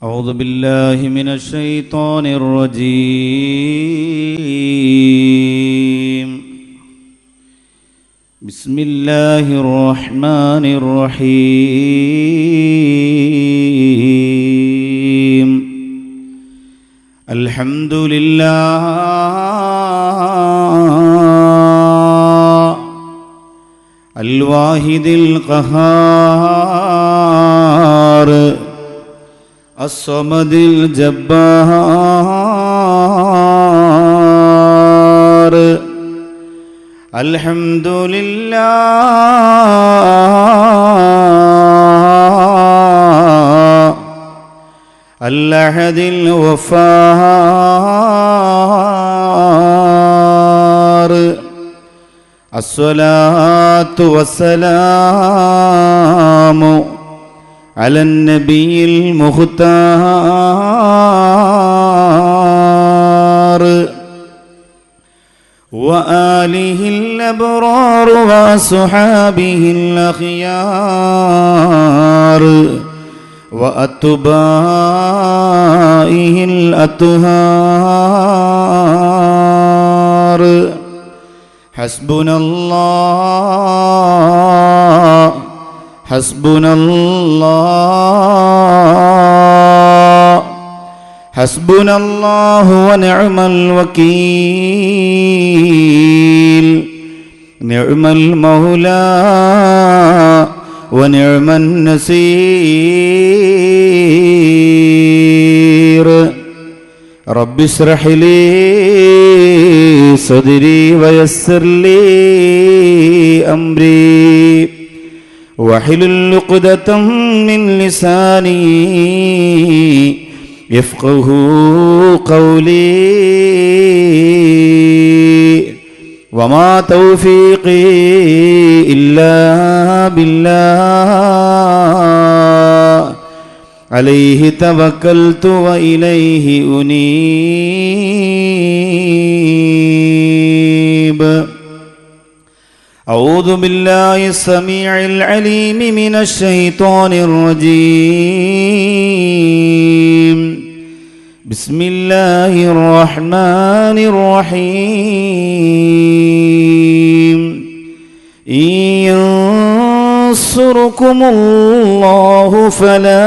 أعوذ بالله من الشيطان الرجيم. بسم الله الرحمن الرحيم. الحمد لله الواحد القهار الصمد الجبار. الحمد لله الأحد الغفار. الصلاة والسلام على النبي المختار وآله الأبرار وصحابه الأخيار وأتباعه الأطهار. حسبنا الله حسبنا الله حسبنا الله ونعم الوكيل. نعم المولى ونعم النصير. رب اشرح لي صدري ويسر لي أمري واحلل عقدة من لساني يفقهوا قولي. وما توفيقي إلا بالله عليه توكلت وإليه أنيب. أعوذ بالله السميع العليم من الشيطان الرجيم. بسم الله الرحمن الرحيم. إن ينصركم الله فلا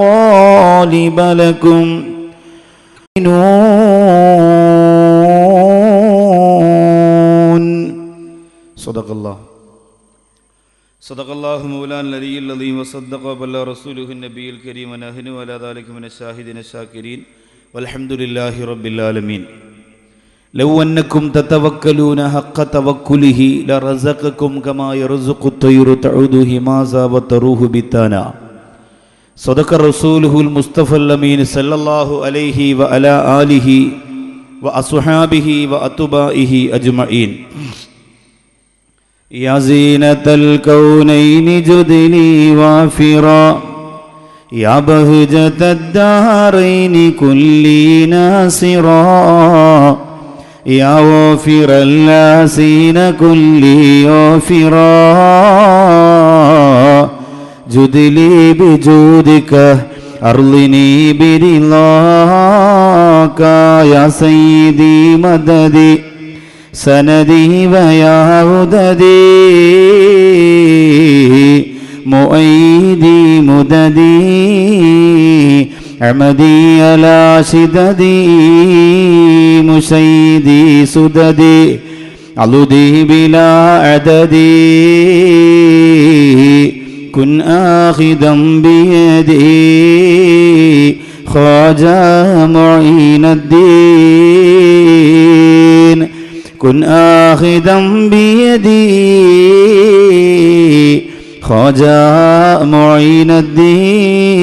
غالب لكم. صدق الله مولانا العلي العظيم وصدق وبلغ رسوله النبي الكريم ونحن على ذلك من الشاهدين الشاكرين والحمد لله رب العالمين. لو أنكم تتوكلون حق توكله لرزقكم كما يرزق الطير تعود هماسا وتروح بطانا. صدق رسوله المصطفى الأمين صلى الله عليه وعلى آله وأصحابه وأتباعه أجمعين. يا زينة الكونين جدلي وافرا يا بهجة الدارين كلي ناصرا يا وافر اللاسين كلي وافرا جدلي بجودك أرضني برضاك يا سيدي مددي سندي ويا عددي مؤيدي مددي عمدي على شددي مشيدي سددي علودي بلا عددي كن آخذا بيدي خواجة معين الدين كن آخذا بيدي خواجة معين الدين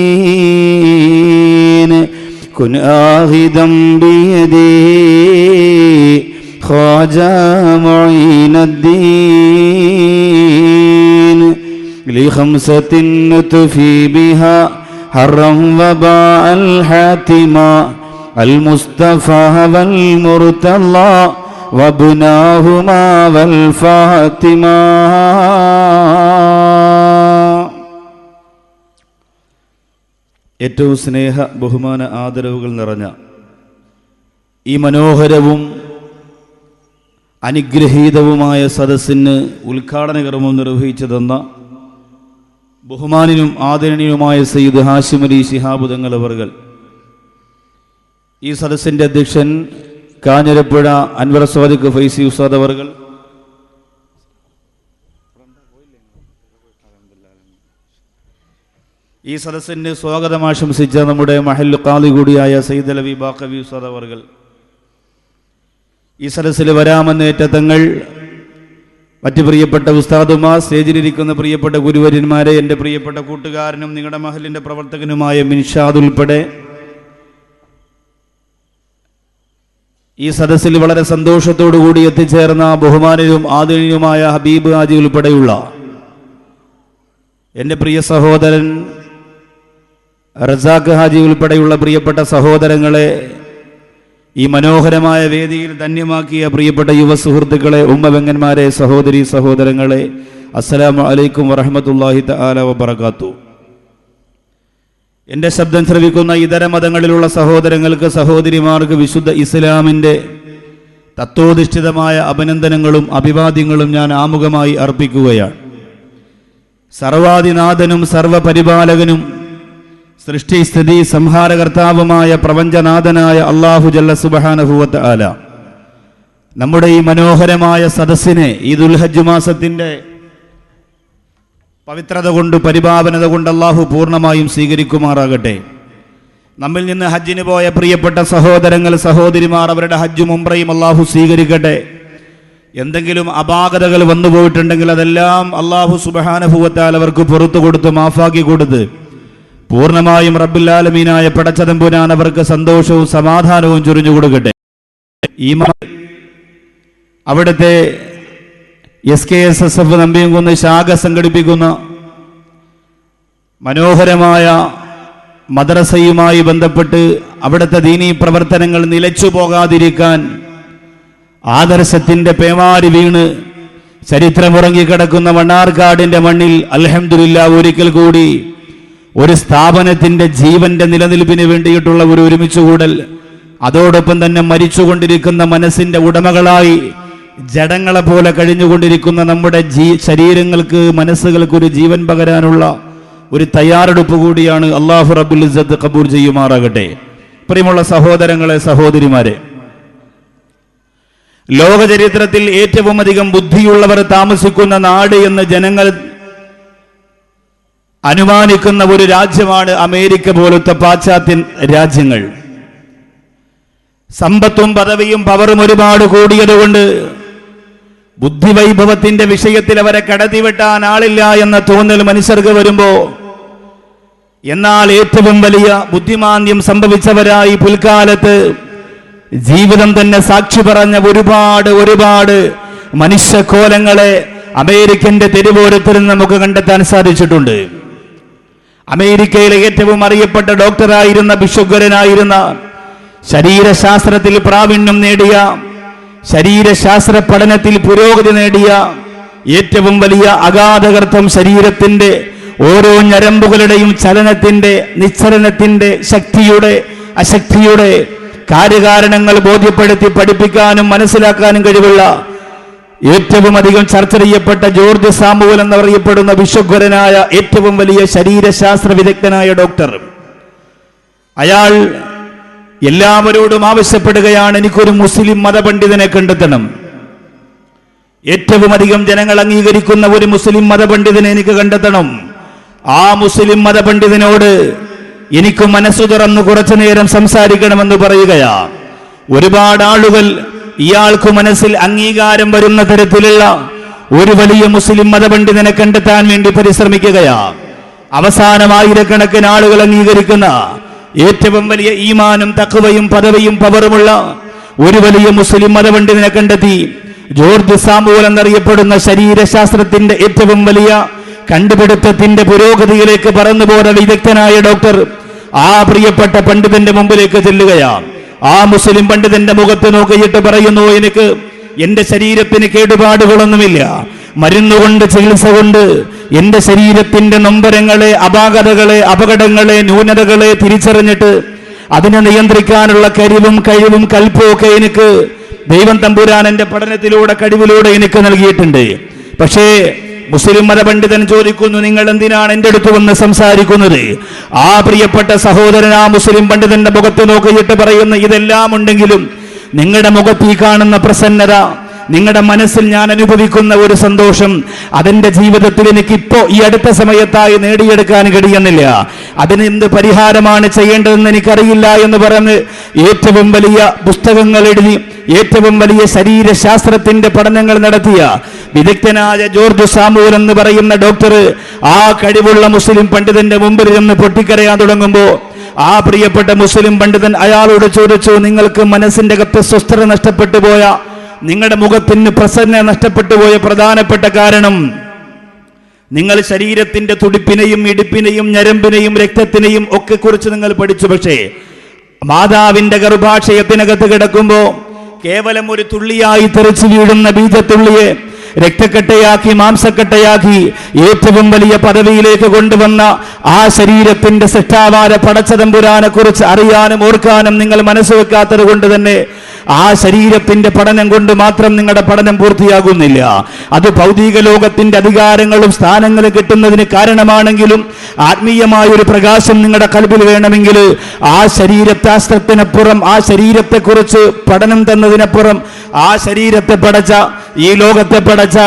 كن آخذا بيدي خواجة معين الدين. لخمسة نطفي بها حرا وباء الحاتما المصطفى والمرتضى وابناهما والفاطمة. ഏറ്റവും സ്നേഹ ബഹുമാന ആദരവുകൾ നിറഞ്ഞ ഈ മനോഹരവും അനുഗ്രഹീതവുമായ സദസ്സിന് ഉദ്ഘാടന കർമ്മം നിർവഹിച്ചു തന്ന ബഹുമാനിനും ആദരണീയനുമായ സയ്യിദ് ഹാഷിം അലി ശിഹാബ് തങ്ങൾ അവർകൾ, ഈ സദസ്സിൻ്റെ അധ്യക്ഷൻ കാഞ്ഞിരപ്പുഴ അൻവർ സ്വാദിഖ് ഫൈസി ഉസ്താദ് അവർകൾ, ഈ സദസ്സിന് സ്വാഗതം ആശംസിച്ച നമ്മുടെ മഹല്ല് ഖാദി കൂടിയായ സയ്യിദ് അലവി ബാഖവി ഉസ്താദ് അവർകൾ, ഈ സദസ്സിൽ വരാമെന്നേറ്റ തങ്ങൾ, മറ്റ് പ്രിയപ്പെട്ട ഉസ്താദുമാർ, സ്റ്റേജിലിരിക്കുന്ന പ്രിയപ്പെട്ട ഗുരുവര്യന്മാരെ, എൻ്റെ പ്രിയപ്പെട്ട കൂട്ടുകാരനും നിങ്ങളുടെ മഹലിൻ്റെ പ്രവർത്തകനുമായ മിൻഷാദ് ഉൾപ്പെടെ ഈ സദസ്സിൽ വളരെ സന്തോഷത്തോടു കൂടി എത്തിച്ചേർന്ന ബഹുമാനരും ആദരണീയനുമായ ഹബീബ് ഹാജി ഉൾപ്പെടെയുള്ള എൻ്റെ പ്രിയ സഹോദരൻ റസാഖ് ഹാജി ഉൾപ്പെടെയുള്ള പ്രിയപ്പെട്ട സഹോദരങ്ങളെ, ഈ മനോഹരമായ വേദിയിൽ ധന്യമാക്കിയ പ്രിയപ്പെട്ട യുവ സുഹൃത്തുക്കളെ, ഉമ്മബെങ്ങന്മാരെ, സഹോദരി സഹോദരങ്ങളെ, അസ്സലാമു അലൈക്കും വറഹ്മത്തുള്ളാഹി തആല വബറകാതുഹു. എൻ്റെ ശബ്ദം ശ്രവിക്കുന്ന ഇതര മതങ്ങളിലുള്ള സഹോദരങ്ങൾക്ക്, സഹോദരിമാർക്ക് വിശുദ്ധ ഇസ്ലാമിൻ്റെ തത്വോധിഷ്ഠിതമായ അഭിനന്ദനങ്ങളും അഭിവാദ്യങ്ങളും ഞാൻ ആമുഖമായി അർപ്പിക്കുകയാണ്. സർവാദിനാഥനും സർവപരിപാലകനും സൃഷ്ടിസ്ഥിതി സംഹാരകർത്താവുമായ പ്രപഞ്ചനാഥനായ അല്ലാഹു ജല്ല സുബ്ഹാനഹു വ തആല നമ്മുടെ ഈ മനോഹരമായ സദസ്സിനെ ഈ ദുൽഹജ്ജ് മാസത്തിൻ്റെ പവിത്രത കൊണ്ട്, പരിപാവനത കൊണ്ട് അല്ലാഹു പൂർണ്ണമായും സ്വീകരിക്കുമാറാകട്ടെ. നമ്മിൽ നിന്ന് ഹജ്ജിന് പോയ പ്രിയപ്പെട്ട സഹോദരങ്ങൾ, സഹോദരിമാർ, അവരുടെ ഹജ്ജും ഉംറയും അല്ലാഹു സ്വീകരിക്കട്ടെ. എന്തെങ്കിലും അപാകതകൾ വന്നുപോയിട്ടുണ്ടെങ്കിൽ അതെല്ലാം അല്ലാഹു സുബ്ഹാനഹു വ തആല അവർക്ക് പുറത്തു കൊടുത്ത് മാഫാക്കി കൊടുത്ത് പൂർണ്ണമായും റബ്ബുൽ ആലമീനായ പടച്ചതമ്പുരാൻ അവർക്ക് സന്തോഷവും സമാധാനവും ചൊരിഞ്ഞു കൊടുക്കട്ടെ. ഈ അവിടുത്തെ SKSSF നമ്പിയംകുന്ന് ശാഖ സംഘടിപ്പിക്കുന്ന മനോഹരമായ മദ്രസയുമായി ബന്ധപ്പെട്ട് അവിടുത്തെ ദീനീ പ്രവർത്തനങ്ങൾ നിലച്ചു പോകാതിരിക്കാൻ ആദർശത്തിൻ്റെ പേമാരി വീണ് ചരിത്രമുറങ്ങിക്കിടക്കുന്ന മണ്ണാർക്കാടിൻ്റെ മണ്ണിൽ അൽഹംദുലില്ലാഹ് ഒരിക്കൽ കൂടി ഒരു സ്ഥാപനത്തിൻ്റെ ജീവന്റെ നിലനിൽപ്പിന് വേണ്ടിയിട്ടുള്ള ഒരു ഒരുമിച്ചുകൂടൽ, അതോടൊപ്പം തന്നെ മരിച്ചുകൊണ്ടിരിക്കുന്ന മനസ്സിൻ്റെ ഉടമകളായി ജഡങ്ങളെ പോലെ കഴിഞ്ഞുകൊണ്ടിരിക്കുന്ന നമ്മുടെ ശരീരങ്ങൾക്ക്, മനസ്സുകൾക്ക് ഒരു ജീവൻ പകരാനുള്ള ഒരു തയ്യാറെടുപ്പ് കൂടിയാണ്. അല്ലാഹു റബ്ബുൽ ഇസ്സത്ത് ഖബൂൽ ചെയ്യുമാറാകട്ടെ. പ്രിയമുള്ള സഹോദരങ്ങളെ, സഹോദരിമാരെ, ലോക ചരിത്രത്തിൽ ഏറ്റവും അധികം ബുദ്ധിയുള്ളവർ താമസിക്കുന്ന നാട് എന്ന് ജനങ്ങൾ അനുമാനിക്കുന്ന ഒരു രാജ്യമാണ് അമേരിക്ക പോലത്തെ പാശ്ചാത്യ രാജ്യങ്ങൾ. സമ്പത്തും പദവിയും പവറും ഒരുപാട് കൂടിയതുകൊണ്ട് ബുദ്ധിവൈഭവത്തിന്റെ വിഷയത്തിൽ അവരെ കടത്തിവെട്ടാൻ ആളില്ല എന്ന തോന്നൽ മനുഷ്യർക്ക് വരുമ്പോ, എന്നാൽ ഏറ്റവും വലിയ ബുദ്ധിമാന്ദ്യം സംഭവിച്ചവരായി പിൽക്കാലത്ത് ജീവിതം തന്നെ സാക്ഷി പറഞ്ഞ ഒരുപാട് മനുഷ്യക്കോലങ്ങളെ അമേരിക്കന്റെ തെരുവോരത്തിൽ നമുക്ക് കണ്ടെത്താൻ സാധിച്ചിട്ടുണ്ട്. അമേരിക്കയിലെ ഏറ്റവും അറിയപ്പെട്ട ഡോക്ടറായിരുന്ന, ബിഷഗ്വരനായിരുന്ന, ശരീരശാസ്ത്രത്തിൽ പ്രാവീണ്യം നേടിയ, ശരീരശാസ്ത്ര പഠനത്തിൽ പുരോഗതി നേടിയ, ഏറ്റവും വലിയ അഗാധകർത്തം ശരീരത്തിന്റെ ഓരോ ഞരമ്പുകളുടെയും ചലനത്തിന്റെ, നിശ്ചലനത്തിന്റെ, ശക്തിയുടെ അശക്തിയുടെ കാര്യകാരണങ്ങൾ ബോധ്യപ്പെടുത്തി പഠിപ്പിക്കാനും മനസ്സിലാക്കാനും കഴിവുള്ള ഏറ്റവും അധികം ചർച്ച ചെയ്യപ്പെട്ട ജോർജ് സാമുവൽ എന്നറിയപ്പെടുന്ന വിശ്വഗ്വരനായ ഏറ്റവും വലിയ ശരീരശാസ്ത്ര വിദഗ്ധനായ ഡോക്ടർ, അയാൾ എല്ലാവരോടും ആവശ്യപ്പെടുകയാണ്, എനിക്കൊരു മുസ്ലിം മതപണ്ഡിതനെ കണ്ടെത്തണം. ഏറ്റവും അധികം ജനങ്ങൾ അംഗീകരിക്കുന്ന ഒരു മുസ്ലിം മതപണ്ഡിതനെ എനിക്ക് കണ്ടെത്തണം. ആ മുസ്ലിം മതപണ്ഡിതനോട് എനിക്ക് മനസ്സു തുറന്ന് കുറച്ചു നേരം സംസാരിക്കണമെന്ന് പറയുകയാ. ഒരുപാട് ആളുകൾ ഇയാൾക്ക് മനസ്സിൽ അംഗീകാരം വരുന്ന തരത്തിലുള്ള ഒരു വലിയ മുസ്ലിം മതപണ്ഡിതനെ കണ്ടെത്താൻ വേണ്ടി പരിശ്രമിക്കുകയാ. അവസാനം ആയിരക്കണക്കിന് ആളുകൾ അംഗീകരിക്കുന്ന ഏറ്റവും വലിയ ഈമാനും തഖ്വയും പദവിയും പവറുമുള്ള ഒരു വലിയ മുസ്ലിം മതപണ്ഡിതനെ കണ്ടെത്തി. ജോർജ് സാമുവൽ എന്നറിയപ്പെടുന്ന ശരീരശാസ്ത്രത്തിന്റെ ഏറ്റവും വലിയ കണ്ടുപിടുത്തത്തിന്റെ പുരോഗതിയിലേക്ക് പറന്നുപോയ വിദഗ്ധനായ ഡോക്ടർ ആ പ്രിയപ്പെട്ട പണ്ഡിതന്റെ മുമ്പിലേക്ക് ചെല്ലുകയാണ്. ആ മുസ്ലിം പണ്ഡിതന്റെ മുഖത്ത് നോക്കിയിട്ട് പറയുന്നു, എനിക്ക് എന്റെ ശരീരത്തിന് കേടുപാടുകളൊന്നുമില്ല, മരുന്നുകൊണ്ട് ചികിത്സ കൊണ്ട് എന്റെ ശരീരത്തിന്റെ നൊമ്പരങ്ങളെ, അപാകതകളെ, അപകടങ്ങളെ, ന്യൂനതകളെ തിരിച്ചറിഞ്ഞിട്ട് അതിനെ നിയന്ത്രിക്കാനുള്ള കഴിവും കൽപ്പവും ഒക്കെ എനിക്ക് ദൈവം തമ്പുരാൻ എന്റെ പഠനത്തിലൂടെ, കഴിവിലൂടെ എനിക്ക് നൽകിയിട്ടുണ്ട്. പക്ഷേ മുസ്ലിം മതപണ്ഡിതൻ ചോദിക്കുന്നു, നിങ്ങൾ എന്തിനാണ് എന്റെ അടുത്ത് വന്ന് സംസാരിക്കുന്നത്? ആ പ്രിയപ്പെട്ട സഹോദരൻ ആ മുസ്ലിം പണ്ഡിതന്റെ മുഖത്ത് നോക്കിയിട്ട് പറയുന്നു, ഇതെല്ലാം ഉണ്ടെങ്കിലും നിങ്ങളുടെ മുഖത്ത് ഈ കാണുന്ന പ്രസന്നത, നിങ്ങളുടെ മനസ്സിൽ ഞാൻ അനുഭവിക്കുന്ന ഒരു സന്തോഷം, അതെന്റെ ജീവിതത്തിൽ എനിക്കിപ്പോ ഈ അടുത്ത സമയത്തായി നേടിയെടുക്കാൻ കഴിയുന്നില്ല. അതിന് എന്ത് പരിഹാരമാണ് ചെയ്യേണ്ടതെന്ന് എനിക്കറിയില്ല എന്ന് പറഞ്ഞ് ഏറ്റവും വലിയ പുസ്തകങ്ങൾ എഴുതി, ഏറ്റവും വലിയ ശരീരശാസ്ത്രത്തിന്റെ പഠനങ്ങൾ നടത്തിയ വിദഗ്ധനായ ജോർജ് സാമൂൽ എന്ന് പറയുന്ന ഡോക്ടർ ആ കഴിവുള്ള മുസ്ലിം പണ്ഡിതന്റെ മുമ്പിൽ നിന്ന് പൊട്ടിക്കരയാൻ തുടങ്ങുമ്പോൾ ആ പ്രിയപ്പെട്ട മുസ്ലിം പണ്ഡിതൻ അയാളോട് ചോദിച്ചു, നിങ്ങൾക്ക് മനസ്സിന്റെ അകത്ത് സ്വസ്ഥത നഷ്ടപ്പെട്ടു പോയ, നിങ്ങളുടെ മുഖത്തിന് പ്രസന്ന നഷ്ടപ്പെട്ടു പോയ പ്രധാനപ്പെട്ട കാരണം നിങ്ങൾ ശരീരത്തിന്റെ തുടിപ്പിനെയും ഇടുപ്പിനെയും ഞരമ്പിനെയും രക്തത്തിനെയും ഒക്കെ കുറിച്ച് നിങ്ങൾ പഠിച്ചു. പക്ഷേ മാതാവിന്റെ ഗർഭാശയത്തിനകത്ത് കിടക്കുമ്പോ കേവലം ഒരു തുള്ളിയായി തെറിച്ചു വീഴുന്ന ബീജത്തുള്ളിയെ രക്തക്കട്ടയാക്കി, മാംസക്കട്ടയാക്കി ഏറ്റവും വലിയ പദവിയിലേക്ക് കൊണ്ടുവന്ന ആ ശരീരത്തിന്റെ സൃഷ്ടാവായ പടച്ചതമ്പുരാനെ കുറിച്ച് അറിയാനും ഓർക്കാനും നിങ്ങൾ മനസ്സുവെക്കാത്തത് കൊണ്ട് തന്നെ ആ ശരീരത്തിന്റെ പഠനം കൊണ്ട് മാത്രം നിങ്ങളുടെ പഠനം പൂർത്തിയാകുന്നില്ല. അത് ഭൗതിക ലോകത്തിന്റെ അധികാരങ്ങളും സ്ഥാനങ്ങളും കിട്ടുന്നതിന് കാരണമാണെങ്കിലും ആത്മീയമായ ഒരു പ്രകാശം നിങ്ങളുടെ കൽബിൽ വേണമെങ്കിൽ ആ ശരീരശാസ്ത്രത്തിനപ്പുറം, ആ ശരീരത്തെക്കുറിച്ച് പഠനം തന്നതിനപ്പുറം ആ ശരീരത്തെ പടച്ച, ഈ ലോകത്തെ പടച്ച,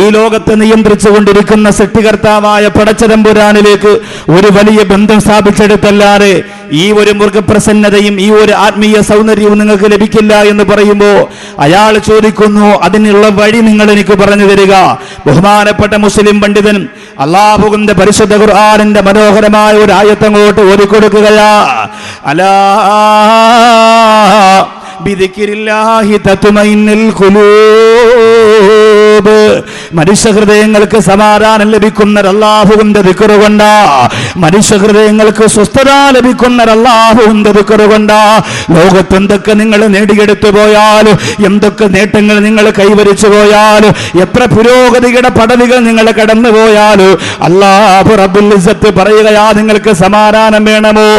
ഈ ലോകത്തെ നിയന്ത്രിച്ചു കൊണ്ടിരിക്കുന്ന സൃഷ്ടികർത്താവായ പടച്ചതമ്പുരാനിലേക്ക് ഒരു വലിയ ബന്ധം സ്ഥാപിച്ചെടുത്തല്ലാതെ ഈ ഒരു മൃഗപ്രസന്നതയും ഈ ഒരു ആത്മീയ സൗന്ദര്യവും നിങ്ങൾക്ക് ലഭിക്കില്ല എന്ന് പറയുമ്പോൾ അയാൾ ചോദിക്കുന്നു, അതിനുള്ള വഴി നിങ്ങൾ എനിക്ക് പറഞ്ഞു തരിക. ബഹുമാനപ്പെട്ട മുസ്ലിം പണ്ഡിതൻ അല്ലാഹുവിന്റെ പരിശുദ്ധ ഖുർആനിന്റെ മനോഹരമായ ഒരു ആയത്തങ്ങോട്ട് ഓതിക്കൊടുക്കുകയാ. അലാ ബിദിക്രില്ലാഹി തത്മഇന്നുൽ ഖുലൂബ്. മനുഷ്യഹൃദയങ്ങൾക്ക് സമാധാനം ലഭിക്കുന്ന അല്ലാഹുവിന്റെ ദിക്ർ കൊണ്ടാ, മനുഷ്യഹൃദയങ്ങൾക്ക് സ്വസ്ഥത ലഭിക്കുന്ന അല്ലാഹുവിന്റെ ദിക്ർ കൊണ്ടാ. ലോകത്ത് എന്തൊക്കെ നിങ്ങൾ നേടിയെടുത്തു പോയാലും, എന്തൊക്കെ നേട്ടങ്ങൾ നിങ്ങൾ കൈവരിച്ചു പോയാലും, എത്ര പുരോഗതിയുടെ പദവികൾ നിങ്ങൾ കടന്നു പോയാലും അല്ലാഹു റബ്ബുൽ ഇസ്സത്ത് പറയുകയാ, നിങ്ങൾക്ക് സമാധാനം വേണമോ?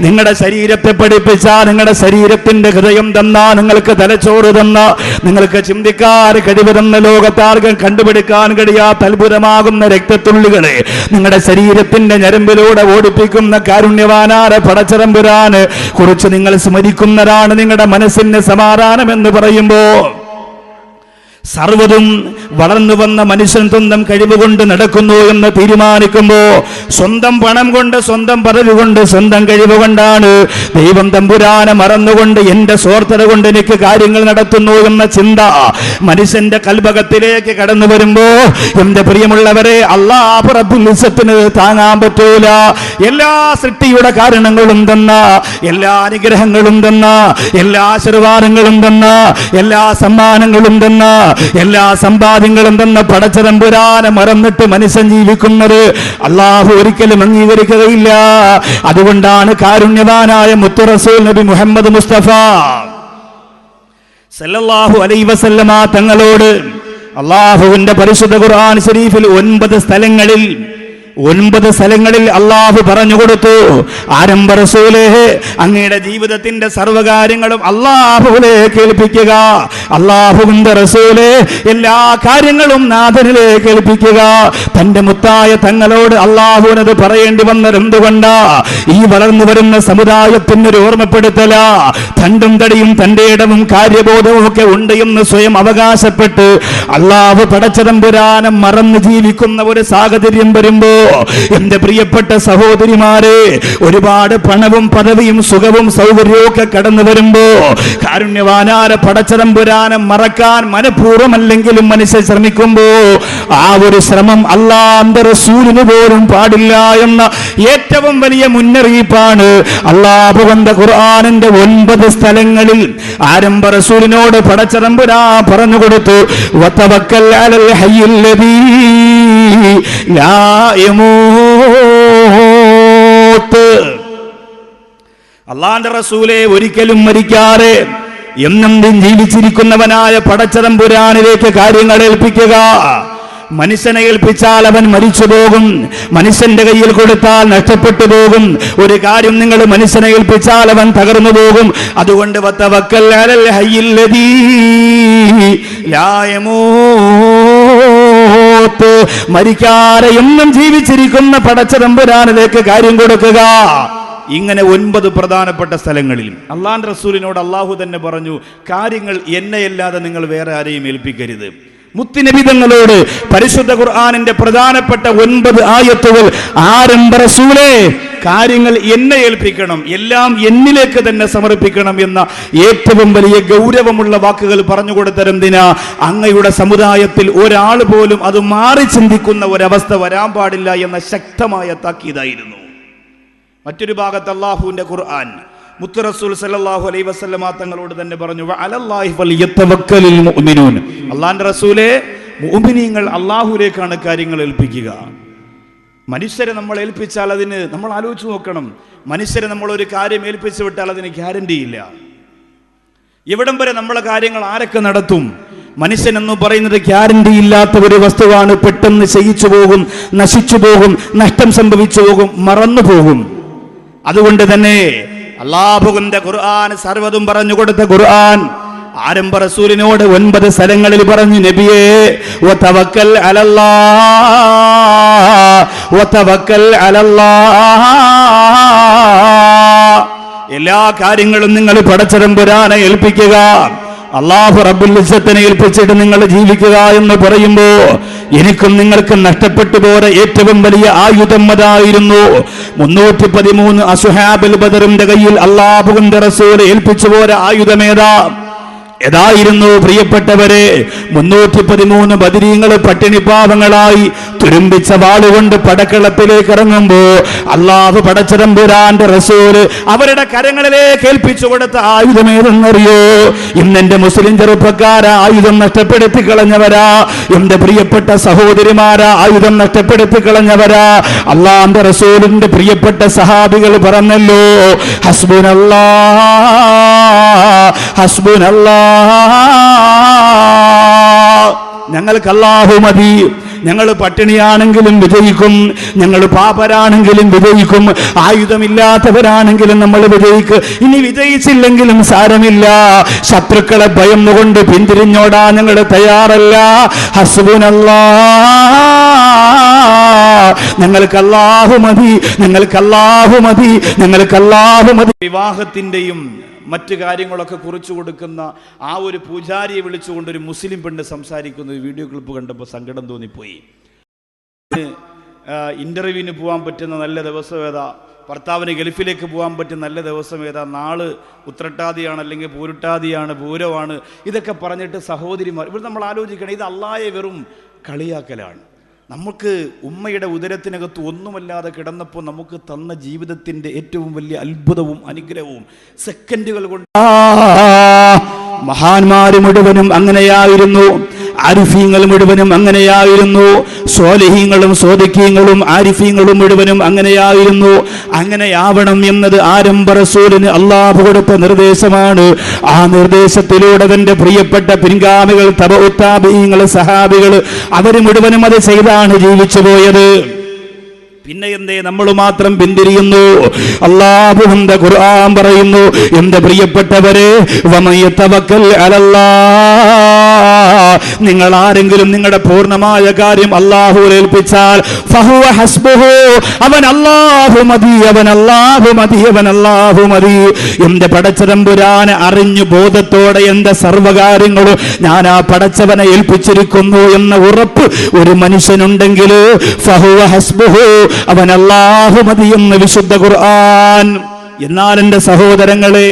നിങ്ങളുടെ ശരീരത്തെ പഠിപ്പിച്ച, നിങ്ങളുടെ ശരീരത്തിന്റെ ഹൃദയം തന്ന, നിങ്ങൾക്ക് തലച്ചോറ് തന്ന, നിങ്ങൾക്ക് ചിന്തിക്കാൻ കഴിവ് തന്ന, ലോകത്താർക്കും കണ്ടുപിടിക്കാൻ കഴിയാത്ത അത്ഭുതമാകുന്ന രക്തത്തുള്ളികളെ നിങ്ങളുടെ ശരീരത്തിന്റെ ഞരമ്പിലൂടെ ഓടിപ്പിക്കുന്ന കാരുണ്യവാനായ പടച്ചതമ്പുരാനെ കുറിച്ച് നിങ്ങൾ സ്മരിക്കുന്നതാണ് നിങ്ങളുടെ മനസ്സിന് സമാധാനം എന്ന് പറയുമ്പോ സർവ്വതും വളർന്നു വന്ന മനുഷ്യൻ സ്വന്തം കഴിവുകൊണ്ട് നടക്കുന്നു എന്ന് തീരുമാനിക്കുമ്പോ സ്വന്തം പണം കൊണ്ട്, സ്വന്തം പദവി കൊണ്ട്, സ്വന്തം കഴിവ് കൊണ്ടാണ് ദൈവം തമ്പുരാനെ മറന്നുകൊണ്ട് എന്റെ സ്വാർത്ഥത കൊണ്ട് എനിക്ക് കാര്യങ്ങൾ നടത്തുന്നു എന്ന ചിന്ത മനുഷ്യന്റെ കൽബകത്തിലേക്ക് കടന്നു വരുമ്പോ എന്റെ പ്രിയമുള്ളവരെ, അല്ലാഹു റബ്ബുൽ ഇസ്സത്തിന് താങ്ങാൻ പറ്റൂല. എല്ലാ സൃഷ്ടിയുടെ കാരണങ്ങളും തന്ന, എല്ലാ അനുഗ്രഹങ്ങളും തന്ന, എല്ലാ ആശീർവാദങ്ങളും തന്ന, എല്ലാ സമ്മാനങ്ങളും തന്ന, എല്ലാ സമ്പാദ്യങ്ങളും തന്ന പടച്ചതമ്പുരാനെ മറന്നിട്ട് മനുഷ്യൻ ജീവിക്കുന്നത് അല്ലാഹു ഒരിക്കലും അംഗീകരിക്കുകയില്ല. അതുകൊണ്ടാണ് കാരുണ്യവാനായ മുത്തു റസൂൽ നബി മുഹമ്മദ് മുസ്തഫ സല്ലല്ലാഹു അലൈഹി വസല്ലമ തങ്ങളോട് അല്ലാഹുവിന്റെ പരിശുദ്ധ ഖുർആൻ ശരീഫിൽ 9 സ്ഥലങ്ങളിൽ അല്ലാഹു പറഞ്ഞു കൊടുത്തു, ആരംഭ റസൂലേ, അങ്ങയുടെ ജീവിതത്തിന്റെ സർവ്വകാര്യങ്ങളും അല്ലാഹുവിലേക്ക് ഏൽപ്പിക്കുക. അല്ലാഹുവിന്റെ റസൂലേ, എല്ലാ കാര്യങ്ങളും നാഥനിലേക്ക് ഏൽപ്പിക്കുക. തന്റെ മുത്തായ തങ്ങളോട് അല്ലാഹുവിനത് പറയേണ്ടി വന്നത് എന്തുകൊണ്ടാ? ഈ വളർന്നു വരുന്ന സമുദായത്തിനൊരു ഓർമ്മപ്പെടുത്തല. തണ്ടും തടിയും തന്റെ ഇടവും കാര്യബോധവും ഒക്കെ ഉണ്ട് എന്ന് സ്വയം അവകാശപ്പെട്ട് അല്ലാഹു പടച്ചതമ്പുരാനെ മറന്ന് ജീവിക്കുന്ന ഒരു സാഹചര്യം വരുമ്പോ എന്റെ പ്രിയപ്പെട്ട സഹോദരിമാരെ, ഒരുപാട് പണവും പദവിയും സുഖവും സൗകര്യവും ഒക്കെ കടന്നു വരുമ്പോ കാരുണ്യവാനായ പടച്ചതമ്പുരാനെ മറക്കാൻ മനഃപൂർവ്വമല്ലെങ്കിലും മനുഷ്യൻ ശ്രമിക്കുമ്പോ ആ ഒരു ശ്രമം അല്ലാഹുവിന്റെ റസൂലിന് പോലും പാടില്ല എന്ന ഏറ്റവും വലിയ മുന്നറിയിപ്പാണ് അല്ലാഹുവിന്റെ ഖുർആനിന്റെ 9 സ്ഥലങ്ങളിൽ ആരംഭ റസൂലിനോട് പടച്ചതമ്പുരാൻ പറഞ്ഞു കൊടുത്തു. വതവക്കൽ അലൽ ഹയ്യിൽ ലദീ ലാ യമൂത്ത്. അല്ലാഹുവിന്റെ റസൂലേ, ഒരിക്കലും മരിക്കാതെ എന്നെന്നും ജീവിച്ചിരിക്കുന്നവനായ പടച്ചതമ്പുരാനിലേക്ക് കാര്യങ്ങൾ ഏൽപ്പിക്കുക. മനുഷ്യനെ ഏൽപ്പിച്ചാൽ അവൻ മരിച്ചു പോകും, മനുഷ്യന്റെ കയ്യിൽ കൊടുത്താൽ നഷ്ടപ്പെട്ടു പോകും. ഒരു കാര്യം നിങ്ങൾ മനുഷ്യനെ ഏൽപ്പിച്ചാൽ അവൻ തകർന്നു പോകും. അതുകൊണ്ട് വതവക്കൽ അലൽ ഹയ്യിൽ ലദീ ലാ യമൂത്ത്, മരിക്കാതെ എന്നും ജീവിച്ചിരിക്കുന്ന പടച്ച തമ്പുരാനിലേക്ക് കാര്യം കൊടുക്കുക. ഇങ്ങനെ 9 പ്രധാനപ്പെട്ട സ്ഥലങ്ങളിൽ അള്ളാഹുവിന്റെ റസൂലിനോട് അള്ളാഹു തന്നെ പറഞ്ഞു, കാര്യങ്ങൾ എന്നെയല്ലാതെ നിങ്ങൾ വേറെ ആരെയും ഏൽപ്പിക്കരുത്. മുത്തുനബി തങ്ങളോട് പരിശുദ്ധ ഖുർആനിന്റെ പ്രധാനപ്പെട്ട 9 ആയത്തുകൾ, ആരംഭ റസൂലേ കാര്യങ്ങൾ എന്നെ ഏൽപ്പിക്കണം, എല്ലാം എന്നിലേക്ക് തന്നെ സമർപ്പിക്കണം എന്ന ഏറ്റവും വലിയ ഗൗരവമുള്ള വാക്കുകൾ പറഞ്ഞു കൊടുത്തരെന്തിനാ? അങ്ങയുടെ സമുദായത്തിൽ ഒരാൾ പോലും അത് മാറി ചിന്തിക്കുന്ന ഒരവസ്ഥ വരാൻ പാടില്ല എന്ന ശക്തമായ താക്കീതായിരുന്നു. മറ്റൊരു ഭാഗത്ത് അല്ലാഹുവിന്റെ ഖുർആൻ മുത്ത് റസൂൽ സല്ലല്ലാഹു അലൈഹി വസല്ലമ തങ്ങളോട് തന്നെ പറഞ്ഞു, വഅലല്ലാഹി ഫലിയതവക്കലിൽ മുഅ്മിനൂൻ, അല്ലാഹുവിന്റെ റസൂലേ മുഅ്മിനീങ്ങൾ അല്ലാഹുവിലേക്കാണ് കാര്യങ്ങൾ ഏൽപ്പിക്കുക. മനുഷ്യരെ നമ്മൾ ഏൽപ്പിച്ചാൽ അതിന് നമ്മൾ ആലോചിച്ച് നോക്കണം. മനുഷ്യരെ നമ്മൾ ഒരു കാര്യം ഏൽപ്പിച്ചു വിട്ടാൽ അതിന് ഗ്യാരണ്ടി ഇല്ല. എവിടം വരെ നമ്മളെ കാര്യങ്ങൾ ആരൊക്കെ നടത്തും? മനുഷ്യൻ എന്ന് പറയുന്നത് ഗ്യാരണ്ടി ഇല്ലാത്ത ഒരു വസ്തുവാണ്. പെട്ടെന്ന് ചെയ്യിച്ചു പോകും, നശിച്ചു പോകും, നഷ്ടം സംഭവിച്ചു പോകും, മറന്നു പോകും. അതുകൊണ്ട് തന്നെ അല്ലാഹുവിന്റെ ഖുർആൻ സർവ്വതും പറഞ്ഞു കൊടുത്ത ഖുർആൻ ആരംഭ റസൂലിനോട് 9 സ്ഥലങ്ങളിൽ പറഞ്ഞു, നബിയേ വതവക്കൽ അലല്ലാഹ് വതവക്കൽ അലല്ലാഹ്, എല്ലാ കാര്യങ്ങളും നിങ്ങൾ പടച്ച തമ്പുരാനെ ഏൽപ്പിക്കുക, അല്ലാഹു റബ്ബുൽ ഇസ്സത്തിനെ ഏൽപ്പിച്ചിട്ട് നിങ്ങൾ ജീവിക്കുക എന്ന് പറയുമ്പോ എനിക്കും നിങ്ങൾക്കും നഷ്ടപ്പെട്ടു പോയ ഏറ്റവും വലിയ ആയുധം അതായിരുന്നു. 313 അസ്ഹാബുൽ ബദറിന്റെ കയ്യിൽ അല്ലാഹുവിന്റെ റസൂൽ ഏൽപ്പിച്ചു പോയ ആയുധമേതാ? ഏതായിരുന്നു പ്രിയപ്പെട്ടവരെ? 313 ബദരീങ്ങൾ പട്ടിണിപ്പാവങ്ങളായി തുരുമ്പിച്ച വാളുകൊണ്ട് പടക്കളത്തിലേക്ക് ഇറങ്ങുമ്പോ അല്ലാഹു പടച്ച തമ്പുരാന്റെ റസൂല് അവരുടെ കരങ്ങളിലേക്ക് ഏൽപ്പിച്ചു കൊടുത്ത ആയുധമേതെന്നറിയോ? ഇന്നെന്റെ മുസ്ലിം ചെറുപ്പക്കാരാ ആയുധം നഷ്ടപ്പെടുത്തി കളഞ്ഞവരാ, എന്റെ പ്രിയപ്പെട്ട സഹോദരിമാരാ ആയുധം നഷ്ടപ്പെടുത്തി കളഞ്ഞവരാ. അല്ലാഹുവിന്റെ റസൂലിന്റെ പ്രിയപ്പെട്ട സഹാബികൾ പറഞ്ഞല്ലോ, ഹസ്ബുനല്ലാഹ് ഹസ്ബുനല്ലാഹ്, ഞങ്ങൾക്ക് അല്ലാഹു മതി, ഞങ്ങൾ പട്ടിണിയാണെങ്കിലും വിജയിക്കും, ഞങ്ങൾ പാപരാണെങ്കിലും വിജയിക്കും, ആയുധമില്ലാത്തവരാണെങ്കിലും നമ്മൾ വിജയിക്കും. ഇനി വിജയിച്ചില്ലെങ്കിലും സാരമില്ല, ശത്രുക്കളെ ഭയന്നുകൊണ്ട് പിന്തിരിഞ്ഞോടാ ഞങ്ങൾ തയ്യാറല്ല. ഹസ്ബുനല്ലാഹ്, ഞങ്ങൾക്ക് അല്ലാഹു മതി, ഞങ്ങൾക്ക് അല്ലാഹു മതി, ഞങ്ങൾക്ക് അല്ലാഹു മതി. വിവാഹത്തിന്റെയും മറ്റു കാര്യങ്ങളൊക്കെ കുറിച്ചു കൊടുക്കുന്ന ആ ഒരു പൂജാരിയെ വിളിച്ചുകൊണ്ട് ഒരു മുസ്ലിം പെണ്ണ് സംസാരിക്കുന്ന ഒരു വീഡിയോ ക്ലിപ്പ് കണ്ടപ്പോൾ സങ്കടം തോന്നിപ്പോയി. ഇന്റർവ്യൂവിന് പോകാൻ പറ്റുന്ന നല്ല ദിവസം ഏതാ? ഭർത്താവിന് ഗൾഫിലേക്ക് പോകാൻ പറ്റുന്ന നല്ല ദിവസം ഏതാ? നാള് ഉത്രട്ടാതിയാണ്, അല്ലെങ്കിൽ പൂരുട്ടാതിയാണ്, പൂരമാണ്, ഇതൊക്കെ പറഞ്ഞിട്ട് സഹോദരിമാർ ഇവിടെ നമ്മൾ ആലോചിക്കണം, ഇത് അള്ളാഹയെ വെറും കളിയാക്കലാണ്. നമുക്ക് ഉമ്മയുടെ ഉദരത്തിനകത്ത് ഒന്നുമല്ലാതെ കിടന്നപ്പോൾ നമുക്ക് തന്ന ജീവിതത്തിൻ്റെ ഏറ്റവും വലിയ അത്ഭുതവും അനുഗ്രഹവും സെക്കൻഡുകൾ കൊണ്ട്. മഹാന്മാര് മുഴുവനും അങ്ങനെയായിരുന്നു, ആരിഫീങ്ങൾ മുഴുവനും അങ്ങനെയായിരുന്നു, സ്വാലിഹീങ്ങളും സ്വാദിഖീങ്ങളും ആരിഫീങ്ങളും മുഴുവനും അങ്ങനെയായിരുന്നു. അങ്ങനെയാവണം എന്നത് ആരംഭ റസൂലിന് അല്ലാഹു കൊടുത്ത നിർദ്ദേശമാണ്. ആ നിർദ്ദേശത്തിലൂടെ തന്റെ പ്രിയപ്പെട്ട പിൻഗാമികൾ, തബഉത്താബീങ്ങൾ, സഹാബികൾ അവർ മുഴുവനും അത് ചെയ്താണ് ജീവിച്ചു പോയത്. പിന്നെ എന്തേ നമ്മൾ മാത്രം പിന്തിരിയുന്നു? അല്ലാഹുവിന്റെ ഖുർആൻ പറയുന്നു, എന്റെ പ്രിയപ്പെട്ടവരെ, വമയതവക്കൽ അലല്ലാഹ്, നിങ്ങൾ ആരെങ്കിലും നിങ്ങളുടെ പൂർണ്ണമായ കാര്യം അല്ലാഹുവിൽ ഏൽപ്പിച്ചാൽ ഫഹുവ ഹസ്ബുഹു, അവൻ അല്ലാഹു മതി, അവൻ അല്ലാഹു മതി, അവൻ അല്ലാഹു മതി. എന്റെ പടച്ചതമ്പുരാനെ അറിഞ്ഞു ബോധത്തോടെ എന്റെ സർവകാര്യങ്ങളും ഞാൻ ആ പടച്ചവനെ ഏൽപ്പിച്ചിരിക്കുന്നു എന്ന ഉറപ്പ് ഒരു മനുഷ്യനുണ്ടെങ്കിൽ ഫഹുവ ഹസ്ബുഹു, അവൻ അല്ലാഹു മതി എന്ന് വിശുദ്ധ ഖുർആൻ. എന്നാൽ എൻ്റെ സഹോദരങ്ങളെ,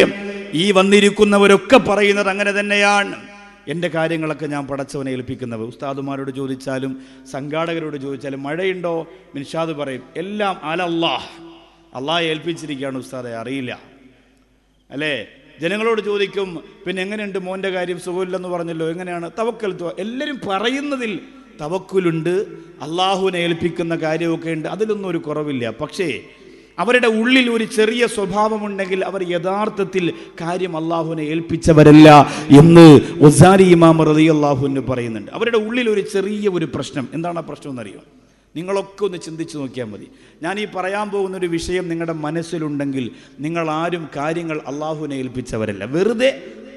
ഈ വന്നിരിക്കുന്നവരൊക്കെ പറയുന്നത് അങ്ങനെ തന്നെയാണ്. എൻ്റെ കാര്യങ്ങളൊക്കെ ഞാൻ പടച്ചവനെ ഏൽപ്പിക്കുന്നവർ. ഉസ്താദുമാരോട് ചോദിച്ചാലും സംഘാടകരോട് ചോദിച്ചാലും മഴയുണ്ടോ? മിൻഷാദ് പറയും എല്ലാം അലല്ലാഹ്, അള്ളാഹ് ഏൽപ്പിച്ചിരിക്കുകയാണ് ഉസ്താദെ, അറിയില്ല അല്ലേ? ജനങ്ങളോട് ചോദിക്കും പിന്നെ എങ്ങനെയുണ്ട് മോൻ്റെ കാര്യം, സുഖമില്ലെന്ന് പറഞ്ഞല്ലോ, എങ്ങനെയാണ്? തവക്കൽ. എല്ലാവരും പറയുന്നതിൽ തവക്കുലുണ്ട്, അള്ളാഹുവിനെ ഏൽപ്പിക്കുന്ന കാര്യമൊക്കെ ഉണ്ട്, അതിലൊന്നും ഒരു കുറവില്ല. പക്ഷേ അവരുടെ ഉള്ളിൽ ഒരു ചെറിയ സ്വഭാവമുണ്ടെങ്കിൽ അവർ യഥാർത്ഥത്തിൽ കാര്യം അള്ളാഹുവിനെ ഏൽപ്പിച്ചവരല്ല എന്ന് ഉസാരി ഇമാം റളിയല്ലാഹു അൻഹു പറയുന്നുണ്ട്. അവരുടെ ഉള്ളിൽ ഒരു ചെറിയ ഒരു പ്രശ്നം. എന്താണ് ആ പ്രശ്നം എന്നറിയോ? നിങ്ങളൊക്കെ ഒന്ന് ചിന്തിച്ച് നോക്കിയാൽ മതി. ഞാൻ ഈ പറയാൻ പോകുന്നൊരു വിഷയം നിങ്ങളുടെ മനസ്സിലുണ്ടെങ്കിൽ നിങ്ങൾ ആരും കാര്യങ്ങൾ അള്ളാഹുവിനെ ഏൽപ്പിച്ചവരല്ല. വെറുതെ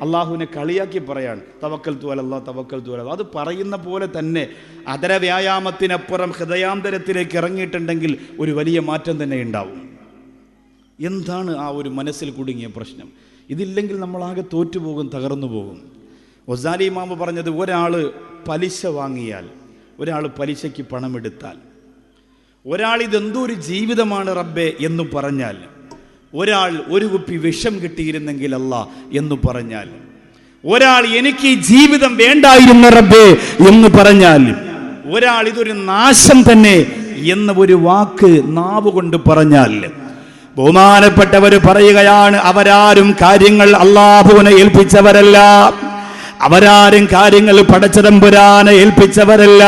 അള്ളാഹുവിനെ കളിയാക്കി പറയാണ് തവക്കൽതു അലല്ലാഹ് തവക്കൽതു അലല്ലാഹ്. അത് പറയുന്ന പോലെ തന്നെ അതര വ്യായാമത്തിനപ്പുറം ഹൃദയാന്തരത്തിലേക്ക് ഇറങ്ങിയിട്ടുണ്ടെങ്കിൽ ഒരു വലിയ മാറ്റം തന്നെ ഉണ്ടാവും. എന്താണ് ആ ഒരു മനസ്സിൽ കുടുങ്ങിയ പ്രശ്നം? ഇതില്ലെങ്കിൽ നമ്മളാകെ തോറ്റുപോകും, തകർന്നു പോകും. ഗസാലി ഇമാം പറഞ്ഞത്, ഒരാൾ പലിശ വാങ്ങിയാൽ, ഒരാൾ പലിശയ്ക്ക് പണമെടുത്താൽ, ഒരാൾ ഇതെന്തോ ഒരു ജീവിതമാണ് റബ്ബേ എന്ന് പറഞ്ഞാൽ, ഒരാൾ ഒരു കുപ്പി വിഷം കിട്ടിയിരുന്നെങ്കിൽ അല്ലാ എന്ന് പറഞ്ഞാൽ, ഒരാൾ എനിക്ക് ഈ ജീവിതം വേണ്ടായിരുന്ന റബ്ബേ എന്ന് പറഞ്ഞാൽ, ഒരാൾ ഇതൊരു നാശം തന്നെ എന്ന ഒരു വാക്ക് നാവ് കൊണ്ട് പറഞ്ഞാൽ, ബഹുമാനപ്പെട്ടവർ പറയുകയാണ്, അവരാരും കാര്യങ്ങൾ അല്ലാഹുവിനെ ഏൽപ്പിച്ചവരല്ല, അവരാരും കാര്യങ്ങൾ പടച്ചതമ്പുരാനെ ഏൽപ്പിച്ചവരല്ല.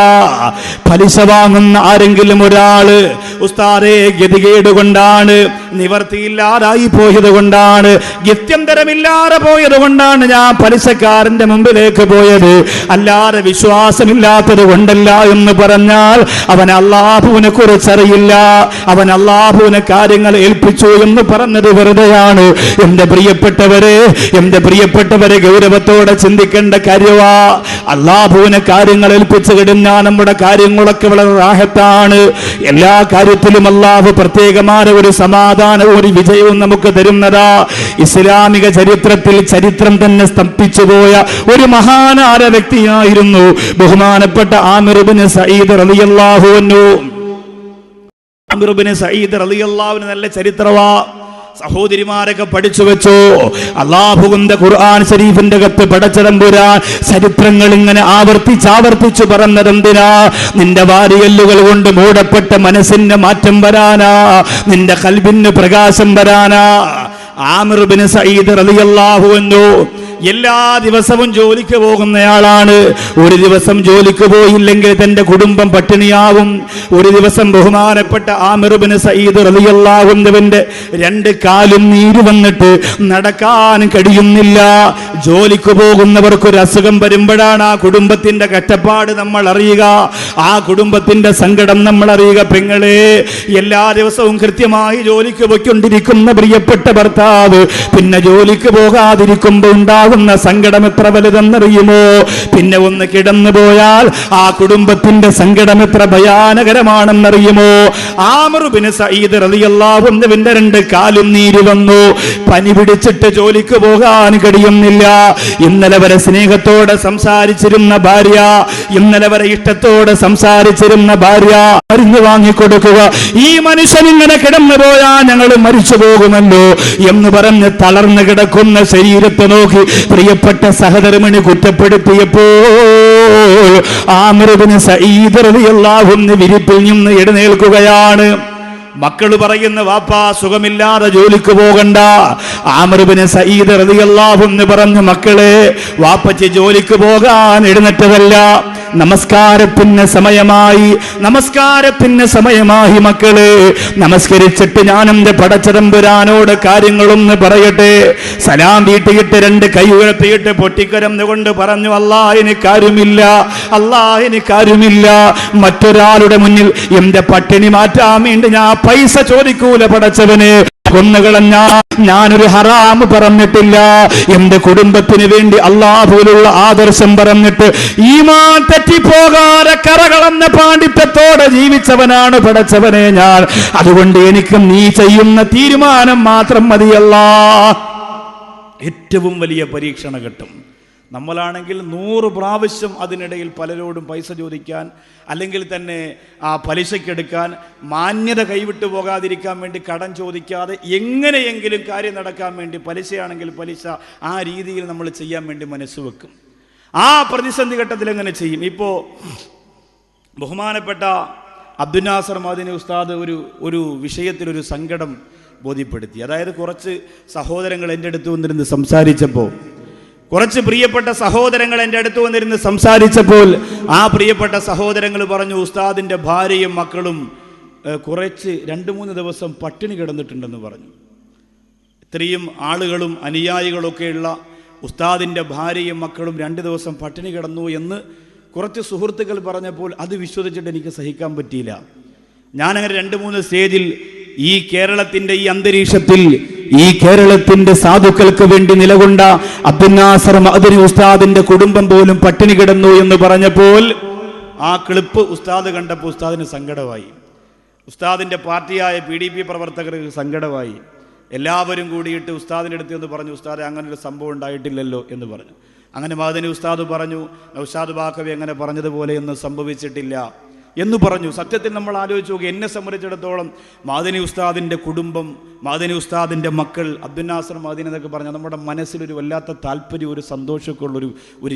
പലിശ വാങ്ങുന്ന ആരെങ്കിലും ഒരാള് ഉസ്താദേ ഗതികേട് കൊണ്ടാണ്, നിവർത്തിയില്ലാതായി പോയത് കൊണ്ടാണ്, ഗത്യന്തരമില്ലാതെ പോയത് കൊണ്ടാണ് ഞാൻ പലിശക്കാരന്റെ മുമ്പിലേക്ക് പോയത്, അല്ലാതെ വിശ്വാസമില്ലാത്തത് കൊണ്ടല്ല എന്ന് പറഞ്ഞാൽ അവൻ അല്ലാഹുവിനെ കുറിച്ചറിയില്ല, അവൻ അല്ലാഹുവിനെ കാര്യങ്ങൾ ഏൽപ്പിച്ചു എന്ന് പറഞ്ഞത് വെറുതെയാണ്. എന്റെ പ്രിയപ്പെട്ടവരെ ഗൗരവത്തോടെ ചിന്തിക്കേണ്ട കാര്യവാ. അല്ലാഹുവിനെ കാര്യങ്ങൾ ഏൽപ്പിച്ചു കഴിഞ്ഞാൽ നമ്മുടെ കാര്യങ്ങളൊക്കെ വളരെ റാഹത്താണ്. എല്ലാ കാര്യത്തിലും അല്ലാഹു പ്രത്യേകമായ ഒരു സമാധാനവും ഒരു വിജയവും നമുക്ക് തരുന്നതാ. ഇസ്ലാമിക ചരിത്രത്തിൽ ചരിത്രം തന്നെ സ്തംഭിച്ചു പോയ ഒരു മഹാനായ വ്യക്തിയായിരുന്നു ബഹുമാനപ്പെട്ട ആമിർ ഇബ്നു സഈദ് റളിയല്ലാഹു അൻഹു. ആമിർ ഇബ്നു സഈദ് റളിയല്ലാഹു അൻഹു നല്ല ചരിത്രവാ. സഹോദരിമാരൊക്കെ പഠിച്ചു വെച്ചോ. അല്ലാഹുവിന്റെ ഖുർആൻ ശരീഫിന്റെ അകത്ത് പടച്ചതമ്പുരാൻ ചരിത്രങ്ങൾ ഇങ്ങനെ ആവർത്തിച്ചു പറഞ്ഞതെന്തിനാ? നിന്റെ വാരിയല്ലുകൾ കൊണ്ട് മൂടപ്പെട്ട മനസ്സിന് മാറ്റം വരാനാ, നിന്റെ ഖൽബിന് പ്രകാശം വരാനാ. ആമിർ ഇബ്നു സഈദ് റളിയല്ലാഹു അൻഹു എല്ലാ ദിവസവും ജോലിക്ക് പോകുന്നയാളാണ്. ഒരു ദിവസം ജോലിക്ക് പോയില്ലെങ്കിൽ തന്റെ കുടുംബം പട്ടിണിയാവും. ഒരു ദിവസം ബഹുമാനപ്പെട്ട ആമിർ ഇബ്നു സഈദ് റളിയല്ലാഹു അൻഹുവിന്റെ രണ്ട് കാലും നീര് വന്നിട്ട് നടക്കാൻ കഴിയുന്നില്ല. ജോലിക്ക് പോകുന്നവർക്കൊരു അസുഖം വരുമ്പോഴാണ് ആ കുടുംബത്തിന്റെ കഷ്ടപ്പാട് നമ്മൾ അറിയുക, ആ കുടുംബത്തിന്റെ സങ്കടം നമ്മൾ അറിയുക. പെങ്ങളെ, എല്ലാ ദിവസവും കൃത്യമായി ജോലിക്ക് പോയിക്കൊണ്ടിരിക്കുന്ന പ്രിയപ്പെട്ട ഭർത്താവ് പിന്നെ ജോലിക്ക് പോകാതിരിക്കുമ്പോൾ ഉണ്ടാകുന്ന സങ്കടം എത്ര വലുതെന്നറിയുമോ? പിന്നെ ഒന്ന് കിടന്നു പോയാൽ ആ കുടുംബത്തിന്റെ സങ്കടം എത്ര ഭയാനകരമാണെന്നറിയുമോ? ആമിർ ഇബ്നു സഈദ് റളിയല്ലാഹു അൻഹുവിന്റെ രണ്ട് കാലും നീര് വന്നു. പനി പിടിച്ചിട്ട് ജോലിക്ക് പോകാൻ കഴിയുന്നില്ല. ഇന്നലെ വരെ സ്നേഹത്തോടെ സംസാരിച്ചിരുന്ന ഭാര്യ, ഇന്നലെ വരെ ഇഷ്ടത്തോടെ സംസാരിച്ചിരുന്ന ഭാര്യ മരുന്ന് വാങ്ങിക്കൊടുക്കുക, ഈ മനുഷ്യൻ ഇങ്ങനെ കിടന്നു പോയാ ഞങ്ങൾ മരിച്ചു പോകുമല്ലോ എന്ന് പറഞ്ഞ് തളർന്നു കിടക്കുന്ന ശരീരത്തെ നോക്കി പ്രിയപ്പെട്ട സഹധർമ്മിണി കുറ്റപ്പെടുത്തിയപ്പോൾ ആമിർ ഇബ്നു സഈദ് റളിയല്ലാഹു അൻഹു വിരിപ്പിൽ നിന്ന് എഴുന്നേൽക്കുകയാണ്. മക്കള് പറയുന്ന, വാപ്പാ സുഖമില്ലാതെ ജോലിക്ക് പോകണ്ട. ആമിർ ഇബ്നു സഈദ് റളിയല്ലാഹു അൻഹു പറഞ്ഞു, മക്കളെ, വാപ്പച്ചി ജോലിക്ക് പോകാൻ എഴുന്നേറ്റതല്ല, നമസ്കാരത്തിന് സമയമായി മക്കളെ. നമസ്കരിച്ചിട്ട് ഞാൻ എന്റെ പടച്ചതമ്പുരാനോട് കാര്യങ്ങളൊന്ന് പറയട്ടെ. സലാം വീട്ടിയിട്ട് രണ്ട് കൈ ഉയർത്തിയിട്ട് പൊട്ടിക്കരന്നുകൊണ്ട് പറഞ്ഞു, അല്ലാഹ് എനിക്കാരുമില്ല. മറ്റൊരാളുടെ മുന്നിൽ എന്റെ പട്ടിണി മാറ്റാൻ വേണ്ടി ഞാൻ പൈസ ചോദിക്കൂല പടച്ചവനെ. കൊന്നുകളഞ്ഞ ഞാനൊരു ഹറാമ് പറഞ്ഞിട്ടില്ല. എന്റെ കുടുംബത്തിന് വേണ്ടി അല്ലാഹുവിലുള്ള ആദർശം പറഞ്ഞിട്ട് ഈമാൻ തെറ്റിപ്പോകാതെ കറകളെന്ന പാണ്ഡിത്യത്തോടെ ജീവിച്ചവനാണ് പടച്ചവനെ ഞാൻ. അതുകൊണ്ട് എനിക്ക് നീ ചെയ്യുന്ന തീരുമാനം മാത്രം മതിയല്ലാ. ഏറ്റവും വലിയ പരീക്ഷണഘട്ടം. നമ്മളാണെങ്കിൽ 100 പ്രാവശ്യം അതിനിടയിൽ പലരോടും പൈസ ചോദിക്കാൻ, അല്ലെങ്കിൽ തന്നെ ആ പലിശക്കെടുക്കാൻ, മാന്യത കൈവിട്ടു പോകാതിരിക്കാൻ വേണ്ടി കടം ചോദിക്കാതെ എങ്ങനെയെങ്കിലും കാര്യം നടക്കാൻ വേണ്ടി, പലിശയാണെങ്കിൽ പലിശ, ആ രീതിയിൽ നമ്മൾ ചെയ്യാൻ വേണ്ടി മനസ്സ് വെക്കും. ആ പ്രതിസന്ധി ഘട്ടത്തിൽ എങ്ങനെ ചെയ്യും? ഇപ്പോൾ ബഹുമാനപ്പെട്ട അബ്ദുൽ നാസർ മദനി ഉസ്താദ് ഒരു വിഷയത്തിലൊരു സങ്കടം ബോധ്യപ്പെടുത്തി. അതായത് കുറച്ച് സഹോദരങ്ങൾ എൻ്റെ അടുത്ത് വന്നിരുന്ന് സംസാരിച്ചപ്പോൾ, കുറച്ച് പ്രിയപ്പെട്ട സഹോദരങ്ങൾ എൻ്റെ അടുത്ത് വന്നിരുന്ന് സംസാരിച്ചപ്പോൾ ആ പ്രിയപ്പെട്ട സഹോദരങ്ങൾ പറഞ്ഞു, ഉസ്താദിൻ്റെ ഭാര്യയും മക്കളും കുറച്ച് 2-3 ദിവസം പട്ടിണി കിടന്നിട്ടുണ്ടെന്ന് പറഞ്ഞു. ഇത്രയും ആളുകളും അനുയായികളൊക്കെയുള്ള ഉസ്താദിൻ്റെ ഭാര്യയും മക്കളും 2 ദിവസം പട്ടിണി കിടന്നു എന്ന് കുറച്ച് സുഹൃത്തുക്കൾ പറഞ്ഞപ്പോൾ അത് വിശ്വസിച്ചിട്ട് എനിക്ക് സഹിക്കാൻ പറ്റിയില്ല. ഞാനങ്ങനെ 2-3 സ്റ്റേജിൽ ഈ കേരളത്തിൻ്റെ ഈ അന്തരീക്ഷത്തിൽ ഈ കേരളത്തിൻ്റെ സാധുക്കൾക്ക് വേണ്ടി നിലകൊണ്ട അബ്ദുൽ നാസർ മഅ്ദനി ഉസ്താദിൻ്റെ കുടുംബം പോലും പട്ടിണി കിടന്നു എന്ന് പറഞ്ഞപ്പോൾ ആ ക്ലിപ്പ് ഉസ്താദ് കണ്ടപ്പോൾ ഉസ്താദിന് സങ്കടമായി. ഉസ്താദിൻ്റെ പാർട്ടിയായ PDP പ്രവർത്തകർക്ക് സങ്കടമായി. എല്ലാവരും കൂടിയിട്ട് ഉസ്താദിൻ്റെ അടുത്ത് എന്ന് പറഞ്ഞു, ഉസ്താദെ അങ്ങനൊരു സംഭവം ഉണ്ടായിട്ടില്ലല്ലോ എന്ന് പറഞ്ഞു. അങ്ങനെ മഅ്ദനി ഉസ്താദ് പറഞ്ഞു, നൗഷാദ് ബാഖവി അങ്ങനെ പറഞ്ഞതുപോലെ ഒന്നും സംഭവിച്ചിട്ടില്ല എന്ന് പറഞ്ഞു. സത്യത്തിൽ നമ്മൾ ആലോചിച്ച് നോക്കി, എന്നെ സംബന്ധിച്ചിടത്തോളം മഅ്ദനി ഉസ്താദിൻ്റെ കുടുംബം, മഅ്ദനി ഉസ്താദിൻ്റെ മക്കൾ, അബ്ദുൽ നാസർ മഅ്ദനി എന്നൊക്കെ പറഞ്ഞാൽ നമ്മുടെ മനസ്സിലൊരു വല്ലാത്ത താല്പര്യം, ഒരു സന്തോഷമൊക്കെ ഉള്ളൊരു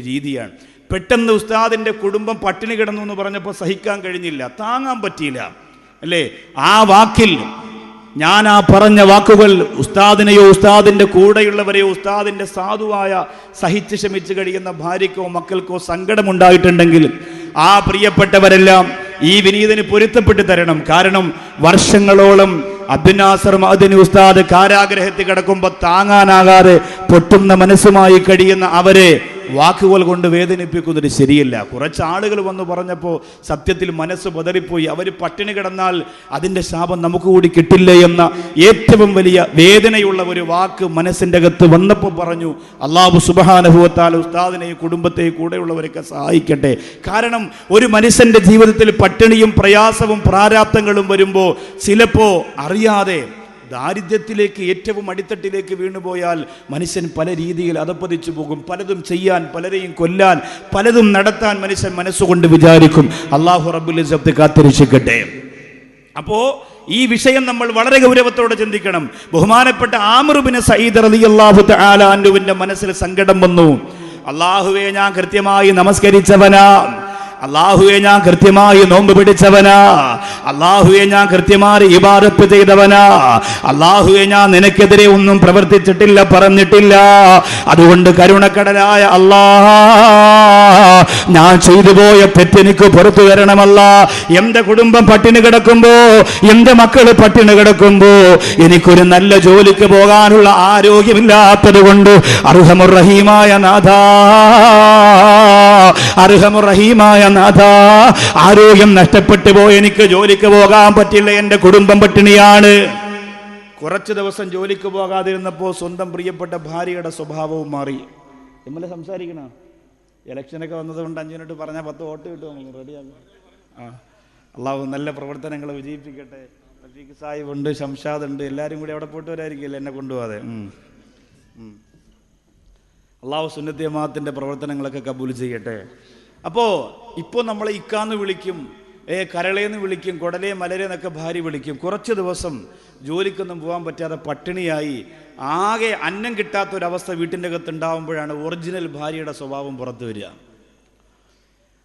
രീതിയാണ്. പെട്ടെന്ന് ഉസ്താദിൻ്റെ കുടുംബം പട്ടിണി കിടന്നു എന്ന് പറഞ്ഞപ്പോൾ സഹിക്കാൻ കഴിഞ്ഞില്ല, താങ്ങാൻ പറ്റിയില്ല അല്ലേ? ആ വാക്കിൽ ഞാൻ ആ പറഞ്ഞ വാക്കുകൾ ഉസ്താദിനെയോ ഉസ്താദിൻ്റെ കൂടെയുള്ളവരെയോ ഉസ്താദിൻ്റെ സാധുവായ സഹിച്ച് ക്ഷമിച്ച് കഴിയുന്ന ഭാര്യക്കോ മക്കൾക്കോ സങ്കടമുണ്ടായിട്ടുണ്ടെങ്കിൽ ആ പ്രിയപ്പെട്ടവരെല്ലാം ഈ വിനീതന് പൊരുത്തപ്പെട്ട് തരണം. കാരണം വർഷങ്ങളോളം അബ്ദുൽ നാസർ മഅ്ദനി ഉസ്താദ് കാരാഗ്രഹത്തിൽ കിടക്കുമ്പോൾ താങ്ങാനാകാതെ പൊട്ടുന്ന മനസ്സുമായി കഴിയുന്ന അവരെ വാക്കുകൾ കൊണ്ട് വേദനിപ്പിക്കുന്നത് ശരിയല്ല. കുറച്ച് ആളുകൾ വന്ന് പറഞ്ഞപ്പോൾ സത്യത്തിൽ മനസ്സ് പതറിപ്പോയി. അവർ പട്ടിണി കിടന്നാൽ അതിൻ്റെ ശാപം നമുക്ക് കൂടി കിട്ടില്ലേ എന്ന ഏറ്റവും വലിയ വേദനയുള്ള ഒരു വാക്ക് മനസ്സിൻ്റെ അകത്ത് വന്നപ്പോൾ പറഞ്ഞു, അല്ലാഹു സുബ്ഹാനഹു വ തആല ഉസ്താദിനെയും കുടുംബത്തെയും കൂടെയുള്ളവരൊക്കെ സഹായിക്കട്ടെ. കാരണം ഒരു മനുഷ്യൻ്റെ ജീവിതത്തിൽ പട്ടിണിയും പ്രയാസവും പ്രാരാബ്ധങ്ങളും വരുമ്പോൾ ചിലപ്പോൾ അറിയാതെ ദാരിദ്ര്യത്തിലേക്ക്, ഏറ്റവും അടിത്തട്ടിലേക്ക് വീണുപോയാൽ മനുഷ്യൻ പല രീതിയിൽ അധപ്പതിച്ചു പോകും. പലതും ചെയ്യാൻ, പലരെയും കൊല്ലാൻ, പലതും നടത്താൻ മനുഷ്യൻ മനസ്സുകൊണ്ട് വിചാരിക്കും. അല്ലാഹു റബ്ബുൽ ഇസ്സത്ത് കാത്തിരക്ഷിക്കട്ടെ. അപ്പോൾ ഈ വിഷയം നമ്മൾ വളരെ ഗൗരവത്തോടെ ചിന്തിക്കണം. ബഹുമാനപ്പെട്ട ആമിർ ഇബ്നു സഈദ് റളിയല്ലാഹു തആല അൻഹുവിന്റെ മനസ്സിൽ സങ്കടം വന്നു. അല്ലാഹുവേ, ഞാൻ കൃത്യമായി നമസ്കരിച്ചവനാ, അല്ലാഹുവേ ഞാൻ കൃത്യമായി നോമ്പ് പിടിച്ചവനാ, അല്ലാഹുവേ ഞാൻ കൃത്യമായി ഇബാദത്ത് ചെയ്തവനാ, അല്ലാഹുവേ ഞാൻ നിനക്കെതിരെ ഒന്നും പ്രവർത്തിച്ചിട്ടില്ല, പറഞ്ഞിട്ടില്ല. അതുകൊണ്ട് കരുണക്കടലായ അല്ലാഹ്, ഞാൻ ചെയ്തു പോയ തെറ്റെനിക്ക് പുറത്തു തരണമല്ല. എന്റെ കുടുംബം പട്ടിണി കിടക്കുമ്പോ, എന്റെ മക്കള് പട്ടിണി കിടക്കുമ്പോ എനിക്കൊരു നല്ല ജോലിക്ക് പോകാനുള്ള ആരോഗ്യമില്ലാത്തത് കൊണ്ട് അർഹമുർ റഹീമായ നാഥാ, അർഹമുർ റഹീമായ നാഥാ, ആരോഗ്യം നഷ്ടപ്പെട്ടു പോയി, എനിക്ക് ജോലിക്ക് പോകാൻ പറ്റില്ല, എൻ്റെ കുടുംബം പട്ടിണിയാണ്. കുറച്ച് ദിവസം ജോലിക്ക് പോകാതിരുന്നപ്പോൾ സ്വന്തം പ്രിയപ്പെട്ട ഭാര്യയുടെ സ്വഭാവവും മാറി. എമ്മലെ സംസാരിക്കണ ഇലക്ഷനൊക്കെ വന്നതുകൊണ്ട് 5 മിനിറ്റ് പറഞ്ഞാൽ 10 വോട്ട് കിട്ടും, റെഡിയാകും. അള്ളാഹു നല്ല പ്രവർത്തനങ്ങൾ വിജയിപ്പിക്കട്ടെ. റഫീഖ് സാഹിബ് ഉണ്ട്, ഷംഷാദ് ഉണ്ട്, എല്ലാവരും കൂടി അവിടെ പോയിട്ട് വരായിരിക്കില്ല എന്നെ കൊണ്ടുപോകാതെ. അള്ളാഹു സുന്നത്ത് ജമാഅത്തിന്റെ പ്രവർത്തനങ്ങളൊക്കെ കബൂൽ ചെയ്യട്ടെ. അപ്പോൾ ഇപ്പോൾ നമ്മളെ ഇക്കാന്ന് വിളിക്കും, കരളേന്ന് വിളിക്കും, കൊടലേ മലരേ എന്നൊക്കെ ഭാര്യ വിളിക്കും. കുറച്ച് ദിവസം ജോലിക്കൊന്നും പോകാൻ പറ്റാതെ പട്ടിണിയായി ആകെ അന്നം കിട്ടാത്തൊരവസ്ഥ വീട്ടിൻ്റെ അകത്ത് ഉണ്ടാകുമ്പോഴാണ് ഒറിജിനൽ ഭാര്യയുടെ സ്വഭാവം പുറത്തു വരിക.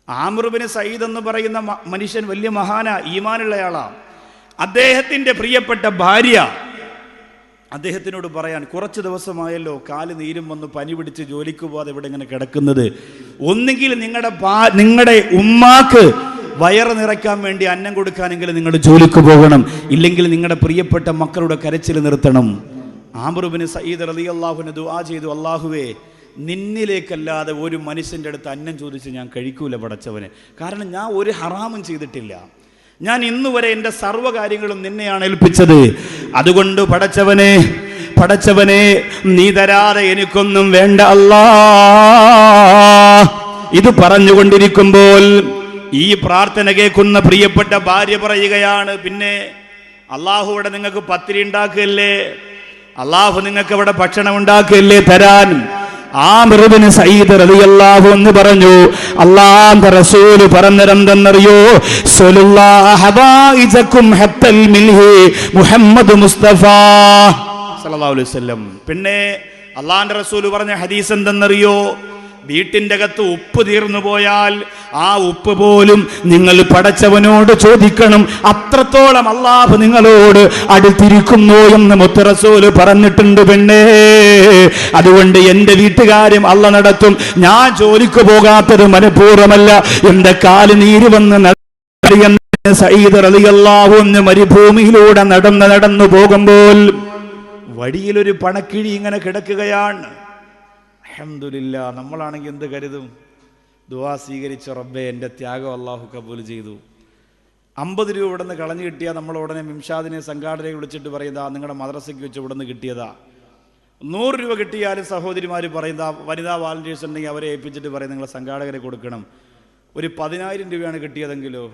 ആമിർ ഇബ്നു സഈദ് എന്ന് പറയുന്ന മനുഷ്യൻ വലിയ മഹാന, ഈമാനുള്ളയാളാണ്. അദ്ദേഹത്തിൻ്റെ പ്രിയപ്പെട്ട ഭാര്യ അദ്ദേഹത്തിനോട് പറയാൻ, കുറച്ച് ദിവസമായല്ലോ കാല് നീരും വന്ന് പനി പിടിച്ച് ജോലിക്ക് പോകാതെ ഇവിടെ ഇങ്ങനെ കിടക്കുന്നത്, ഒന്നുകിൽ നിങ്ങളുടെ ഉമ്മാക്ക് വയറ് നിറയ്ക്കാൻ വേണ്ടി അന്നം കൊടുക്കാനെങ്കിലും നിങ്ങൾ ജോലിക്ക് പോകണം, ഇല്ലെങ്കിൽ നിങ്ങളുടെ പ്രിയപ്പെട്ട മക്കളുടെ കരച്ചിൽ നിർത്തണം. ആമിർ ഇബ്നു സഈദ് റളിയല്ലാഹു അൻഹു ദുആ ചെയ്തു, അല്ലാഹുവേ, നിന്നിലേക്കല്ലാതെ ഒരു മനുഷ്യൻ്റെ അടുത്ത് അന്നം ചോദിച്ച് ഞാൻ കഴിക്കൂല പടച്ചവനെ. കാരണം ഞാൻ ഒരു ഹറാമും ചെയ്തിട്ടില്ല, ഞാൻ ഇന്നുവരെ എൻ്റെ സർവ്വകാര്യങ്ങളും നിന്നെയാണ് ഏൽപ്പിച്ചത്. അതുകൊണ്ട് പടച്ചവനെ നീ തരാതെ എനിക്കൊന്നും വേണ്ട അല്ലാ. ഇത് പറഞ്ഞുകൊണ്ടിരിക്കുമ്പോൾ ഈ പ്രാർത്ഥന കേൾക്കുന്ന പ്രിയപ്പെട്ട ഭാര്യ പറയുകയാണ്, പിന്നെ അള്ളാഹു ഇവിടെ നിങ്ങൾക്ക് പത്തിരി ഉണ്ടാക്കുകയല്ലേ, അള്ളാഹു നിങ്ങൾക്ക് ഇവിടെ ഭക്ഷണം ഉണ്ടാക്കുകയല്ലേ തരാൻ. ആമിർ ഇബ്നു സഈദ് റളിയല്ലാഹു അൻഹു പറഞ്ഞു, അല്ലാഹുവിന്റെ റസൂൽ പറഞ്ഞെന്തെന്നറിയോ, സല്ലല്ലാഹു ഹബായിജകും ഹത്തൽ മിൽഹി മുഹമ്മദ് മുസ്തഫ സല്ലല്ലാഹു അലൈഹി വസല്ലം. പിന്നെ അല്ലാഹുവിന്റെ റസൂൽ പറഞ്ഞ ഹദീസ് എന്തെന്നറിയോ, വീട്ടിൻ്റെ അകത്ത് ഉപ്പ് തീർന്നു പോയാൽ ആ ഉപ്പ് പോലും നിങ്ങൾ പടച്ചവനോട് ചോദിക്കണം, അത്രത്തോളം അല്ലാഹു നിങ്ങളോട് അടുത്തിരിക്കുന്നു എന്ന് മുത്ത് റസൂൽ പറഞ്ഞിട്ടുണ്ട് പെണ്ണേ. അതുകൊണ്ട് എൻ്റെ വീട്ടുകാര്യം അല്ലാഹു നടത്തും. ഞാൻ ജോലിക്ക് പോകാത്തത് മനഃപൂർവ്വമല്ല, എൻ്റെ കാല് നീര് വന്ന് സഈദ് റളിയല്ലാഹു അൻഹു മരുഭൂമിയിലൂടെ നടന്നു പോകുമ്പോൾ വഴിയിലൊരു പണക്കിഴി ഇങ്ങനെ കിടക്കുകയാണ്. അൽഹംദുലില്ലാ, നമ്മളാണെങ്കിൽ എന്ത് കരുതും? ദുആ സ്വീകരിച്ച റബ്ബേ, എൻ്റെ ത്യാഗം അല്ലാഹു കബൂൽ ചെയ്തു. 50 രൂപ ഇവിടെ നിന്ന് കളഞ്ഞു കിട്ടിയാൽ നമ്മൾ ഉടനെ മിംഷാദിനെ സംഘാടകരെ വിളിച്ചിട്ട് പറയുന്നതാ, നിങ്ങളുടെ മദ്രസയ്ക്ക് വെച്ച് ഇവിടെ നിന്ന് കിട്ടിയതാ. 100 രൂപ കിട്ടിയാലും സഹോദരിമാർ പറയുന്ന വനിതാ വാളണ്ടിയേഴ്സ് ഉണ്ടെങ്കിൽ അവരെ ഏൽപ്പിച്ചിട്ട് പറയും നിങ്ങളെ സംഘാടകരെ കൊടുക്കണം. ഒരു 10,000 രൂപയാണ് കിട്ടിയതെങ്കിലോ,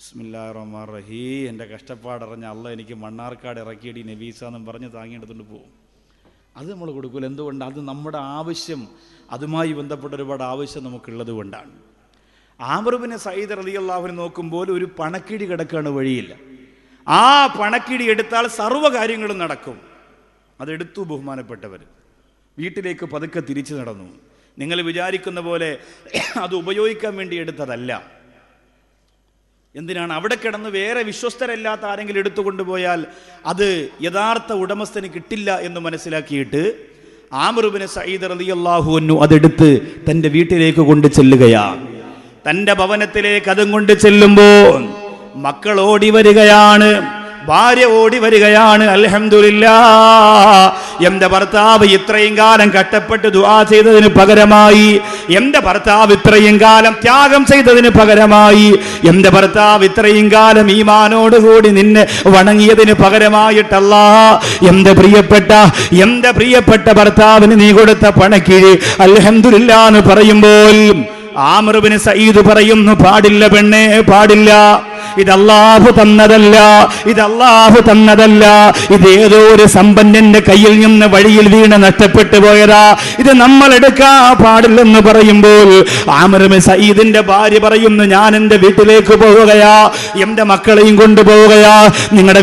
ബിസ്മില്ലാഹിർ റഹ്മാനിർ റഹീം, എൻ്റെ കഷ്ടപ്പാടറിഞ്ഞ അല്ല എനിക്ക് മണ്ണാർക്കാട് ഇറക്കിയടി നബീസ എന്നും പറഞ്ഞ് താങ്ങിയെടുത്തുകൊണ്ട് പോകും. അത് നമ്മൾ കൊടുക്കില്ല. എന്തുകൊണ്ട്? അത് നമ്മുടെ ആവശ്യം, അതുമായി ബന്ധപ്പെട്ട ഒരുപാട് ആവശ്യം നമുക്കുള്ളത് കൊണ്ടാണ്. ആമിർ ഇബ്നു സഈദ് റളിയല്ലാഹു അൻഹു നോക്കുമ്പോൾ ഒരു പണക്കിടി കിടക്കുകയാണ് വഴിയില്ല. ആ പണക്കിടി എടുത്താൽ സർവ്വ കാര്യങ്ങളും നടക്കും. അതെടുത്തു ബഹുമാനപ്പെട്ടവർ. വീട്ടിലേക്ക് പതുക്കെ തിരിച്ചു നടന്നു. നിങ്ങൾ വിചാരിക്കുന്ന പോലെ അത് ഉപയോഗിക്കാൻ വേണ്ടി എടുത്തതല്ല. എന്തിനാണ്? അവിടെ കിടന്ന് വേറെ വിശ്വസ്തരല്ലാത്ത ആരെങ്കിലും എടുത്തുകൊണ്ടുപോയാൽ അത് യഥാർത്ഥ ഉടമസ്ഥന് കിട്ടില്ല എന്ന് മനസ്സിലാക്കിയിട്ട് ആമിർ ഇബ്നു സഈദ് റളിയല്ലാഹു അൻഹു അതെടുത്ത് തൻ്റെ വീട്ടിലേക്ക് കൊണ്ട് ചെല്ലുകയാണ്. തൻ്റെ ഭവനത്തിലേക്ക് അതും കൊണ്ട് ചെല്ലുമ്പോൾ മക്കൾ ഓടി വരികയാണ്, ഭാര്യ ഓടി വരികയാണ്. അൽഹംദുലില്ലാഹ്, എൻ്റെ ഭർത്താവ് ഇത്രയും കാലം കഷ്ടപ്പെട്ട് ദുആ ചെയ്തതിന് പകരമായി, എൻ്റെ ഭർത്താവ് ഇത്രയും കാലം ത്യാഗം ചെയ്തതിന് പകരമായി, എൻ്റെ ഭർത്താവ് ഇത്രയും കാലം ഈമാനോടുകൂടി നിന്നെ വണങ്ങിയതിന് പകരമായിട്ടല്ലാ എൻ്റെ പ്രിയപ്പെട്ട ഭർത്താവിന് നീ കൊടുത്ത പണക്കിഴി അൽഹംദുലില്ലാഹ് എന്ന് പറയുമ്പോൾ ആമിർ ഇബ്നു സഈദ് പറയുന്നു, പാടില്ല പെണ്ണേ, പാടില്ല. ഇതല്ലാഹു തന്നതല്ല, ഇതേതോ ഒരു സമ്പന്നന്റെ കയ്യിൽ നിന്ന് വഴിയിൽ വീണ് നഷ്ടപ്പെട്ടു പോയതാ, ഇത് നമ്മൾ എടുക്കാൻ പാടില്ലെന്ന് പറയുമ്പോൾ ആമിർ ഇബ്നു സഈദിന്റെ ഭാര്യ പറയുന്നു, ഞാൻ എൻ്റെ വീട്ടിലേക്ക് പോവുകയാ, എൻ്റെ മക്കളെയും കൊണ്ടുപോവുകയാ. നിങ്ങളുടെ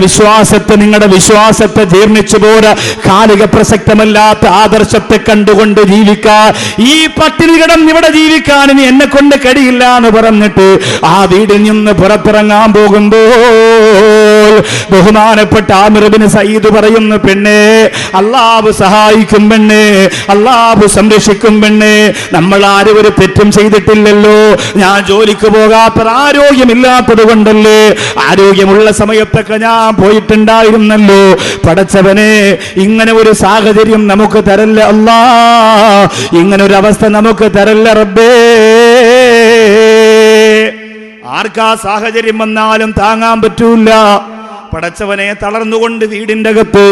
വിശ്വാസത്തെ ജീർണിച്ചു പോരാ, കാലിക പ്രസക്തമല്ലാത്ത ആദർശത്തെ കണ്ടുകൊണ്ട് ജീവിക്കാൻ, ഈ പട്ടിണി കിടന്ന് ഇവിടെ ജീവിക്കാൻ ഇനി എന്നെ കൊണ്ട് കഴിയില്ല എന്ന് പറഞ്ഞിട്ട് ആ വീടിൽ നിന്ന് പുറത്തിറങ്ങാൻ പോകുമ്പോൾ ബഹുമാനപ്പെട്ട ആമിർ ഇബ്നു സഈദ് പറയുന്നു, പെണ്ണേ, അല്ലാഹു സഹായിക്കും പെണ്ണേ, അല്ലാഹു സംരക്ഷിക്കും പെണ്ണേ, നമ്മൾ ആരും ഒരു തെറ്റും ചെയ്തിട്ടില്ലല്ലോ. ഞാൻ ജോലിക്ക് പോകാത്ത ആരോഗ്യമില്ലാത്തത് കൊണ്ടല്ലേ, ആരോഗ്യമുള്ള സമയത്തൊക്കെ ഞാൻ പോയിട്ടുണ്ടായിരുന്നല്ലോ. പടച്ചവനെ, ഇങ്ങനെ ഒരു സാഹചര്യം നമുക്ക് തരല്ല അല്ലാ, ഇങ്ങനെ ഒരു അവസ്ഥ നമുക്ക് തരല്ല റബ്ബേ. ആർക്കാ സാഹചര്യം വന്നാലും താങ്ങാൻ പറ്റൂല. പടച്ചവനെ, തളർന്നുകൊണ്ട് വീടിൻ്റെ അകത്ത്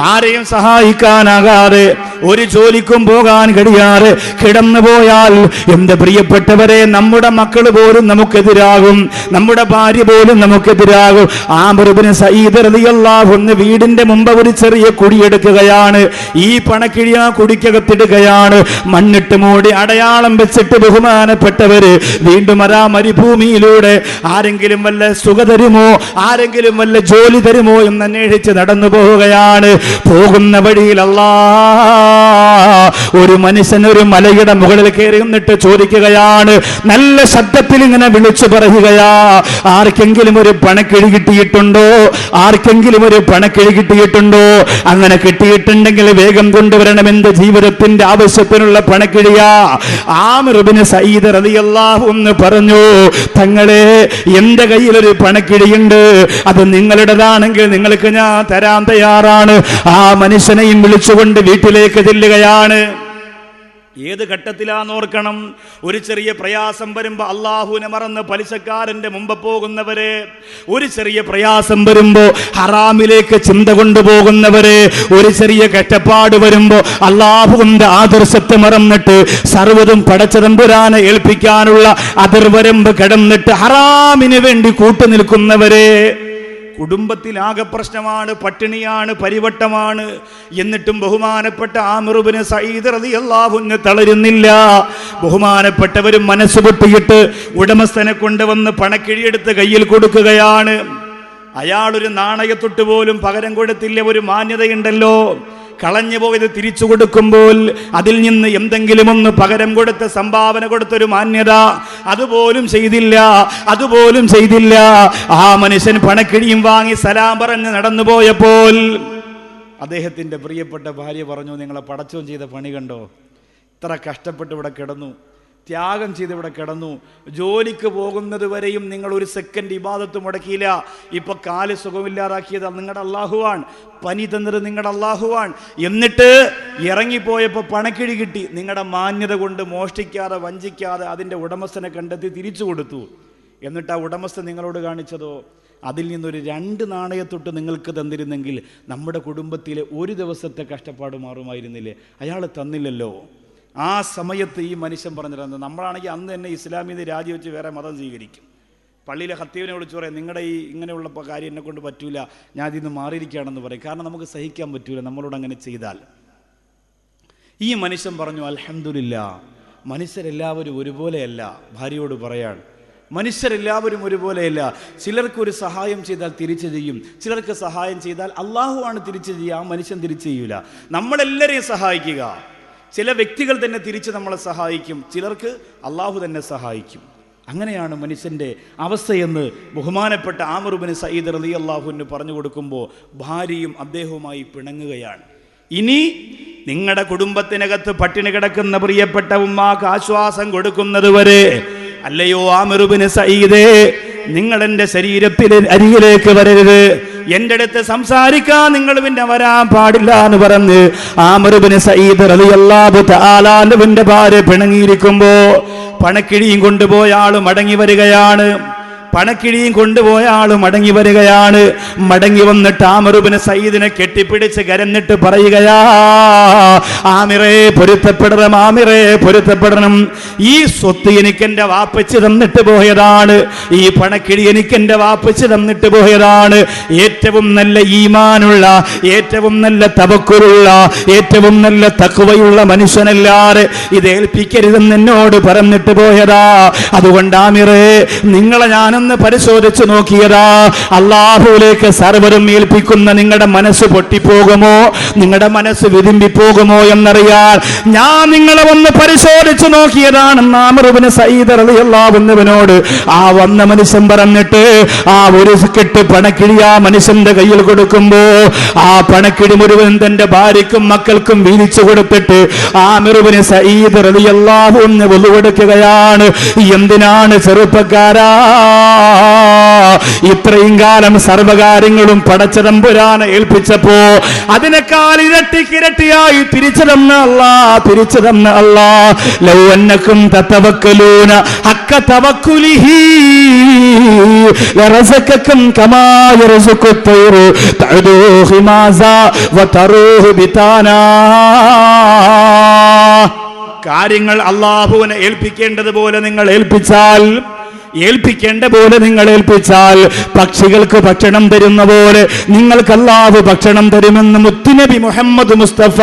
ആരെയും സഹായിക്കാനാകാതെ ഒരു ജോലിക്കും പോകാൻ കഴിയാതെ കിടന്നു പോയാൽ എൻ്റെ പ്രിയപ്പെട്ടവരെ, നമ്മുടെ മക്കൾ പോലും നമുക്കെതിരാകും, നമ്മുടെ ഭാര്യ പോലും നമുക്കെതിരാകും. ആമിർ ഇബ്നു സഈദ് റളിയല്ലാഹു അൻഹു വീടിൻ്റെ മുമ്പ് ഒരു ചെറിയ കുടിയെടുക്കുകയാണ്. ഈ പണക്കിഴി ആ കുടിക്കകത്തിടുകയാണ്. മണ്ണിട്ട് മൂടി അടയാളം വെച്ചിട്ട് ബഹുമാനപ്പെട്ടവര് വീണ്ടും അതാ മരുഭൂമിയിലൂടെ ആരെങ്കിലും വല്ല സുഖ തരുമോ, ആരെങ്കിലും വല്ല ജോലി തരുമോ എന്ന് അന്വേഷിച്ച് നടന്നു പോവുകയാണ്. പോകുന്ന വഴിയിൽ ഒരു മനുഷ്യൻ ഒരു മലയുടെ മുകളിൽ കയറി നിന്നിട്ട് ചോദിക്കുകയാണ്, നല്ല ശബ്ദത്തിൽ ഇങ്ങനെ വിളിച്ചു പറയുകയാ, ആർക്കെങ്കിലും ഒരു പണക്കിഴി കിട്ടിയിട്ടുണ്ടോ? ആർക്കെങ്കിലും ഒരു പണക്കിഴി കിട്ടിയിട്ടുണ്ടോ? അങ്ങനെ കിട്ടിയിട്ടുണ്ടെങ്കിൽ വേഗം കൊണ്ടുവരണം, എന്റെ ജീവിതത്തിന്റെ ആവശ്യത്തിനുള്ള പണക്കിഴിയാ. ആമിർ ഇബ്നു സഈദ് റളിയല്ലാഹു അൻഹു പറഞ്ഞു, തങ്ങളെ, എന്റെ കയ്യിൽ ഒരു പണക്കിഴിയുണ്ട്, അത് നിങ്ങളുടേതാണെങ്കിൽ നിങ്ങൾക്ക് ഞാൻ തരാൻ തയ്യാറാണ്. ആ മനുഷ്യനെയും വിളിച്ചുകൊണ്ട് വീട്ടിലേക്ക് ചെല്ലുകയാണ്. ഏത് ഘട്ടത്തിലാന്ന് ഓർക്കണം. ഒരു ചെറിയ പ്രയാസം വരുമ്പോ അള്ളാഹുവിനെ മറന്ന് പലിശക്കാരന്റെ മുമ്പ് പോകുന്നവരെ, ഒരു ചെറിയ പ്രയാസം വരുമ്പോ ഹറാമിലേക്ക് ചിന്ത കൊണ്ടുപോകുന്നവരെ, ഒരു ചെറിയ കഷ്ടപ്പാട് വരുമ്പോ അള്ളാഹുവിന്റെ ആദർശത്തെ മറന്നിട്ട് സർവ്വതും പടച്ചതമ്പുരാനെ ഏൽപ്പിക്കാനുള്ള അതിർവരമ്പ് കടന്നിട്ട് ഹറാമിന് വേണ്ടി കൂട്ടുനിൽക്കുന്നവരെ, കുടുംബത്തിലാകെ പ്രശ്നമാണ്, പട്ടിണിയാണ്, പരിവട്ടമാണ്. എന്നിട്ടും ബഹുമാനപ്പെട്ട ആമിർ ഇബ്നു സഈദ് റളിയല്ലാഹു അൻഹു തളരുന്നില്ല. ബഹുമാനപ്പെട്ടവരും മനസ്സ് പൊട്ടിയിട്ട് ഉടമസ്ഥനെ കൊണ്ടുവന്ന് പണക്കിഴിയെടുത്ത് കയ്യിൽ കൊടുക്കുകയാണ്. അയാളൊരു നാണയത്തൊട്ട് പോലും പകരം കൊടുത്തില്ല. ഒരു മാന്യതയുണ്ടല്ലോ, കളഞ്ഞു പോയത് തിരിച്ചു കൊടുക്കുമ്പോൾ അതിൽ നിന്ന് എന്തെങ്കിലും ഒന്ന് പകരം കൊടുത്ത് സംഭാവന കൊടുത്തൊരു മാന്യത, അതുപോലും ചെയ്തില്ല. ആ മനുഷ്യൻ പണക്കിഴിയും വാങ്ങി സലാം പറഞ്ഞ് നടന്നു പോയപ്പോൾ അദ്ദേഹത്തിന്റെ പ്രിയപ്പെട്ട ഭാര്യ പറഞ്ഞു, നിങ്ങളെ പടച്ചോൻ ചെയ്ത പണി കണ്ടോ? ഇത്ര കഷ്ടപ്പെട്ട് ഇവിടെ കിടന്നു, ത്യാഗം ചെയ്ത് ഇവിടെ കിടന്നു. ജോലിക്ക് പോകുന്നത് വരെയും നിങ്ങൾ ഒരു സെക്കൻഡ് ഇബാദത്ത് മുടക്കിയില്ല. ഇപ്പൊ കാല് സുഖമില്ലാതാക്കിയത് നിങ്ങളുടെ അള്ളാഹുവാണ്, പനി തന്നത് നിങ്ങളുടെ അള്ളാഹുവാണ്. എന്നിട്ട് ഇറങ്ങിപ്പോയപ്പോൾ പണക്കിഴി കിട്ടി. നിങ്ങളുടെ മാന്യത കൊണ്ട് മോഷ്ടിക്കാതെ വഞ്ചിക്കാതെ അതിൻ്റെ ഉടമസ്ഥനെ കണ്ടെത്തി തിരിച്ചു കൊടുത്തു. എന്നിട്ട് ആ ഉടമസ്ഥൻ നിങ്ങളോട് കാണിച്ചതോ, അതിൽ നിന്നൊരു 2 നാണയത്തൊട്ട് നിങ്ങൾക്ക് തന്നിരുന്നെങ്കിൽ നമ്മുടെ കുടുംബത്തിലെ ഒരു ദിവസത്തെ കഷ്ടപ്പാട് മാറുമായിരുന്നില്ലേ? അയാൾ തന്നില്ലല്ലോ. ആ സമയത്ത് ഈ മനുഷ്യൻ പറഞ്ഞിരുന്നത്, നമ്മളാണെങ്കിൽ അന്ന് തന്നെ ഇസ്ലാമിൽ നിന്ന് രാജിവെച്ച് വേറെ മതം സ്വീകരിക്കും. പള്ളിയിലെ ഖത്തീബിനെ വിളിച്ച് പറയും, നിങ്ങളുടെ ഈ ഇങ്ങനെയുള്ള കാര്യം എന്നെ കൊണ്ട് പറ്റൂല, ഞാൻ ഇതിൽ നിന്ന് മാറിയിരിക്കുകയാണെന്ന് പറയും. കാരണം നമുക്ക് സഹിക്കാൻ പറ്റൂല നമ്മളോട് അങ്ങനെ ചെയ്താൽ. ഈ മനുഷ്യൻ പറഞ്ഞു, അൽഹംദുലില്ലാ, മനുഷ്യരെല്ലാവരും ഒരുപോലെയല്ല. ഭാര്യയോട് പറയാണ്, മനുഷ്യരെല്ലാവരും ഒരുപോലെയല്ല. ചിലർക്കൊരു സഹായം ചെയ്താൽ തിരിച്ചു ചെയ്യും, ചിലർക്ക് സഹായം ചെയ്താൽ അള്ളാഹുവാണ് തിരിച്ചു ചെയ്യുക, ആ മനുഷ്യൻ തിരിച്ചു ചെയ്യൂല. നമ്മളെല്ലാവരെയും സഹായിക്കുക. ചില വ്യക്തികൾ തന്നെ തിരിച്ച് നമ്മളെ സഹായിക്കും, ചിലർക്ക് അള്ളാഹു തന്നെ സഹായിക്കും. അങ്ങനെയാണ് മനുഷ്യൻ്റെ അവസ്ഥയെന്ന് ബഹുമാനപ്പെട്ട ആമിർ ഇബ്നു സഈദ് റളിയല്ലാഹു അൻഹു പറഞ്ഞു കൊടുക്കുമ്പോൾ ഭാര്യയും അദ്ദേഹവുമായി പിണങ്ങുകയാണ്. ഇനി നിങ്ങളുടെ കുടുംബത്തിനകത്ത് പട്ടിണി കിടക്കുന്ന പ്രിയപ്പെട്ട ഉമ്മാക്ക് ആശ്വാസം കൊടുക്കുന്നത് വരെ, അല്ലയോ ആമിർ ഇബ്നു സഈദേ, നിങ്ങൾ എൻ്റെ ശരീരത്തിൽ അരികിലേക്ക് വരരുത്, എൻ്റെ അടുത്ത് സംസാരിക്കാൻ നിങ്ങൾ പിന്നെ വരാൻ പാടില്ല എന്ന് പറഞ്ഞ് ആമിർ ഇബ്നു സഈദ് റളിയല്ലാഹു തആല അൻഹുവിന്റെ ഭാര്യ പിണങ്ങിയിരിക്കുമ്പോ പണക്കിഴിയും കൊണ്ടുപോയ ആൾ മടങ്ങി വരികയാണ്. പണക്കിഴിയും കൊണ്ടുപോയ ആൾ മടങ്ങി വരികയാണ്. മടങ്ങി വന്നിട്ട് ആമിർ ഇബ്നു സഈദിനെ കെട്ടിപ്പിടിച്ച് കരഞ്ഞിട്ട് പറയുകയാ, ആമിറേ പൊരുത്തപ്പെടണം, ആമിറേ പൊരുത്തപ്പെടണം. ഈ സ്വത്ത് എനിക്ക് എൻ്റെ വാപ്പച്ച് തന്നിട്ട് പോയതാണ്, ഈ പണക്കിഴി എനിക്ക് എൻ്റെ വാപ്പച്ച് തന്നിട്ട് പോയതാണ്. ഏറ്റവും നല്ല ഈമാനുള്ള, ഏറ്റവും നല്ല തവക്കുലുള്ള, ഏറ്റവും നല്ല തഖ്വയുള്ള മനുഷ്യനല്ലാതെ ഇത് ഏൽപ്പിക്കരുതെന്ന് എന്നോട് പറഞ്ഞിട്ട് പോയതാ. അതുകൊണ്ട് ആമിറേ, നിങ്ങളെ ഞാനൊന്ന് പരിശോധിച്ചു നോക്കിയതാ. അല്ലാഹുവിലേക്ക് സർവ്വതും ഏൽപ്പിക്കുന്ന നിങ്ങളുടെ മനസ്സ് പൊട്ടിപ്പോകുമോ, നിങ്ങളുടെ മനസ്സ് വിതുമ്പിപ്പോകുമോ എന്നറിയാൻ ഞാൻ നിങ്ങളെ ഒന്ന് പരിശോധിച്ചു നോക്കിയതാണെന്ന് ആമിർ ഇബ്നു സഈദ് റളിയല്ലാഹു അൻഹുവിനോട് ആ വന്ന മനുഷ്യൻ പറഞ്ഞിട്ട് ആ ഒരു കെട്ട് പണക്കിഴി ആ മനുഷ്യന്റെ കയ്യിൽ കൊടുക്കുമ്പോ ആ പണക്കിഴി മുഴുവൻ തന്റെ ഭാര്യക്കും മക്കൾക്കും വീതിച്ചു കൊടുത്തിട്ട് ആമിർ ഇബ്നു സഈദ് റളിയല്ലാഹു അൻഹു വലുവെടുക്കുകയാണ്. എന്തിനാണ് ചെറുപ്പക്കാരാ ഇത്രയും കാലം സർവകാര്യങ്ങളും പടച്ചതമ്പുരാനെ ഏൽപ്പിച്ചപ്പോ അതിനേക്കാൾ ഇരട്ടിക്കിരട്ടിയായി തിരിച്ചു തന്ന അല്ലാഹ് ലൗ അന്നകും തതവക്കലൂന ഹഖ തവക്കുലിഹി ലറസകകും കമാ യർസുഖു തൈറു തഅദൂ ഖിമാസാ വതറൂഹു ബിതാനാ. കാര്യങ്ങൾ അല്ലാഹുവിനെ ഏൽപ്പിക്കേണ്ടതുപോലെ നിങ്ങൾ ഏൽപ്പിക്കേണ്ട പോലെ നിങ്ങൾ ഏൽപ്പിച്ചാൽ പക്ഷികൾക്ക് ഭക്ഷണം തരുന്ന പോലെ നിങ്ങൾക്ക് അല്ലാഹു ഭക്ഷണം തരുമെന്ന് മുത്തുനബി മുഹമ്മദ് മുസ്തഫ.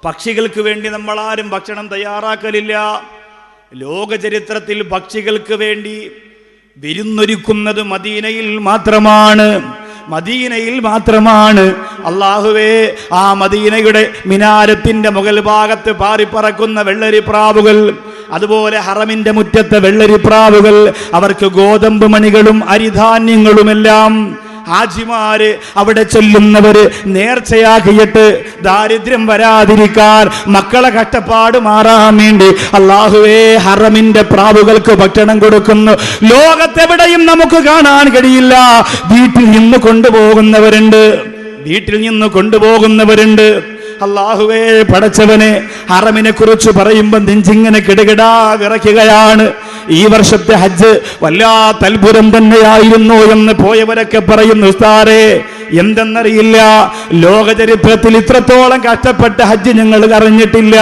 പക്ഷികൾക്ക് വേണ്ടി നമ്മൾ ആരും ഭക്ഷണം തയ്യാറാക്കലില്ല. ലോക ചരിത്രത്തിൽ പക്ഷികൾക്ക് വേണ്ടി വിരുന്നൊരുക്കുന്നത് മദീനയിൽ മാത്രമാണ്. അല്ലാഹുവേ, ആ മദീനയുടെ മിനാരത്തിന്റെ മുകൾ ഭാഗത്ത് പാറിപ്പറക്കുന്ന വെള്ളരിപ്രാവുകൾ, അതുപോലെ ഹറമിന്റെ മുറ്റത്തെ വെള്ളരിപ്രാവുകൾ, അവർക്ക് ഗോതമ്പ് മണികളും അരിധാന്യങ്ങളുമെല്ലാം ഹാജിമാര് അവിടെ ചൊല്ലുന്നവര് നേർച്ചയാക്കിയിട്ട് ദാരിദ്ര്യം വരാതിരിക്കാൻ, മക്കളെ കഷ്ടപ്പാട് മാറാൻ വേണ്ടി അല്ലാഹുവേ ഹറമിന്റെ പ്രാവുകൾക്ക് ഭക്ഷണം കൊടുക്കുന്നു. ലോകത്തെവിടെയും നമുക്ക് കാണാൻ കഴിയില്ല. വീട്ടിൽ നിന്ന് കൊണ്ടുപോകുന്നവരുണ്ട്. അല്ലാഹുവേ പടച്ചവനെ, ഹറമിനെ കുറിച്ച് പറയുമ്പോൾ നെഞ്ചിങ്ങനെ കിടകിടാ വിറയ്ക്കുകയാണ്. ഈ വർഷത്തെ ഹജ്ജ് വല്ലാത്ത അത്ഭുതം തന്നെയായിരുന്നു എന്ന് പോയവരൊക്കെ പറയുന്നു. ഉസ്താദേ, എന്തെന്നറിയില്ല, ലോക ചരിത്രത്തിൽ ഇത്രത്തോളം കഷ്ടപ്പെട്ട ഹജ്ജ് ഞങ്ങൾ അറിഞ്ഞിട്ടില്ല.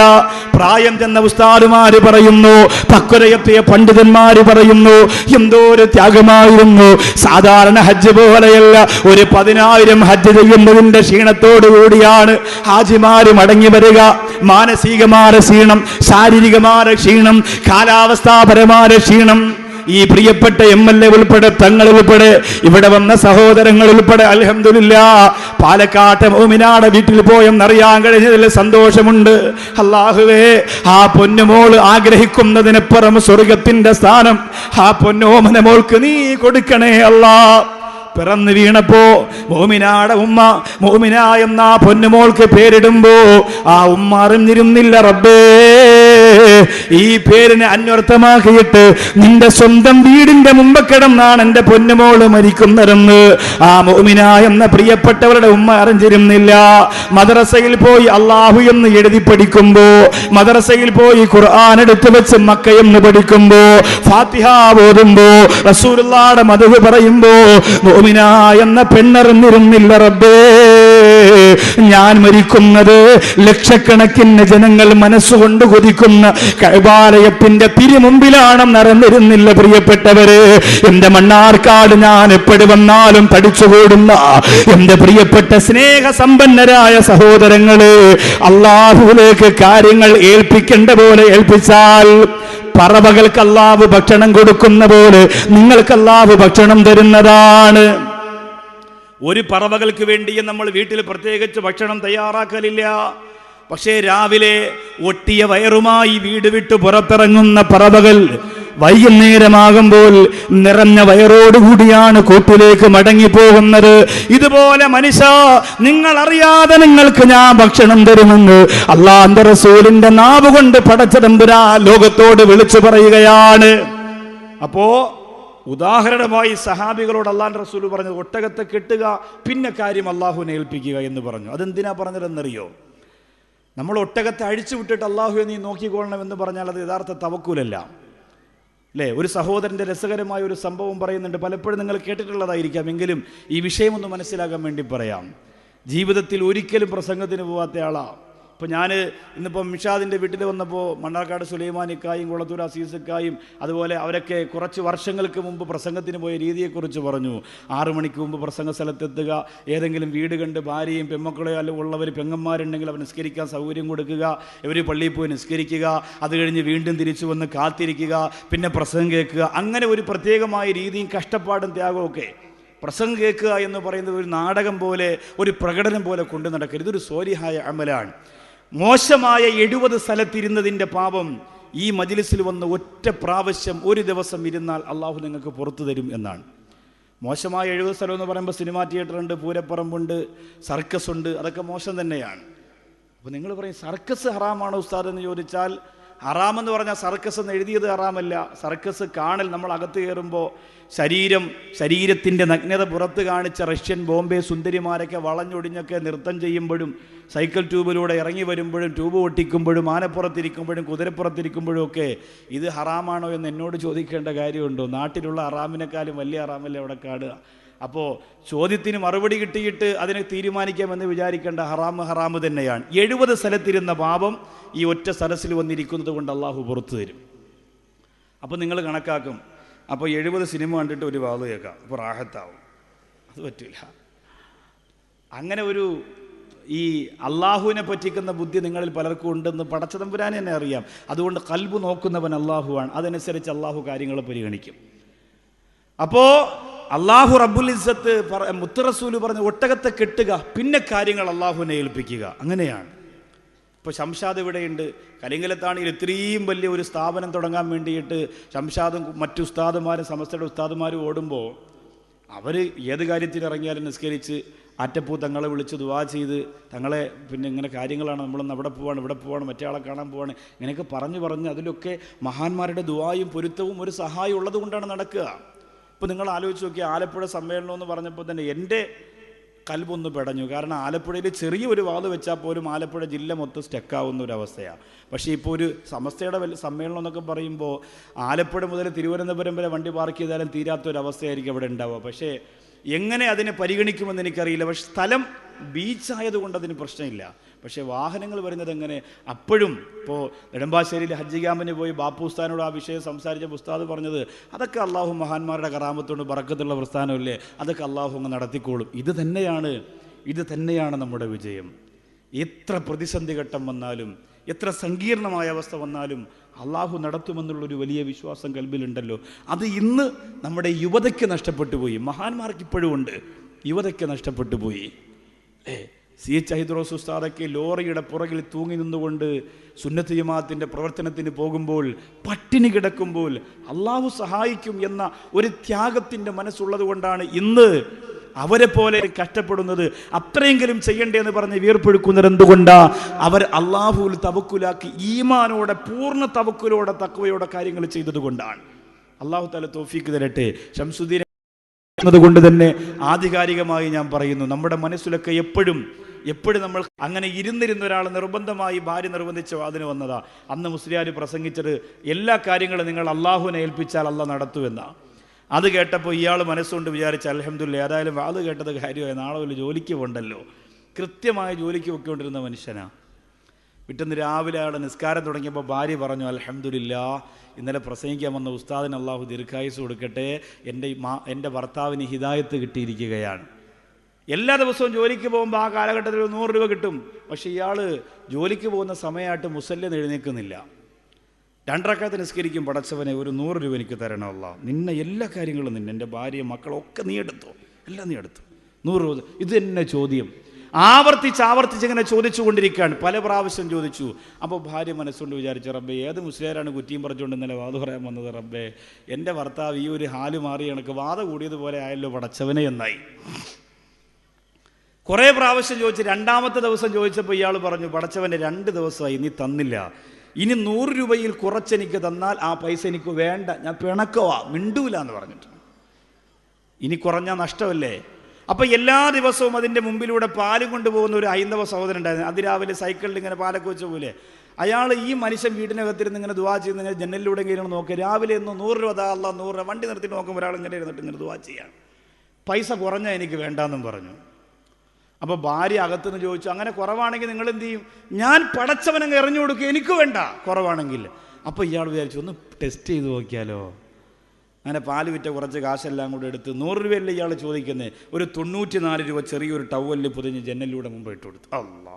പ്രായം ചെന്ന ഉസ്താദുമാര് പറയുന്നു, പക്വതയെത്തിയ പണ്ഡിതന്മാര് പറയുന്നു, എന്തോ ഒരു ത്യാഗമായിരുന്നു. സാധാരണ ഹജ്ജ് പോലെയല്ല, ഒരു 10,000 ഹജ്ജ് ചെയ്യുന്നതിന്റെ ക്ഷീണത്തോടു കൂടിയാണ് ഹാജിമാര് മടങ്ങി വരിക. മാനസികമായ ക്ഷീണം, ശാരീരികമായ ക്ഷീണം, കാലാവസ്ഥാപരമായ ക്ഷീണം. ഈ പ്രിയപ്പെട്ട MLA ഉൾപ്പെടെ, തങ്ങൾ ഉൾപ്പെടെ, ഇവിടെ വന്ന സഹോദരങ്ങൾ ഉൾപ്പെടെ അൽഹംദുലില്ലാഹ് പാലക്കാട്ടെ മുഅ്മിനാടെ വീട്ടിൽ പോയെന്നറിയാൻ കഴിഞ്ഞതിൽ സന്തോഷമുണ്ട്. അല്ലാഹുവേ, ആ പൊന്നുമോൾ ആഗ്രഹിക്കുന്നതിനപ്പുറം സ്വർഗത്തിന്റെ സ്ഥാനം ആ പൊന്നോമന മോൾക്ക് നീ കൊടുക്കണേ അല്ലാഹ്. പിറന്നു വീണപ്പോ മോമിനാടെ ഉമ്മ മോമിന എന്ന പൊന്നുമോൾക്ക് പേരിടുമ്പോ ആ ഉമ്മ അറിഞ്ഞിരുന്നില്ല, റബ്ബേ ഈ പേരിനെ അന്വർത്ഥമാക്കിയിട്ട് നിന്റെ സ്വന്തം വീടിന്റെ മുമ്പ് കിടന്നാണ് എന്റെ പൊന്നുമോള് മരിക്കുന്നതെന്ന് ആ മുഅ്മിനായ എന്ന പ്രിയപ്പെട്ടവരുടെ ഉമ്മ അറിഞ്ഞിരുന്നില്ല. മദ്രസയിൽ പോയി അല്ലാഹു എന്ന് എഴുതി പഠിക്കുമ്പോ, മദ്രസയിൽ പോയി ഖുർആൻ എടുത്തു വെച്ച് മക്കയെന്ന് പഠിക്കുമ്പോ, ഫാത്തിഹ ഓതുമ്പോ, റസൂലുള്ളാഹിയുടെ മദ്ഹ് പറയുമ്പോ മുഅ്മിനായ എന്ന പെണ്ണറിഞ്ഞിരുന്നില്ല. റബ്ബേ, ഞാൻ മരിക്കുന്നത് ലക്ഷക്കണക്കിന് ജനങ്ങൾ മനസ്സുകൊണ്ട് കൊതിക്കുന്ന കഅബാലയത്തിന്റെ തിരുമുമ്പിലാണെന്ന് അറിഞ്ഞിരുന്നില്ല. പ്രിയപ്പെട്ടവര്, എന്റെ മണ്ണാർക്കാട് ഞാൻ എപ്പോഴും വന്നാലും തടിച്ചുകൂടുന്ന എന്റെ പ്രിയപ്പെട്ട സ്നേഹസമ്പന്നരായ സഹോദരങ്ങള്, അല്ലാഹുവിലേക്ക് കാര്യങ്ങൾ ഏൽപ്പിക്കേണ്ട പോലെ ഏൽപ്പിച്ചാൽ പറവകൾക്ക് അല്ലാഹു ഭക്ഷണം കൊടുക്കുന്ന പോലെ നിങ്ങൾക്ക് അല്ലാഹു ഭക്ഷണം തരുന്നതാണ്. ഒരു പറവകൾക്ക് വേണ്ടിയും നമ്മൾ വീട്ടിൽ പ്രത്യേകിച്ച് ഭക്ഷണം തയ്യാറാക്കലില്ല. പക്ഷേ രാവിലെ ഒട്ടിയ വയറുമായി വീട് വിട്ട് പുറത്തിറങ്ങുന്ന പറവകൾ വൈകുന്നേരമാകുമ്പോൾ നിറഞ്ഞ വയറോടുകൂടിയാണ് കൂട്ടിലേക്ക് മടങ്ങിപ്പോകുന്നത്. ഇതുപോലെ മനുഷ്യ, നിങ്ങൾ അറിയാതെ നിങ്ങൾക്ക് ഞാൻ ഭക്ഷണം തരുമെന്ന് അല്ലാഹുവിന്റെ റസൂലിന്റെ നാവ് കൊണ്ട് പടച്ച തമ്പുരാൻ ലോകത്തോട് വിളിച്ചു പറയുകയാണ്. അപ്പോ ഉദാഹരണമായി സഹാബികളോട് അല്ലാഹുവിന്റെ റസൂൽ പറഞ്ഞത് ഒട്ടകത്തെ കെട്ടുക, പിന്നെ കാര്യം അല്ലാഹുവിനെ ഏൽപ്പിക്കുക എന്ന് പറഞ്ഞു. അതെന്തിനാ പറഞ്ഞതെന്നറിയോ? നമ്മൾ ഒട്ടകത്തെ അഴിച്ചു വിട്ടിട്ട് അല്ലാഹുവെ നീ നോക്കിക്കൊള്ളണം എന്ന് പറഞ്ഞാൽ അത് യഥാർത്ഥ തവക്കുലല്ല അല്ലേ? ഒരു സഹോദരൻ്റെ രസകരമായ ഒരു സംഭവം പറയുന്നുണ്ട്, പലപ്പോഴും നിങ്ങൾ കേട്ടിട്ടുള്ളതായിരിക്കാം, എങ്കിലും ഈ വിഷയമൊന്ന് മനസ്സിലാക്കാൻ വേണ്ടി പറയാം. ജീവിതത്തിൽ ഒരിക്കലും പ്രസംഗത്തിന് പോകാത്ത ആളാണ്. ഇപ്പോൾ ഞാൻ ഇന്നിപ്പോൾ മിഷാദിൻ്റെ വീട്ടിൽ വന്നപ്പോൾ മണ്ണാർക്കാട് സുലൈമാനിക്കായും കുളത്തൂർ അസീസക്കായും അതുപോലെ അവരൊക്കെ കുറച്ച് വർഷങ്ങൾക്ക് മുമ്പ് പ്രസംഗത്തിന് പോയ രീതിയെക്കുറിച്ച് പറഞ്ഞു. 6 മണിക്ക് മുമ്പ് പ്രസംഗ സ്ഥലത്തെത്തുക, ഏതെങ്കിലും വീട് കണ്ട് ഭാര്യയും പെമ്മക്കളോ അല്ലെങ്കിൽ ഉള്ളവർ പെങ്ങന്മാരുണ്ടെങ്കിൽ അവർ നിസ്കരിക്കാൻ സൗകര്യം കൊടുക്കുക, ഇവർ പള്ളിയിൽ പോയി നിസ്കരിക്കുക, അത് കഴിഞ്ഞ് വീണ്ടും തിരിച്ചു വന്ന് കാത്തിരിക്കുക, പിന്നെ പ്രസംഗം കേൾക്കുക. അങ്ങനെ ഒരു പ്രത്യേകമായ രീതിയും കഷ്ടപ്പാടും ത്യാഗവും ഒക്കെ. പ്രസംഗം കേൾക്കുക എന്ന് പറയുന്നത് ഒരു നാടകം പോലെ, ഒരു പ്രകടനം പോലെ കൊണ്ടു നടക്കരുത്. ഇതൊരു സ്വാലിഹായ അമലാണ്. മോശമായ 70 സ്ഥലത്തിരുന്നതിൻ്റെ പാപം ഈ മജ്ലിസിൽ വന്ന് ഒറ്റ പ്രാവശ്യം ഒരു ദിവസം ഇരുന്നാൽ അള്ളാഹു നിങ്ങൾക്ക് പുറത്തു തരും എന്നാണ്. മോശമായ 70 സ്ഥലം എന്ന് പറയുമ്പോൾ സിനിമാ തിയേറ്ററുണ്ട്, പൂരപ്പറമ്പുണ്ട്, സർക്കസ് ഉണ്ട്, അതൊക്കെ മോശം തന്നെയാണ്. അപ്പോൾ നിങ്ങൾ പറയും സർക്കസ് ഹറാമാണോ ഉസ്താദ് എന്ന് ചോദിച്ചാൽ, ഹറാമെന്ന് പറഞ്ഞാൽ സർക്കസ് എന്ന് എഴുതിയത് ഹറാമല്ല. സർക്കസ് കാണൽ, നമ്മൾ അകത്ത് കയറുമ്പോൾ ശരീരത്തിൻ്റെ നഗ്നത പുറത്ത് കാണിച്ച റഷ്യൻ ബോംബെ സുന്ദരിമാരൊക്കെ വളഞ്ഞൊടിഞ്ഞൊക്കെ നൃത്തം ചെയ്യുമ്പോഴും, സൈക്കിൾ ട്യൂബിലൂടെ ഇറങ്ങി വരുമ്പോഴും, ട്യൂബ് പൊട്ടിക്കുമ്പോഴും, ആനപ്പുറത്തിരിക്കുമ്പോഴും, കുതിരപ്പുറത്തിരിക്കുമ്പോഴും ഒക്കെ ഇത് ഹറാമാണോ എന്ന് എന്നോട് ചോദിക്കേണ്ട കാര്യമുണ്ടോ? നാട്ടിലുള്ള ഹറാമിനെക്കാളും വലിയ ഹറാമല്ലേ അവിടെ കാണുക. അപ്പോൾ ചോദ്യത്തിന് മറുപടി കിട്ടിയിട്ട് അതിനെ തീരുമാനിക്കാമെന്ന് വിചാരിക്കേണ്ട. ഹറാമ് തന്നെയാണ്. 70 സ്ഥലത്തിരുന്ന പാപം ഈ ഒറ്റ സദസ്സിൽ വന്നിരിക്കുന്നത് കൊണ്ട് അള്ളാഹു പുറത്തു തരും. അപ്പോൾ നിങ്ങൾ കണക്കാക്കും, അപ്പോൾ 70 സിനിമ കണ്ടിട്ട് ഒരു വാത് കേൾക്കാം, അപ്പോൾ റാഹത്താവും. അത് പറ്റില്ല. അങ്ങനെ ഒരു ഈ അള്ളാഹുവിനെ പറ്റിക്കുന്ന ബുദ്ധി നിങ്ങളിൽ പലർക്കും ഉണ്ടെന്ന് പടച്ച തമ്പുരാനെ തന്നെ അറിയാം. അതുകൊണ്ട് ഖൽബ് നോക്കുന്നവൻ അള്ളാഹുവാണ്. അതനുസരിച്ച് അള്ളാഹു കാര്യങ്ങൾ പരിഗണിക്കും. അപ്പോൾ അള്ളാഹു റബ്ബുൽ ഇസ്സത്ത് മുത്ത് റസൂല് പറഞ്ഞ ഒട്ടകത്തെ കെട്ടുക, പിന്നെ കാര്യങ്ങൾ അള്ളാഹുവിനെ ഏൽപ്പിക്കുക. അങ്ങനെയാണ്. ഇപ്പോൾ ശംഷാദ് ഇവിടെയുണ്ട്. കലിങ്കലത്താണെങ്കിൽ ഇത്രയും വലിയ ഒരു സ്ഥാപനം തുടങ്ങാൻ വേണ്ടിയിട്ട് ശംഷാദും മറ്റു ഉസ്താദുമാരും സമസ്തയുടെ ഉസ്താദുമാരും ഓടുമ്പോൾ അവർ ഏത് കാര്യത്തിന് ഇറങ്ങിയാലും നിസ്കരിച്ച് അറ്റപ്പൂ തങ്ങളെ വിളിച്ച് ദുആ ചെയ്ത് തങ്ങളെ പിന്നെ ഇങ്ങനെ കാര്യങ്ങളാണ്, നമ്മളൊന്ന് അവിടെ പോവാണ്, ഇവിടെ പോവാണ്, മറ്റേ ആളെ കാണാൻ പോവാണ്, ഇങ്ങനെയൊക്കെ പറഞ്ഞ് അതിലൊക്കെ മഹാന്മാരുടെ ദുആയും പൊരുത്തവും ഒരു സഹായം ഉള്ളത് കൊണ്ടാണ് നടക്കുക. ഇപ്പോൾ നിങ്ങൾ ആലോചിച്ച് നോക്കിയാൽ ആലപ്പുഴ സമ്മേളനം എന്ന് പറഞ്ഞപ്പോൾ തന്നെ എൻ്റെ കൽബൊന്ന് പെടഞ്ഞു. കാരണം ആലപ്പുഴയിൽ ചെറിയൊരു വാത് വെച്ചാൽ പോലും ആലപ്പുഴ ജില്ല മൊത്തം സ്റ്റക്കാവുന്ന ഒരു അവസ്ഥയാണ്. പക്ഷേ ഇപ്പോൾ ഒരു സമസ്തയുടെ സമ്മേളനം എന്നൊക്കെ പറയുമ്പോൾ ആലപ്പുഴ മുതൽ തിരുവനന്തപുരം വരെ വണ്ടി പാർക്ക് ചെയ്താലും തീരാത്തൊരവസ്ഥയായിരിക്കും അവിടെ ഉണ്ടാവുക. പക്ഷേ എങ്ങനെ അതിനെ പരിഗണിക്കുമെന്ന് എനിക്കറിയില്ല. പക്ഷെ സ്ഥലം ബീച്ചായതുകൊണ്ട് അതിന് പ്രശ്നമില്ല. പക്ഷേ വാഹനങ്ങൾ വരുന്നത് എങ്ങനെ? അപ്പോഴും ഇപ്പോൾ നെടുമ്പാശ്ശേരിയിൽ ഹജ്ജ് ക്യാമ്പിന് പോയി ബാപ്പു ഉസ്താദിനോട് ആ വിഷയം സംസാരിച്ച ഉസ്താദ് പറഞ്ഞത്, അതൊക്കെ അള്ളാഹു മഹാന്മാരുടെ കറാമത്തോട് ബറക്കത്തുള്ള പ്രസ്ഥാനമല്ലേ, അതൊക്കെ അള്ളാഹു അങ്ങ് നടത്തിക്കോളും. ഇത് തന്നെയാണ് നമ്മുടെ വിജയം. എത്ര പ്രതിസന്ധി ഘട്ടം വന്നാലും, എത്ര സങ്കീർണമായ അവസ്ഥ വന്നാലും അള്ളാഹു നടത്തുമെന്നുള്ളൊരു വലിയ വിശ്വാസം കൽബിലുണ്ടല്ലോ. അത് ഇന്ന് നമ്മുടെ യുവതയ്ക്ക് നഷ്ടപ്പെട്ടു പോയി. മഹാന്മാർക്ക് ഇപ്പോഴും ഉണ്ട്, യുവതയ്ക്ക് നഷ്ടപ്പെട്ടു പോയി. CH ഹൈദ്രോസ് ഉസ്താദൊക്കെ ലോറിയുടെ പുറകിൽ തൂങ്ങി നിന്നുകൊണ്ട് സുന്നത്ത് ജമാഅത്തിൻ്റെ പ്രവർത്തനത്തിന് പോകുമ്പോൾ, പട്ടിണി കിടക്കുമ്പോൾ അള്ളാഹു സഹായിക്കും എന്ന ഒരു ത്യാഗത്തിൻ്റെ മനസ്സുള്ളത് കൊണ്ടാണ് ഇന്ന് അവരെ പോലെ കഷ്ടപ്പെടുന്നത്, അത്രയെങ്കിലും ചെയ്യണ്ടേ എന്ന് പറഞ്ഞ് വീർപ്പൊഴുക്കുന്നത് എന്തുകൊണ്ടാ? അവർ അള്ളാഹുവിൽ തവക്കുലാക്കി ഈമാനോടെ, പൂർണ്ണ തവക്കുലോടെ, തഖ്വയോടെ കാര്യങ്ങൾ ചെയ്തത് കൊണ്ടാണ്. അള്ളാഹു തആല തൗഫീഖ് തരട്ടെ. ശംസുദ്ദീൻ കൊണ്ട് തന്നെ ആധികാരികമായി ഞാൻ പറയുന്നു, നമ്മുടെ മനസ്സിലൊക്കെ എപ്പോഴും നമ്മൾ അങ്ങനെ ഇരുന്നിരുന്ന ഒരാൾ നിർബന്ധമായി ഭാര്യ നിർബന്ധിച്ച വാതിന് വന്നതാ. അന്ന് മുസ്ലിയാർ പ്രസംഗിച്ചത് എല്ലാ കാര്യങ്ങളും നിങ്ങൾ അള്ളാഹുവിനെ ഏൽപ്പിച്ചാൽ അള്ളാഹ് നടത്തുമെന്നാ. അത് കേട്ടപ്പോൾ ഇയാൾ മനസ്സുകൊണ്ട് വിചാരിച്ച അൽഹംദുലില്ലാ, ഏതായാലും അത് കേട്ടത് കാര്യമായി, നാളെ ഒരു ജോലിക്ക് പോകണ്ടല്ലോ. കൃത്യമായ ജോലിക്ക് പൊയ്ക്കൊണ്ടിരുന്ന മനുഷ്യനാ. പിറ്റേന്ന് രാവിലെ ആളുടെ നിസ്കാരം തുടങ്ങിയപ്പോൾ ഭാര്യ പറഞ്ഞു, അൽഹംദുലില്ലാ, ഇന്നലെ പ്രസംഗിക്കാൻ വന്ന ഉസ്താദിന് അള്ളാഹു ദീർഘായുസ് കൊടുക്കട്ടെ, എൻ്റെ ഭർത്താവിന് ഹിദായത്ത് കിട്ടിയിരിക്കുകയാണ്. എല്ലാ ദിവസവും ജോലിക്ക് പോകുമ്പോൾ ആ കാലഘട്ടത്തിൽ 100 രൂപ കിട്ടും. പക്ഷേ ഇയാൾ ജോലിക്ക് പോകുന്ന സമയമായിട്ട് മുസല്ലിന്ന് എഴുന്നേൽക്കുന്നില്ല. 2 റക്അത്ത് നിസ്കരിക്കും. പടച്ചവനെ, ഒരു 100 രൂപ എനിക്ക് തരണം അല്ലാഹ്, നിന്നെ എല്ലാ കാര്യങ്ങളും എൻ്റെ ഭാര്യ മക്കളൊക്കെ നീ എടുത്തോ, എല്ലാം നീ എടുത്തു, 100 രൂപ. ഇത് തന്നെ ചോദ്യം ആവർത്തിച്ച് ഇങ്ങനെ ചോദിച്ചുകൊണ്ടിരിക്കുകയാണ്. പല പ്രാവശ്യം ചോദിച്ചു. അപ്പോൾ ഭാര്യ മനസ്സുകൊണ്ട് വിചാരിച്ചു, റബ്ബേ, ഏത് മുസ്ലിയാരാണ് കുറ്റിയും പറിച്ചുകൊണ്ട് ഇന്നലെ വാദ പറയാൻ വന്നത്? റബ്ബേ, എൻ്റെ ഭർത്താവ് ഈ ഒരു ഹാല് മാറി കണക്ക് വാദ കൂടിയതുപോലെ ആയല്ലോ പടച്ചവനെ എന്നായി. കുറേ പ്രാവശ്യം ചോദിച്ച് 2ാമത്തെ ദിവസം ചോദിച്ചപ്പോൾ ഇയാൾ പറഞ്ഞു, പടച്ചവൻ്റെ 2 ദിവസമായി നീ തന്നില്ല, ഇനി 100 രൂപയിൽ കുറച്ചെനിക്ക് തന്നാൽ ആ പൈസ എനിക്ക് വേണ്ട, ഞാൻ പിണക്കവാ, മിണ്ടൂല എന്ന് പറഞ്ഞിട്ട്. ഇനി കുറഞ്ഞാൽ നഷ്ടമല്ലേ? അപ്പം എല്ലാ ദിവസവും അതിൻ്റെ മുമ്പിലൂടെ പാല് കൊണ്ടുപോകുന്ന ഒരു ഹൈന്ദവ സഹോദരൻ ഉണ്ടായിരുന്നു. അതിരാവിലെ സൈക്കിളിൽ ഇങ്ങനെ പാലൊക്കെ വെച്ച പോലെ അയാൾ ഈ മനുഷ്യൻ വീടിനകത്തിരുന്ന് ഇങ്ങനെ ദുആ ചെയ്യുന്ന, ഇങ്ങനെ ജനലിലൂടെ ഇങ്ങനെ നോക്കുക. രാവിലെ ഒന്ന് 100 രൂപ താ അല്ലാഹ്, 100 രൂപ. വണ്ടി നിർത്തിയിട്ട് നോക്കുമ്പോൾ ഒരാൾ ഇങ്ങനെ ഇരുന്നിട്ട് ഇങ്ങനെ ദുആ ചെയ്യാണ്. പൈസ കുറഞ്ഞാൽ എനിക്ക് വേണ്ടാന്നും പറഞ്ഞു. അപ്പോൾ ഭാര്യ അകത്തുനിന്ന് ചോദിച്ചു, അങ്ങനെ കുറവാണെങ്കിൽ നിങ്ങൾ എന്ത് ചെയ്യും? ഞാൻ പടച്ചവനങ്ങ് എറിഞ്ഞു കൊടുക്കുക, എനിക്ക് വേണ്ട കുറവാണെങ്കിൽ. അപ്പോൾ ഇയാൾ വിചാരിച്ചു, ഒന്ന് ടെസ്റ്റ് ചെയ്ത് നോക്കിയാലോ. അങ്ങനെ പാല് വിറ്റ കുറച്ച് കാശെല്ലാം കൂടെ എടുത്ത് 100 രൂപയല്ല ഇയാൾ ചോദിക്കുന്നത്, ഒരു 94 രൂപ ചെറിയൊരു ടവലിൽ പൊതിഞ്ഞ് ജനലിലൂടെ മുമ്പ് ഇട്ട് കൊടുത്തു. അല്ലാ,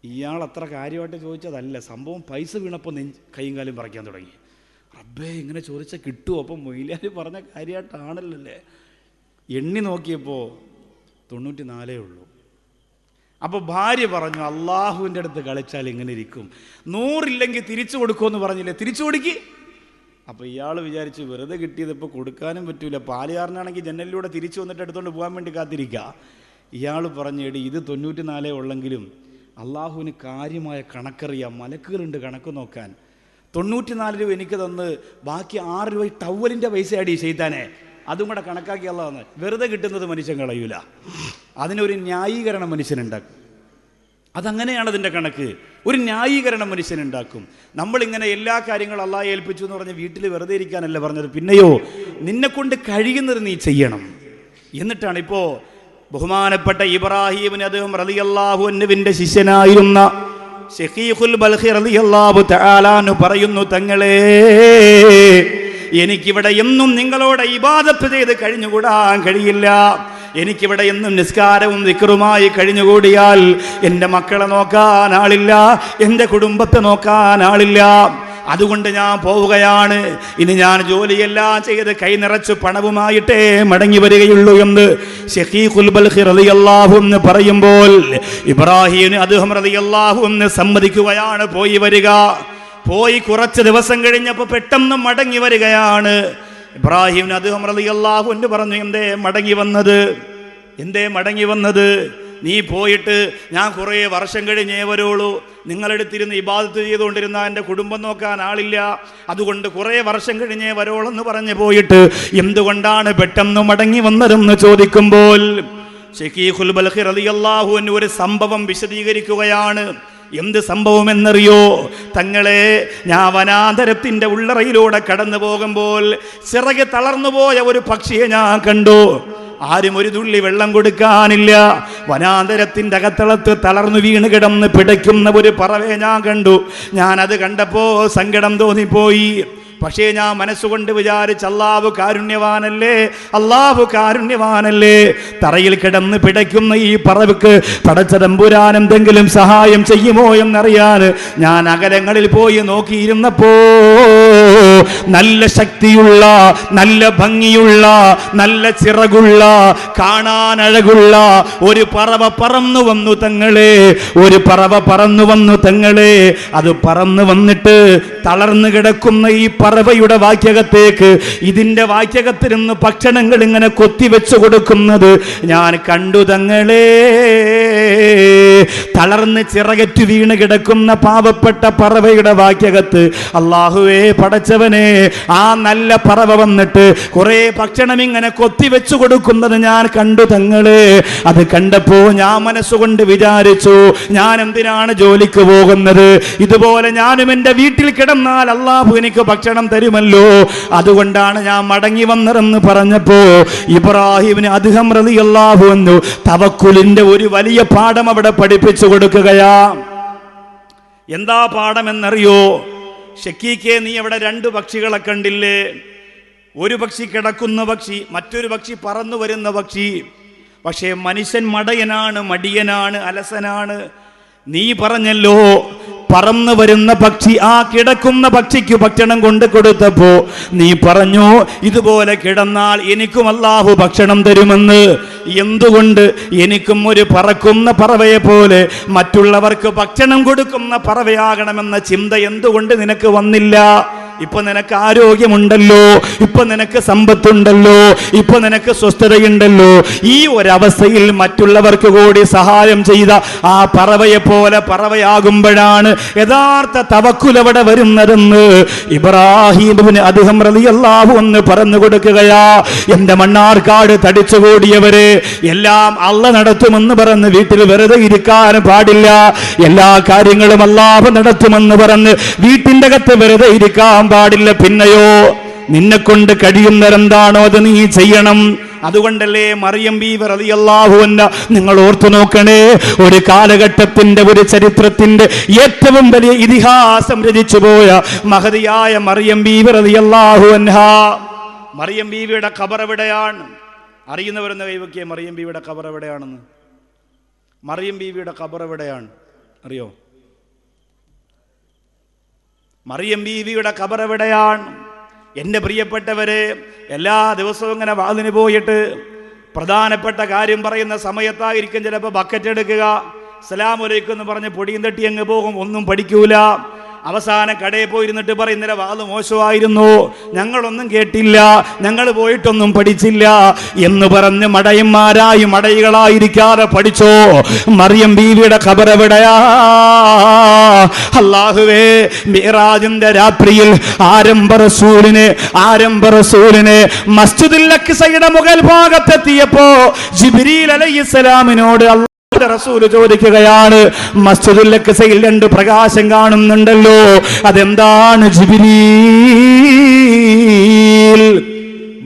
ഇയാൾ അത്ര കാര്യമായിട്ട് ചോദിച്ചതല്ല സംഭവം. പൈസ വീണപ്പോൾ കൈയും കാലും പറിക്കാൻ തുടങ്ങി. റബ്ബേ, ഇങ്ങനെ ചോദിച്ചാൽ കിട്ടുമോ? അപ്പം മൊയിലാർ പറഞ്ഞ കാര്യമായിട്ടാണല്ലേ. എണ്ണി നോക്കിയപ്പോൾ 94 ഉള്ളൂ. അപ്പോൾ ഭാര്യ പറഞ്ഞു, അള്ളാഹുവിൻ്റെ അടുത്ത് കളിച്ചാൽ ഇങ്ങനെ ഇരിക്കും, 100 ഇല്ലെങ്കിൽ തിരിച്ചു കൊടുക്കുമെന്ന് പറഞ്ഞില്ലേ, തിരിച്ചു കൊടുക്കി. അപ്പോൾ ഇയാൾ വിചാരിച്ചു, വെറുതെ കിട്ടിയത് ഇപ്പോൾ കൊടുക്കാനും പറ്റൂല, പാലുകാരനാണെങ്കിൽ ജനലിലൂടെ തിരിച്ചു വന്നിട്ട് എടുത്തുകൊണ്ട് പോകാൻ വേണ്ടി കാത്തിരിക്കുക. ഇയാൾ പറഞ്ഞു, എടി, ഇത് 94 ഉള്ളെങ്കിലും അള്ളാഹുവിന് കാര്യമായ കണക്കറിയാം, മലക്കുകളുണ്ട് കണക്ക് നോക്കാൻ. 94 രൂപ എനിക്ക് തന്ന് ബാക്കി 6 രൂപ ടവലിൻ്റെ പൈസ അടി ചെയ്താനേ, അതും കൂടെ കണക്കാക്കി അള്ളാഹ്. വെറുതെ കിട്ടുന്നത് മനുഷ്യൻ കളയൂല, അതിനൊരു ന്യായീകരണം മനുഷ്യനുണ്ടാക്കും. അതങ്ങനെയാണ് അതിൻ്റെ കണക്ക്. ഒരു ന്യായീകരണം മനുഷ്യനുണ്ടാക്കും. നമ്മളിങ്ങനെ എല്ലാ കാര്യങ്ങളും അള്ളാഹ് ഏൽപ്പിച്ചു എന്ന് പറഞ്ഞ് വീട്ടിൽ വെറുതെ ഇരിക്കാനല്ല പറഞ്ഞത്. പിന്നെയോ, നിന്നെക്കൊണ്ട് കഴിയുന്നത് നീ ചെയ്യണം. എന്നിട്ടാണ് ഇപ്പോൾ ബഹുമാനപ്പെട്ട ഇബ്രാഹിം അദ്ദേഹം റളിയല്ലാഹു അൻഹുവിൻ്റെ ശിഷ്യനായിരുന്ന ശഖീഖുൽ ബൽഖി റളിയല്ലാഹു തആല അൻഹു പറയുന്നു, തങ്ങളെ, എനിക്കിവിടെ എന്നും നിങ്ങളോട് ഇബാദത്ത് ചെയ്ത് കഴിഞ്ഞുകൂടാൻ കഴിയില്ല. എനിക്കിവിടെ എന്നും നിസ്കാരവും ദിക്റുമായി കഴിഞ്ഞുകൂടിയാൽ എൻ്റെ മക്കളെ നോക്കാൻ ആളില്ല, എൻ്റെ കുടുംബത്തെ നോക്കാൻ ആളില്ല. അതുകൊണ്ട് ഞാൻ പോവുകയാണ്. ഇനി ഞാൻ ജോലിയെല്ലാം ചെയ്ത് കൈ നിറച്ച് പണവുമായിട്ടേ മടങ്ങി വരികയുള്ളൂ എന്ന് ശഖീഖുൽ ബൽഖി റളിയല്ലാഹു അൻഹു പറയുമ്പോൾ ഇബ്രാഹിം അദ്ദേഹം റളിയല്ലാഹു അൻഹു സമ്മതിക്കുകയാണ് പോയി വരിക. പോയി കുറച്ച് ദിവസം കഴിഞ്ഞപ്പോൾ പെട്ടെന്ന് മടങ്ങി വരികയാണ്. ഇബ്രാഹിം അദ്ദേഹം റളിയല്ലാഹു അൻഹു പറഞ്ഞു, എന്തേ മടങ്ങി വന്നത്? നീ പോയിട്ട് ഞാൻ കുറേ വർഷം കഴിഞ്ഞേ വരുള്ളൂ. നിങ്ങളെടുത്തിരുന്ന് ഇബാദത്ത് ചെയ്തുകൊണ്ടിരുന്ന എൻ്റെ കുടുംബം നോക്കാൻ ആളില്ല, അതുകൊണ്ട് കുറേ വർഷം കഴിഞ്ഞേ വരോളെന്ന് പറഞ്ഞു പോയിട്ട് എന്തുകൊണ്ടാണ് പെട്ടെന്ന് മടങ്ങി വന്നതെന്ന് ചോദിക്കുമ്പോൾ ശഖീഖുൽ ബൽഖി റളിയല്ലാഹു അൻഹു ഒരു സംഭവം വിശദീകരിക്കുകയാണ്. എന്ത് സംഭവം എന്നറിയോ? തങ്ങളെ, ഞാൻ വനാന്തരത്തിൻ്റെ ഉള്ളറയിലൂടെ കടന്നു പോകുമ്പോൾ ചിറക് തളർന്നുപോയ ഒരു പക്ഷിയെ ഞാൻ കണ്ടു. ആരും ഒരു തുള്ളി വെള്ളം കൊടുക്കാനില്ല. വനാന്തരത്തിൻ്റെ അകത്തളത്ത് തളർന്നു വീണ് കിടന്ന് പിടയ്ക്കുന്ന ഒരു പറവയെ ഞാൻ കണ്ടു. ഞാനത് കണ്ടപ്പോൾ സങ്കടം തോന്നിപ്പോയി. പക്ഷേ ഞാൻ മനസ്സുകൊണ്ട് വിചാരിച്ച്, അല്ലാഹു കാരുണ്യവാനല്ലേ, തറയിൽ കിടന്ന് പിടയ്ക്കുന്ന ഈ പറവയ്ക്ക് പടച്ച തമ്പുരാൻ എന്തെങ്കിലും സഹായം ചെയ്യുമോ എന്നറിയാൻ ഞാൻ അകലങ്ങളിൽ പോയി നോക്കിയിരുന്നപ്പോ നല്ല ശക്തിയുള്ള, നല്ല ഭംഗിയുള്ള, നല്ല ചിറകുള്ള, കാണാൻ അഴകുള്ള ഒരു പറവ പറന്നു വന്നു തങ്ങളെ. അത് പറന്നു വന്നിട്ട് തളർന്നു കിടക്കുന്ന ഈ പറവ പറവയുടെ വാക്യകത്തേക്ക് ഇതിന്റെ വാക്യകത്തിൽ നിന്ന് ഭക്ഷണങ്ങൾ ഇങ്ങനെ കൊത്തിവെച്ചു കൊടുക്കുന്നത് ഞാൻ കണ്ടു തങ്ങളെ. തളർന്ന് ചിറകറ്റു വീണ് കിടക്കുന്ന പാവപ്പെട്ട പറവയുടെ വാക്യകത്ത് അല്ലാഹുവേ പടച്ചവനെ, ആ നല്ല പറവ വന്നിട്ട് കുറെ ഭക്ഷണം ഇങ്ങനെ കൊത്തിവെച്ചു കൊടുക്കുന്നത് ഞാൻ കണ്ടു തങ്ങളെ. അത് കണ്ടപ്പോ ഞാൻ മനസ്സുകൊണ്ട് വിചാരിച്ചു, ഞാൻ എന്തിനാണ് ജോലിക്ക് പോകുന്നത്? ഇതുപോലെ ഞാനും എൻ്റെ വീട്ടിൽ കിടന്നാൽ അല്ലാഹു എനിക്ക് ഭക്ഷണം തരുമല്ലോ, അതുകൊണ്ടാണ് ഞാൻ മടങ്ങി വന്നതെന്ന് പറഞ്ഞപ്പോ ഇബ്രാഹിമിന് അദ്ഹം റളിയല്ലാഹു അൻഹു തവക്കുലിന്റെ ഒരു വലിയ പാഠം അവിടെ പഠിപ്പിച്ചു കൊടുക്കുകയാ. എന്താ പാഠമെന്നറിയോ? ഷക്കീക്കെ, നീ അവിടെ 2 പക്ഷികളെ കണ്ടില്ലേ? ഒരു പക്ഷി കിടക്കുന്ന പക്ഷി, മറ്റൊരു പക്ഷി പറന്നു വരുന്ന പക്ഷി. പക്ഷേ മനുഷ്യൻ മടയനാണ്, മടിയനാണ്, അലസനാണ്. നീ പറഞ്ഞല്ലോ പറന്നു വരുന്ന പക്ഷി ആ കിടക്കുന്ന പക്ഷിക്ക് ഭക്ഷണം കൊണ്ട് കൊടുത്തപ്പോ നീ പറഞ്ഞു ഇതുപോലെ കിടന്നാൽ എനിക്കും അല്ലാഹു ഭക്ഷണം തരുമെന്ന്. എന്തുകൊണ്ട്? എനിക്കും ഒരു പറക്കുന്ന പറവയെ പോലെ മറ്റുള്ളവർക്ക് ഭക്ഷണം കൊടുക്കുന്ന പറവയാകണമെന്ന ചിന്ത എന്തുകൊണ്ട് നിനക്ക് വന്നില്ല? ഇപ്പൊ നിനക്ക് ആരോഗ്യമുണ്ടല്ലോ, ഇപ്പൊ നിനക്ക് സമ്പത്തുണ്ടല്ലോ, ഇപ്പൊ നിനക്ക് സ്വസ്ഥതയുണ്ടല്ലോ. ഈ ഒരവസ്ഥയിൽ മറ്റുള്ളവർക്ക് കൂടി സഹായം ചെയ്ത ആ പറവയെ പോലെ പറവയാകുമ്പോഴാണ് യഥാർത്ഥ തവക്കുൽ അവിടെ വരുന്നതെന്ന് ഇബ്രാഹിം അദ്ഹം റളിയല്ലാഹു അൻഹു പറഞ്ഞു കൊടുക്കുകയാ. എന്റെ മണ്ണാർക്കാട് തടിച്ചുകൂടിയവരെ, എല്ലാം അല്ലാഹ് നടത്തുമെന്ന് പറഞ്ഞ് വീട്ടിൽ വെറുതെ ഇരിക്കാൻ പാടില്ല. എല്ലാ കാര്യങ്ങളും അല്ലാഹു നടത്തുമെന്ന് പറഞ്ഞ് വീട്ടിന്റെ അകത്ത് വെറുതെ ഇരിക്കാൻ പാടില്ല. പിന്നെയോ നിന്നെ കൊണ്ട് കഴിയുന്നതെന്താണോ അത് നീ ചെയ്യണം. അതുകൊണ്ടല്ലേ മറിയം ബീവി റളിയല്ലാഹു അൻഹ, നിങ്ങൾ ഓർത്തു നോക്കണേ, ഒരു കാലഘട്ടത്തിന്റെ ഒരു ചരിത്രത്തിന്റെ ഏറ്റവും വലിയ ഇതിഹാസം രചിച്ചു പോയ മഹതിയായ മറിയം ബീവി റളിയല്ലാഹു അൻഹ. മറിയം ബീവിയുടെ ഖബർ എവിടെയാണ്? അറിയുന്നവരെന്ന് കൈവക്കിയ മറിയം ബീവിയുടെ ഖബർ എവിടെയാണെന്ന്. മറിയം ബീവിയുടെ ഖബർ എവിടെയാണ് അറിയോ? മറിയം ബീവിയുടെ ഖബർ എവിടെയാണ്? എൻ്റെ പ്രിയപ്പെട്ടവരെ, എല്ലാ ദിവസവും ഇങ്ങനെ വാതിന് പോയിട്ട് പ്രധാനപ്പെട്ട കാര്യം പറയുന്ന സമയത്തായിരിക്കും ചിലപ്പോൾ ബക്കറ്റ് എടുക്കുക, അസ്സലാമു അലൈക്കും എന്ന് പറഞ്ഞ് പൊടിയും തട്ടി അങ്ങ് പോകും, ഒന്നും പഠിക്കൂല. അവസാനം കടയിൽ പോയിരുന്നിട്ട് പറയും ഇന്നലെ വാത് മോശമായിരുന്നു, ഞങ്ങളൊന്നും കേട്ടില്ല, ഞങ്ങൾ പോയിട്ടൊന്നും പഠിച്ചില്ല എന്ന് പറഞ്ഞ് മടയന്മാരായി മടയികളായിരിക്കാതെ പഠിച്ചോ. മറിയം ബീവിയുടെ ഖബർ എവിടെയാ? അല്ലാഹുവേ, മിഅ്റാജിന്റെ രാത്രിയിൽ ആരംഭ റസൂലിനെ മസ്ജിദുൽ അഖ്സയുടെ മുകൾ ഭാഗത്തെത്തിയപ്പോ ജിബ്രീൽ അലൈഹിസ്സലാമിനോട് റസൂല് ചോദിക്കുകയാണ്, മസ്ജിദുൽ അഖ്സയിൽ 2 പ്രകാശം കാണുന്നുണ്ടല്ലോ, അതെന്താണ് ജിബ്രീൽ?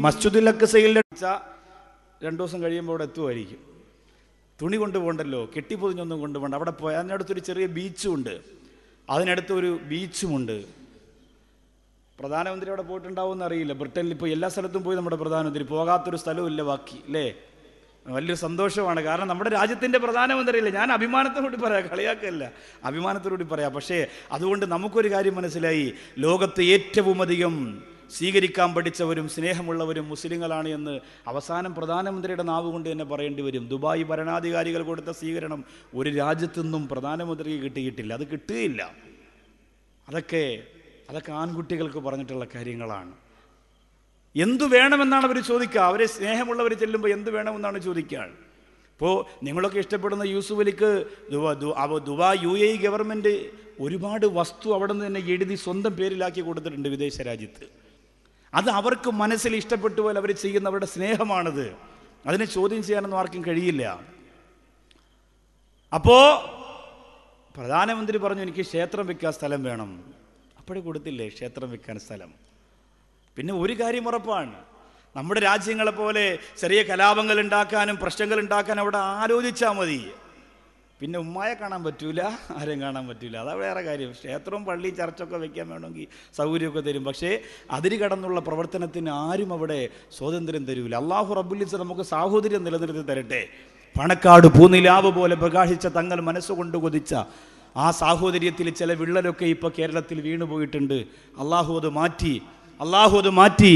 മസ്ജിദുൽ അഖ്സയിൽ 2 ദിവസം കഴിയുമ്പോൾ അവിടെ എത്തുമായിരിക്കും. തുണി കൊണ്ടുപോകണ്ടല്ലോ, കെട്ടിപ്പൊതിഞ്ഞൊന്നും കൊണ്ടുപോകണ്ട. അവിടെ പോയി അതിനടുത്തൊരു ചെറിയ ബീച്ചുമുണ്ട്, അതിനടുത്തൊരു ബീച്ചുമുണ്ട്. പ്രധാനമന്ത്രി അവിടെ പോയിട്ടുണ്ടാവുമെന്ന് അറിയില്ല. ബ്രിട്ടനിൽ ഇപ്പോൾ എല്ലാ സ്ഥലത്തും പോയി നമ്മുടെ പ്രധാനമന്ത്രി, പോകാത്തൊരു സ്ഥലമില്ല ബാക്കി, അല്ലേ? വലിയൊരു സന്തോഷമാണ്. കാരണം നമ്മുടെ രാജ്യത്തിൻ്റെ പ്രധാനമന്ത്രിയല്ലേ. ഞാൻ അഭിമാനത്തോടുകൂടി പറയാം, കളിയാക്കല്ല, അഭിമാനത്തോടുകൂടി പറയാം. പക്ഷേ അതുകൊണ്ട് നമുക്കൊരു കാര്യം മനസ്സിലായി, ലോകത്ത് ഏറ്റവും അധികം സ്വീകരിക്കാൻ പഠിച്ചവരും സ്നേഹമുള്ളവരും മുസ്ലിങ്ങളാണ് എന്ന് അവസാനം പ്രധാനമന്ത്രിയുടെ നാവ് കൊണ്ട് തന്നെ പറയേണ്ടി വരും. ദുബായ് ഭരണാധികാരികൾ കൊടുത്ത സ്വീകരണം ഒരു രാജ്യത്തു നിന്നും പ്രധാനമന്ത്രിക്ക് കിട്ടിയിട്ടില്ല, അത് കിട്ടുകയില്ല. അതൊക്കെ ആൺകുട്ടികൾക്ക് പറഞ്ഞിട്ടുള്ള കാര്യങ്ങളാണ്. എന്തു വേണമെന്നാണ് അവർ ചോദിക്കുക. അവരെ സ്നേഹമുള്ളവർ ചെല്ലുമ്പോൾ എന്ത് വേണമെന്നാണ് ചോദിക്കുക. ഇപ്പോൾ നിങ്ങളൊക്കെ ഇഷ്ടപ്പെടുന്ന യൂസുഫ് അലിക്ക് ദുബായ് UAE ഗവൺമെൻറ് ഒരുപാട് വസ്തു അവിടെ നിന്ന് തന്നെ എഴുതി സ്വന്തം പേരിലാക്കി കൊടുത്തിട്ടുണ്ട് വിദേശ രാജ്യത്ത്. അത് അവർക്ക് മനസ്സിൽ ഇഷ്ടപ്പെട്ടു പോലെ അവർ ചെയ്യുന്ന അവരുടെ സ്നേഹമാണത്. അതിനെ ചോദ്യം ചെയ്യാനൊന്നും ആർക്കും കഴിയില്ല. അപ്പോൾ പ്രധാനമന്ത്രി പറഞ്ഞു എനിക്ക് ക്ഷേത്രം വെക്കാൻ സ്ഥലം വേണം. അപ്പോഴേ കൊടുത്തില്ലേ ക്ഷേത്രം വെക്കാൻ സ്ഥലം? പിന്നെ ഒരു കാര്യം ഉറപ്പാണ്, നമ്മുടെ രാജ്യങ്ങളെ പോലെ ചെറിയ കലാപങ്ങൾ ഉണ്ടാക്കാനും പ്രശ്നങ്ങൾ ഉണ്ടാക്കാനും അവിടെ ആലോചിച്ചാൽ മതി. പിന്നെ ഉമ്മായെ കാണാൻ പറ്റൂല, ആരും കാണാൻ പറ്റൂല, അതാ വേറെ കാര്യം. ക്ഷേത്രവും പള്ളി ചർച്ചൊക്കെ വെക്കാൻ വേണമെങ്കിൽ സൗകര്യമൊക്കെ തരും. പക്ഷേ അതിര് കടന്നുള്ള പ്രവർത്തനത്തിന് ആരും അവിടെ സ്വാതന്ത്ര്യം തരൂല. അല്ലാഹു റബ്ബുൽ ഇസ്സത്ത് നമുക്ക് സാഹോദര്യം നിലനിർത്തി തരട്ടെ. പണക്കാട് പൂനിലാവ് പോലെ പ്രകാശിച്ച തങ്ങൾ മനസ്സുകൊണ്ട് കൊതിച്ച ആ സാഹോദര്യത്തിൽ ചില വിള്ളലൊക്കെ ഇപ്പോൾ കേരളത്തിൽ വീണുപോയിട്ടുണ്ട്. അള്ളാഹു അത് മാറ്റി അള്ളാഹു അത് മാറ്റി.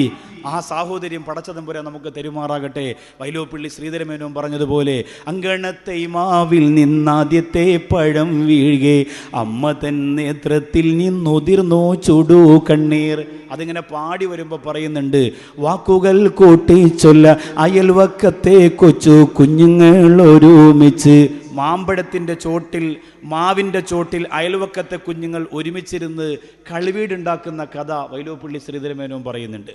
ആ സാഹോദര്യം പടച്ചതമ്പുരാൻ നമുക്ക് തെരുമാറാകട്ടെ. വൈലോപ്പിള്ളി ശ്രീധരമേനോൻ പറഞ്ഞതുപോലെ, അങ്കണത്തെ മാവിൽ നിന്നാദ്യത്തെ പഴം വീഴുകെ അമ്മ തൻ നേത്രത്തിൽ നിന്നുതിർന്നോ ചുടു കണ്ണീർ. അതിങ്ങനെ പാടി വരുമ്പോൾ പറയുന്നുണ്ട്, വാക്കുകൾ കൂട്ടി ചൊല്ല അയൽവക്കത്തെ കൊച്ചു കുഞ്ഞുങ്ങൾ ഒരുമിച്ച്. മാമ്പഴത്തിൻ്റെ ചോട്ടിൽ, മാവിൻ്റെ ചോട്ടിൽ അയൽവക്കത്തെ കുഞ്ഞുങ്ങൾ ഒരുമിച്ചിരുന്ന് കളിവീടുണ്ടാക്കുന്ന കഥ വൈലോപ്പിള്ളി ശ്രീധരമേനോൻ പറയുന്നുണ്ട്.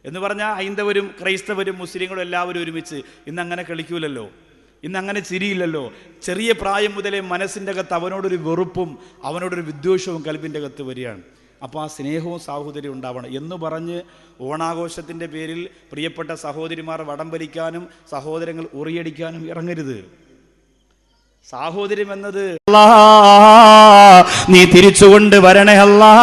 എന്ന് പറഞ്ഞാൽ ഹൈന്ദവരും ക്രൈസ്തവരും മുസ്ലിങ്ങളും എല്ലാവരും ഒരുമിച്ച്. ഇന്നങ്ങനെ കളിക്കൂലല്ലോ, ഇന്നങ്ങനെ ചിരിയില്ലല്ലോ. ചെറിയ പ്രായം മുതലേ മനസ്സിൻ്റെ അകത്ത് അവനോടൊരു വെറുപ്പും അവനോടൊരു വിദ്വേഷവും കൽബിൻ്റെ അകത്ത് വരികയാണ്. അപ്പോൾ ആ സ്നേഹവും സാഹോദര്യവും ഉണ്ടാവണം എന്ന് പറഞ്ഞ് ഓണാഘോഷത്തിൻ്റെ പേരിൽ പ്രിയപ്പെട്ട സഹോദരിമാർ വടം വലിക്കാനും സഹോദരങ്ങൾ ഉറിയടിക്കാനും ഇറങ്ങരുത്. സാഹോദര്യം എന്നത് നീ തിരിച്ചുകൊണ്ട് വരണേ അല്ലാ.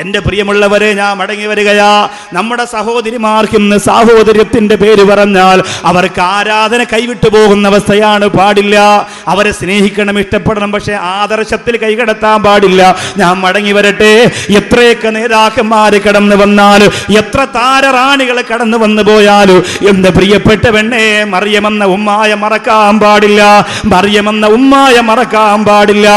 എൻ്റെ പ്രിയമുള്ളവരെ, ഞാൻ മടങ്ങി വരികയാ. നമ്മുടെ സഹോദരിമാർക്ക് ഇന്ന് സാഹോദര്യത്തിൻ്റെ പേര് പറഞ്ഞാൽ അവർക്ക് ആരാധന കൈവിട്ടു പോകുന്ന അവസ്ഥയാണ്. പാടില്ല. അവരെ സ്നേഹിക്കണം, ഇഷ്ടപ്പെടണം, പക്ഷെ ആദർശത്തിൽ കൈകടത്താൻ പാടില്ല. ഞാൻ മടങ്ങി വരട്ടെ. എത്രയൊക്കെ നേതാക്കന്മാർ കടന്നു വന്നാലും, എത്ര താരറാണികൾ കടന്നു വന്നു പോയാലും, എൻ്റെ പ്രിയപ്പെട്ട പെണ്ണെ, മറിയമെന്ന ഉമ്മായ മറക്കാൻ പാടില്ല. മറിയമെന്ന ഉമ്മായ മറക്കാൻ പാടില്ല.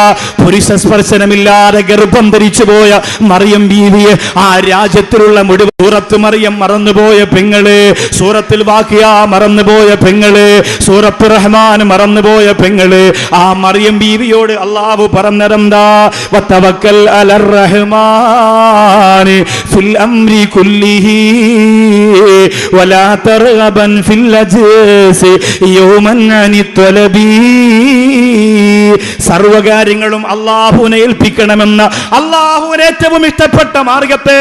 പുരുഷ സ്പർശനമില്ലാതെ ഗർഭം ധരിച്ചു പോയ മറിയം ബീവിയെ ആ രാജ്യത്തിലുള്ള മുഴുവൻ സൂറത്ത് മറിയം മറന്നുപോയ പെങ്ങള്, സൂറത്തിൽ വാഖിയ മറന്നുപോയ പെങ്ങള്, സൂറത്ത് റഹ്മാൻ മറന്നുപോയ പെങ്ങള്, ആ മറിയം ബീവിയോട് അല്ലാഹു പറഞ്ഞതെന്താ? വതവക്കൽ അലർ റഹ്മാൻ ഫിൽ അംരി കുല്ലിഹി വലാ തർഗബൻ ഫിൽ അജ്സി യൗമൻ അനി ത്വലബി. സർവകാര്യങ്ങളും അല്ലാഹുവിനെ ഏൽപ്പിക്കണമെന്ന അല്ലാഹുവിന് ഏറ്റവും ഇഷ്ടപ്പെട്ട മാർഗത്തെ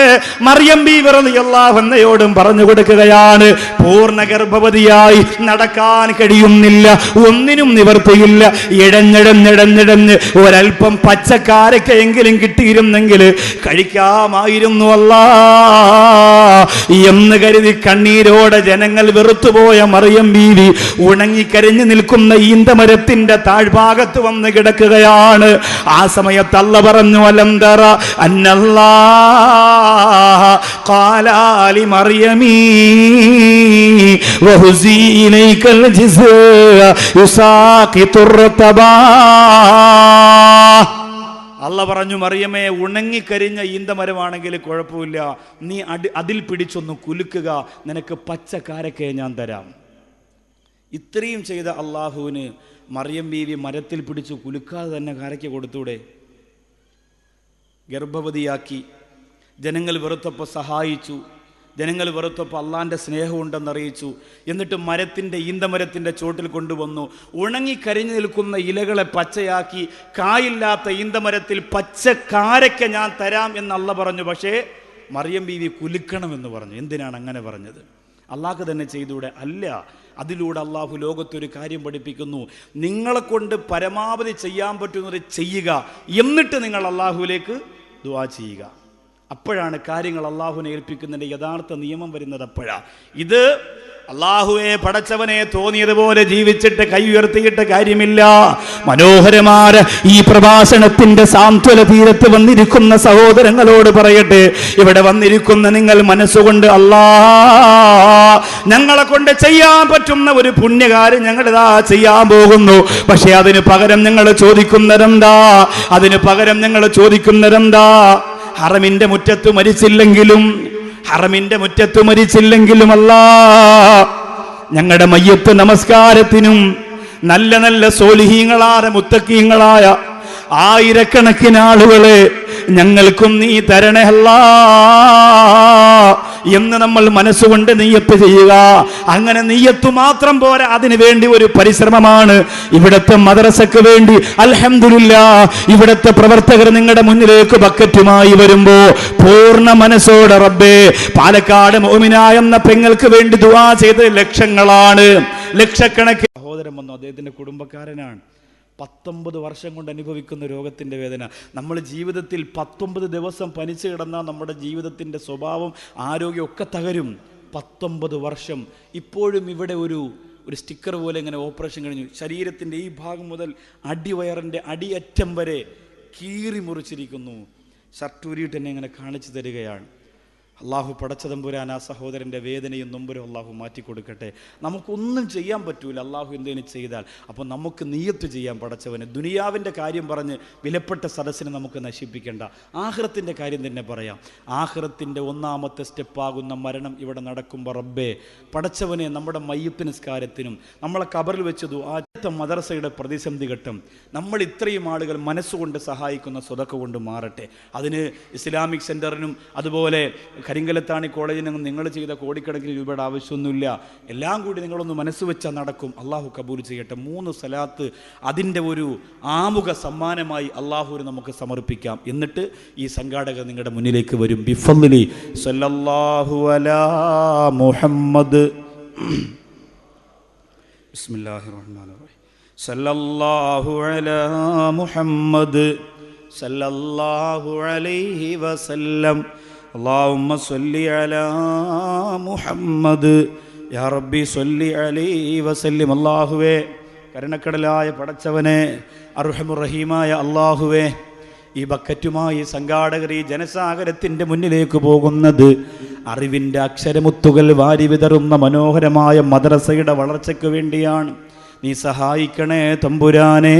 മറിയം ബീവി റളിയല്ലാഹു അൻഹയോടും പറഞ്ഞു കൊടുക്കുകയാണ്. പൂർണ്ണ ഗർഭവതിയായി നടക്കാൻ കഴിയുന്നില്ല, ഒന്നിനും നിവർത്തിയില്ല. ഇഴഞ്ഞിടഞ്ഞിടഞ്ഞിടഞ്ഞ് ഒരൽപ്പം പച്ചക്കാരക്കെങ്കിലും കിട്ടിയിരുന്നെങ്കിൽ കഴിക്കാമായിരുന്നു അല്ലാ എന്ന് കരുതി കണ്ണീരോടെ ജനങ്ങൾ വെറുത്തുപോയ മറിയം ബീവി ഉണങ്ങിക്കരിഞ്ഞു നിൽക്കുന്ന ഈന്തമരത്തിന്റെ താഴ്ഭാഗത്ത് വന്ന് കിടക്കുകയാണ്. ആ സമയത്ത് അല്ലാഹു പറഞ്ഞു, അലം തറ അന്നല്ലാഹ ഖാല ലിമർയമി വഹുസി ഇലൈകൽ ജിസ്അ യുസാഖിതുർ റതബാ. അല്ലാഹു പറഞ്ഞു, മറിയമേ, ഉണങ്ങിക്കരിഞ്ഞ ഈന്തമരമാണെങ്കിൽ കുഴപ്പമില്ല, നീ അതിൽ പിടിച്ചൊന്ന് കുലുക്കുക, നിനക്ക് പച്ചക്കാരക്കെ ഞാൻ തരാം. ഇത്രയും ചെയ്ത അള്ളാഹുവിന് മറിയം ബീവി മരത്തിൽ പിടിച്ചു കുലുക്കാതെ തന്നെ കാരയ്ക്ക് കൊടുത്തൂടെ? ഗർഭവതിയാക്കി, ജനങ്ങൾ വെറുത്തപ്പോൾ സഹായിച്ചു, ജനങ്ങൾ വെറുത്തപ്പോൾ അള്ളാൻ്റെ സ്നേഹമുണ്ടെന്നറിയിച്ചു. എന്നിട്ട് ഈന്തമരത്തിൻ്റെ ചോട്ടിൽ കൊണ്ടുവന്നു. ഉണങ്ങിക്കരിഞ്ഞു നിൽക്കുന്ന ഇലകളെ പച്ചയാക്കി കായില്ലാത്ത ഈന്തമരത്തിൽ പച്ചക്കാരയ്ക്ക ഞാൻ തരാം എന്ന് അള്ളാഹ് പറഞ്ഞു. പക്ഷേ മറിയം ബീവി കുലുക്കണമെന്ന് പറഞ്ഞു. എന്തിനാണ് അങ്ങനെ പറഞ്ഞത്? അള്ളാഹ് തന്നെ ചെയ്തൂടെ? അല്ല. അതിലൂടെ അള്ളാഹു ലോകത്തൊരു കാര്യം പഠിപ്പിക്കുന്നു. നിങ്ങളെ കൊണ്ട് പരമാവധി ചെയ്യാൻ പറ്റുന്നത് ചെയ്യുക, എന്നിട്ട് നിങ്ങൾ അള്ളാഹുവിലേക്ക് ദുആ ചെയ്യുക. അപ്പോഴാണ് കാര്യങ്ങൾ അള്ളാഹുവിനെ ഏൽപ്പിക്കുന്നതിൻ്റെ യഥാർത്ഥ നിയമം വരുന്നത്. അപ്പോഴാണ് ഇത് അള്ളാഹുവെ പടച്ചവനെ തോന്നിയതുപോലെ ജീവിച്ചിട്ട് കൈ ഉയർത്തിയിട്ട് കാര്യമില്ല. മനോഹരമായ ഈ പ്രഭാഷണത്തിന്റെ സാന്ത്വന തീരത്ത് വന്നിരിക്കുന്ന സഹോദരങ്ങളോട് പറയട്ടെ, ഇവിടെ വന്നിരിക്കുന്ന നിങ്ങൾ മനസ്സുകൊണ്ട് ഞങ്ങളെ കൊണ്ട് ചെയ്യാൻ പറ്റുന്ന ഒരു പുണ്യകാര്യം ഞങ്ങളിതാ ചെയ്യാൻ പോകുന്നു. പക്ഷെ അതിന് പകരം ഞങ്ങൾ ചോദിക്കുന്നതെന്താ? ഹറമിന്റെ മുറ്റത്ത് മരിച്ചില്ലെങ്കിലും അല്ലാ, ഞങ്ങളുടെ മയ്യത്ത് നമസ്കാരത്തിനും നല്ല നല്ല സോലിഹീങ്ങളായ മുത്തക്കീങ്ങളായ ആയിരക്കണക്കിന് ആളുകളെ ഞങ്ങൾക്കും നീ തരണേ അല്ലാ എന്ന് നമ്മൾ മനസ്സുകൊണ്ട് നിയ്യത്ത് ചെയ്യുക. അങ്ങനെ നിയ്യത്ത് മാത്രം പോരാ, അതിനു വേണ്ടി ഒരു പരിശ്രമമാണ്. ഇവിടുത്തെ മദ്രസക്ക് വേണ്ടി അൽഹംദുലില്ലാഹ് ഇവിടുത്തെ പ്രവർത്തകർ നിങ്ങളുടെ മുന്നിലേക്ക് ബക്കറ്റുമായി വരുമ്പോ പൂർണ്ണ മനസ്സോടെ റബ്ബേ, പാലക്കാട് മോമിന എന്ന പെങ്ങൾക്ക് വേണ്ടി ദുആ ചെയ്ത് ലക്ഷങ്ങളാണ്, ലക്ഷക്കണക്കിന്. സഹോദരൻ വന്നു, അദ്ദേഹത്തിന്റെ കുടുംബക്കാരനാണ്. 19 വർഷം കൊണ്ട് അനുഭവിക്കുന്ന രോഗത്തിൻ്റെ വേദന. നമ്മൾ ജീവിതത്തിൽ 19 ദിവസം പനിച്ചു കിടന്നാൽ നമ്മുടെ ജീവിതത്തിൻ്റെ സ്വഭാവം, ആരോഗ്യമൊക്കെ തകരും. 19 വർഷം ഇപ്പോഴും ഇവിടെ ഒരു സ്റ്റിക്കർ പോലെ ഇങ്ങനെ ഓപ്പറേഷൻ കഴിഞ്ഞു. ശരീരത്തിൻ്റെ ഈ ഭാഗം മുതൽ അടിവയറിൻ്റെ അടിയറ്റം വരെ കീറി മുറിച്ചിരിക്കുന്നു. ഷർട്ടൂരിയിട്ട് എന്നെ ഇങ്ങനെ കാണിച്ചു തരികയാണ്. അള്ളാഹു പടച്ചതമ്പുരാൻ ആ സഹോദരൻ്റെ വേദനയും നൊമ്പരും അള്ളാഹു മാറ്റിക്കൊടുക്കട്ടെ. നമുക്കൊന്നും ചെയ്യാൻ പറ്റൂല അള്ളാഹു എന്തെങ്കിലും ചെയ്താൽ. അപ്പോൾ നമുക്ക് നിയ്യത്ത് ചെയ്യാൻ പടച്ചവന്. ദുനിയാവിൻ്റെ കാര്യം പറഞ്ഞ് വിലപ്പെട്ട സദസ്സിനെ നമുക്ക് നശിപ്പിക്കേണ്ട. ആഖിറത്തിൻ്റെ കാര്യം തന്നെ പറയാം. ആഖിറത്തിൻ്റെ ഒന്നാമത്തെ സ്റ്റെപ്പാകുന്ന മരണം ഇവിടെ നടക്കുമ്പോൾ റബ്ബേ പടച്ചവനെ നമ്മുടെ മയ്യത്ത് നിസ്കാരത്തിനും നമ്മളെ കബറിൽ വെച്ചതു ആദ്യത്തെ മദ്രസയുടെ പ്രതിസന്ധി ഘട്ടം നമ്മൾ ഇത്രയും ആളുകൾ മനസ്സുകൊണ്ട് സഹായിക്കുന്ന സ്വതക്ക കൊണ്ട് മാറട്ടെ. അതിന് ഇസ്ലാമിക് സെൻറ്ററിനും അതുപോലെ കരിങ്കലത്താണി കോളേജിനും നിങ്ങൾ ചെയ്ത കോടിക്കണക്കിന് രൂപയുടെ ആവശ്യമൊന്നുമില്ല. എല്ലാം കൂടി നിങ്ങളൊന്ന് മനസ്സ് വെച്ചാൽ നടക്കും. അള്ളാഹു കബൂൽ ചെയ്യട്ടെ. 3 സലാത്ത് അതിൻ്റെ ഒരു ആമുഖ സമ്മാനമായി അള്ളാഹുവിന് നമുക്ക് സമർപ്പിക്കാം. എന്നിട്ട് ഈ സംഘാടകർ നിങ്ങളുടെ മുന്നിലേക്ക് വരും. ബിഫദ്ലി സല്ലല്ലാഹു അലാ മുഹമ്മദ്. ബിസ്മില്ലാഹിർ റഹ്മാനിർ റഹീം. സല്ലല്ലാഹു അലാ മുഹമ്മദ് സല്ലല്ലാഹു അലൈഹി വസല്ലം. اللهم صل على محمد يا ربي صل عليه وسلم. അല്ലാഹുവേ കരുണക്കടലായ പടച്ചവനെ അർഹമുർ റഹീമായ അല്ലാഹുവേ ഈ ബക്കറ്റുമായി സംഘാടകർ ഈ ജനസാഗരത്തിൻ്റെ മുന്നിലേക്ക് പോകുന്നത് അറിവിൻ്റെ അക്ഷരമുത്തുകൾ വാരി വിതറുന്ന മനോഹരമായ മദ്രസയുടെ വളർച്ചയ്ക്ക് വേണ്ടിയാണ്. നീ സഹായിക്കണേ തമ്പുരാനെ.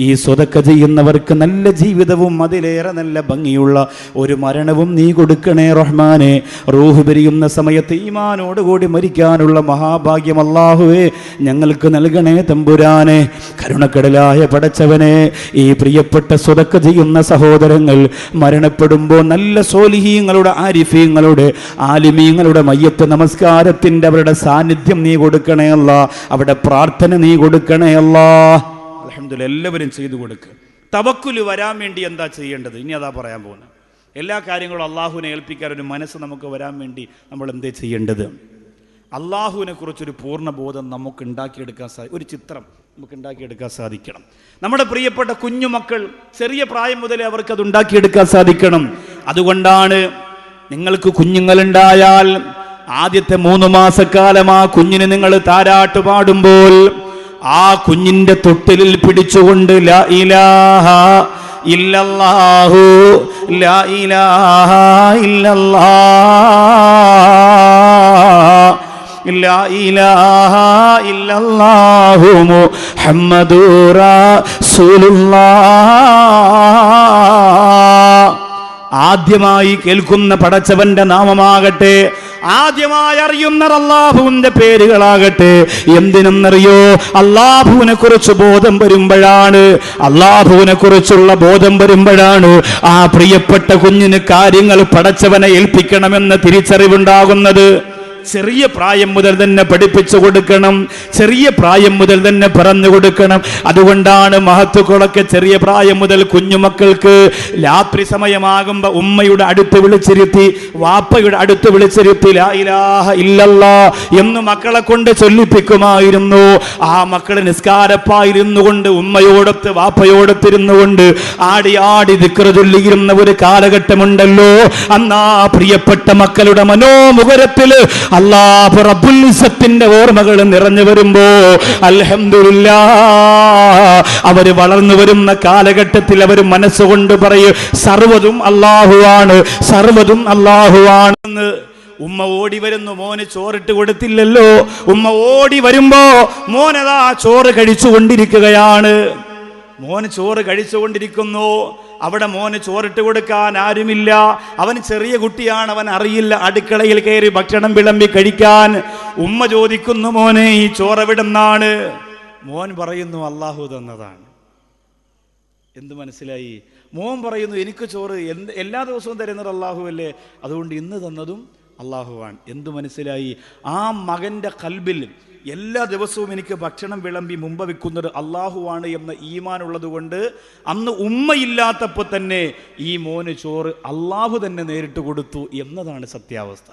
ഈ സ്വതക്ക ചെയ്യുന്നവർക്ക് നല്ല ജീവിതവും അതിലേറെ നല്ല ഭംഗിയുള്ള ഒരു മരണവും നീ കൊടുക്കണേ റഹ്മാനെ. റൂഹ് പിരിയുന്ന സമയത്ത് ഈമാനോടുകൂടി മരിക്കാനുള്ള മഹാഭാഗ്യം അല്ലാഹുവേ ഞങ്ങൾക്ക് നൽകണേ തമ്പുരാനെ. കരുണക്കടലായ പടച്ചവനെ ഈ പ്രിയപ്പെട്ട സ്വതക്ക ചെയ്യുന്ന സഹോദരങ്ങൾ മരണപ്പെടുമ്പോൾ നല്ല സോലിഹീങ്ങളുടെ ആരിഫീങ്ങളുടെ ആലിമീങ്ങളുടെ മയ്യത്ത് നമസ്കാരത്തിൻ്റെ അവരുടെ സാന്നിധ്യം നീ കൊടുക്കണേ അല്ലാ. അവിടെ പ്രാർത്ഥന നീ കൊടുക്കണേ അല്ലാ. അൽഹംദുലില്ലാഹ് എല്ലാവരും ചെയ്തു കൊടുക്കുക. തവക്കുല് വരാൻ വേണ്ടി എന്താ ചെയ്യേണ്ടത്? ഇനി അതാ പറയാൻ പോകുന്നത്. എല്ലാ കാര്യങ്ങളും അള്ളാഹുവിനെ ഏൽപ്പിക്കാൻ ഒരു മനസ്സ് നമുക്ക് വരാൻ വേണ്ടി നമ്മൾ എന്തേ ചെയ്യേണ്ടത്? അള്ളാഹുവിനെ കുറിച്ചൊരു പൂർണ്ണ ബോധം നമുക്ക് ഉണ്ടാക്കിയെടുക്കാൻ ഒരു ചിത്രം നമുക്ക് ഉണ്ടാക്കിയെടുക്കാൻ സാധിക്കണം. നമ്മുടെ പ്രിയപ്പെട്ട കുഞ്ഞുമക്കൾ ചെറിയ പ്രായം മുതലേ അവർക്കത് ഉണ്ടാക്കിയെടുക്കാൻ സാധിക്കണം. അതുകൊണ്ടാണ് നിങ്ങൾക്ക് കുഞ്ഞുങ്ങളുണ്ടായാൽ ആദ്യത്തെ 3 മാസക്കാലം ആ കുഞ്ഞിന് നിങ്ങൾ താരാട്ട് പാടുമ്പോൾ ആ കുഞ്ഞിന്റെ തൊട്ടിലിൽ പിടിച്ചുകൊണ്ട് ലാ ഇലാഹ ഇല്ലല്ലാഹു ലാ ഇലാഹ ഇല്ലല്ലാഹ് ലാ ഇലാഹ ഇല്ലല്ലാഹു മുഹമ്മദുർ റസൂലുള്ളാഹ്. ആദ്യമായി കേൾക്കുന്ന പടച്ചവന്റെ നാമമാകട്ടെ, ആദ്യമായി അറിയുന്ന അല്ലാഹുവിന്റെ പേരുകളാകട്ടെ. എന്തിനെന്നറിയോ? അല്ലാഹുവിനെ കുറിച്ച് ബോധം വരുമ്പോഴാണ്, അല്ലാഹുവിനെ കുറിച്ചുള്ള ബോധം വരുമ്പോഴാണ് ആ പ്രിയപ്പെട്ട കുഞ്ഞിന് കാര്യങ്ങൾ പടച്ചവനെ ഏൽപ്പിക്കണമെന്ന തിരിച്ചറിവുണ്ടാകുന്നത്. ചെറിയ പ്രായം മുതൽ തന്നെ പഠിപ്പിച്ചു കൊടുക്കണം, ചെറിയ പ്രായം മുതൽ തന്നെ പറഞ്ഞു കൊടുക്കണം. അതുകൊണ്ടാണ് മഹത്തുക്കളൊക്കെ ചെറിയ പ്രായം മുതൽ കുഞ്ഞുമക്കൾക്ക് രാത്രി സമയമാകുമ്പോൾ ഉമ്മയുടെ അടുത്ത് വിളിച്ചിരുത്തി, വാപ്പയുടെ അടുത്ത് വിളിച്ചിരുത്തി ലാ ഇലാഹ ഇല്ലല്ലാഹ് എന്ന് മക്കളെ കൊണ്ട് ചൊല്ലിപ്പിക്കുമായിരുന്നു. ആ മക്കളെ നിസ്കാരപ്പായിരുന്നു കൊണ്ട് ഉമ്മയോടൊത്ത് വാപ്പയോടൊത്തിരുന്നു കൊണ്ട് ആടി ആടി ദിക്ർ ചൊല്ലിയിരുന്ന ഒരു കാലഘട്ടമുണ്ടല്ലോ. അന്നാ പ്രിയപ്പെട്ട മക്കളുടെ മനോമുഖരത്തിൽ അല്ലാഹു റബ്ബുൽ ഇസ്സത്തിന്റെ ഓർമ്മകൾ നിറഞ്ഞു വരുമ്പോ അൽഹംദുലില്ലാഹ് അവര് വളർന്നു വരുന്ന കാലഘട്ടത്തിൽ അവർ മനസ്സുകൊണ്ട് പറയും സർവ്വതും അല്ലാഹുവാണ്, സർവ്വതും അല്ലാഹുവാണെന്ന്. ഉമ്മ ഓടി വരുന്നു, മോന് ചോറിട്ട് കൊടുത്തില്ലല്ലോ. ഉമ്മ ഓടി വരുമ്പോ മോനതാ ചോറ് കഴിച്ചുകൊണ്ടിരിക്കുകയാണ്. മോന് ചോറ് കഴിച്ചുകൊണ്ടിരിക്കുന്നു. അവിടെ മോന് ചോറിട്ട് കൊടുക്കാൻ ആരുമില്ല. അവൻ ചെറിയ കുട്ടിയാണ്, അവൻ അറിയില്ല അടുക്കളയിൽ കയറി ഭക്ഷണം വിളമ്പി കഴിക്കാൻ. ഉമ്മ ചോദിക്കുന്നു, മോനെ ഈ ചോറെവിടുന്നാണ്? മോൻ പറയുന്നു അല്ലാഹു തന്നതാണ്. എന്ത് മനസ്സിലായി? മോൻ പറയുന്നു എനിക്ക് ചോറ് എല്ലാ ദിവസവും തരുന്നത് അല്ലാഹു അല്ലേ, അതുകൊണ്ട് ഇന്ന് തന്നതും അല്ലാഹുവാണ്. എന്ത് മനസ്സിലായി? ആ മകന്റെ ഖൽബിൽ എല്ലാ ദിവസവും എനിക്ക് ഭക്ഷണം വിളമ്പി മുമ്പ് വെക്കുന്നത് അല്ലാഹുവാണ് എന്ന ഈമാനുള്ളത് കൊണ്ട് അന്ന് ഉമ്മയില്ലാത്തപ്പോൾ തന്നെ ഈ മോന് ചോറ് അല്ലാഹു തന്നെ നേരിട്ട് കൊടുത്തു എന്നതാണ് സത്യാവസ്ഥ.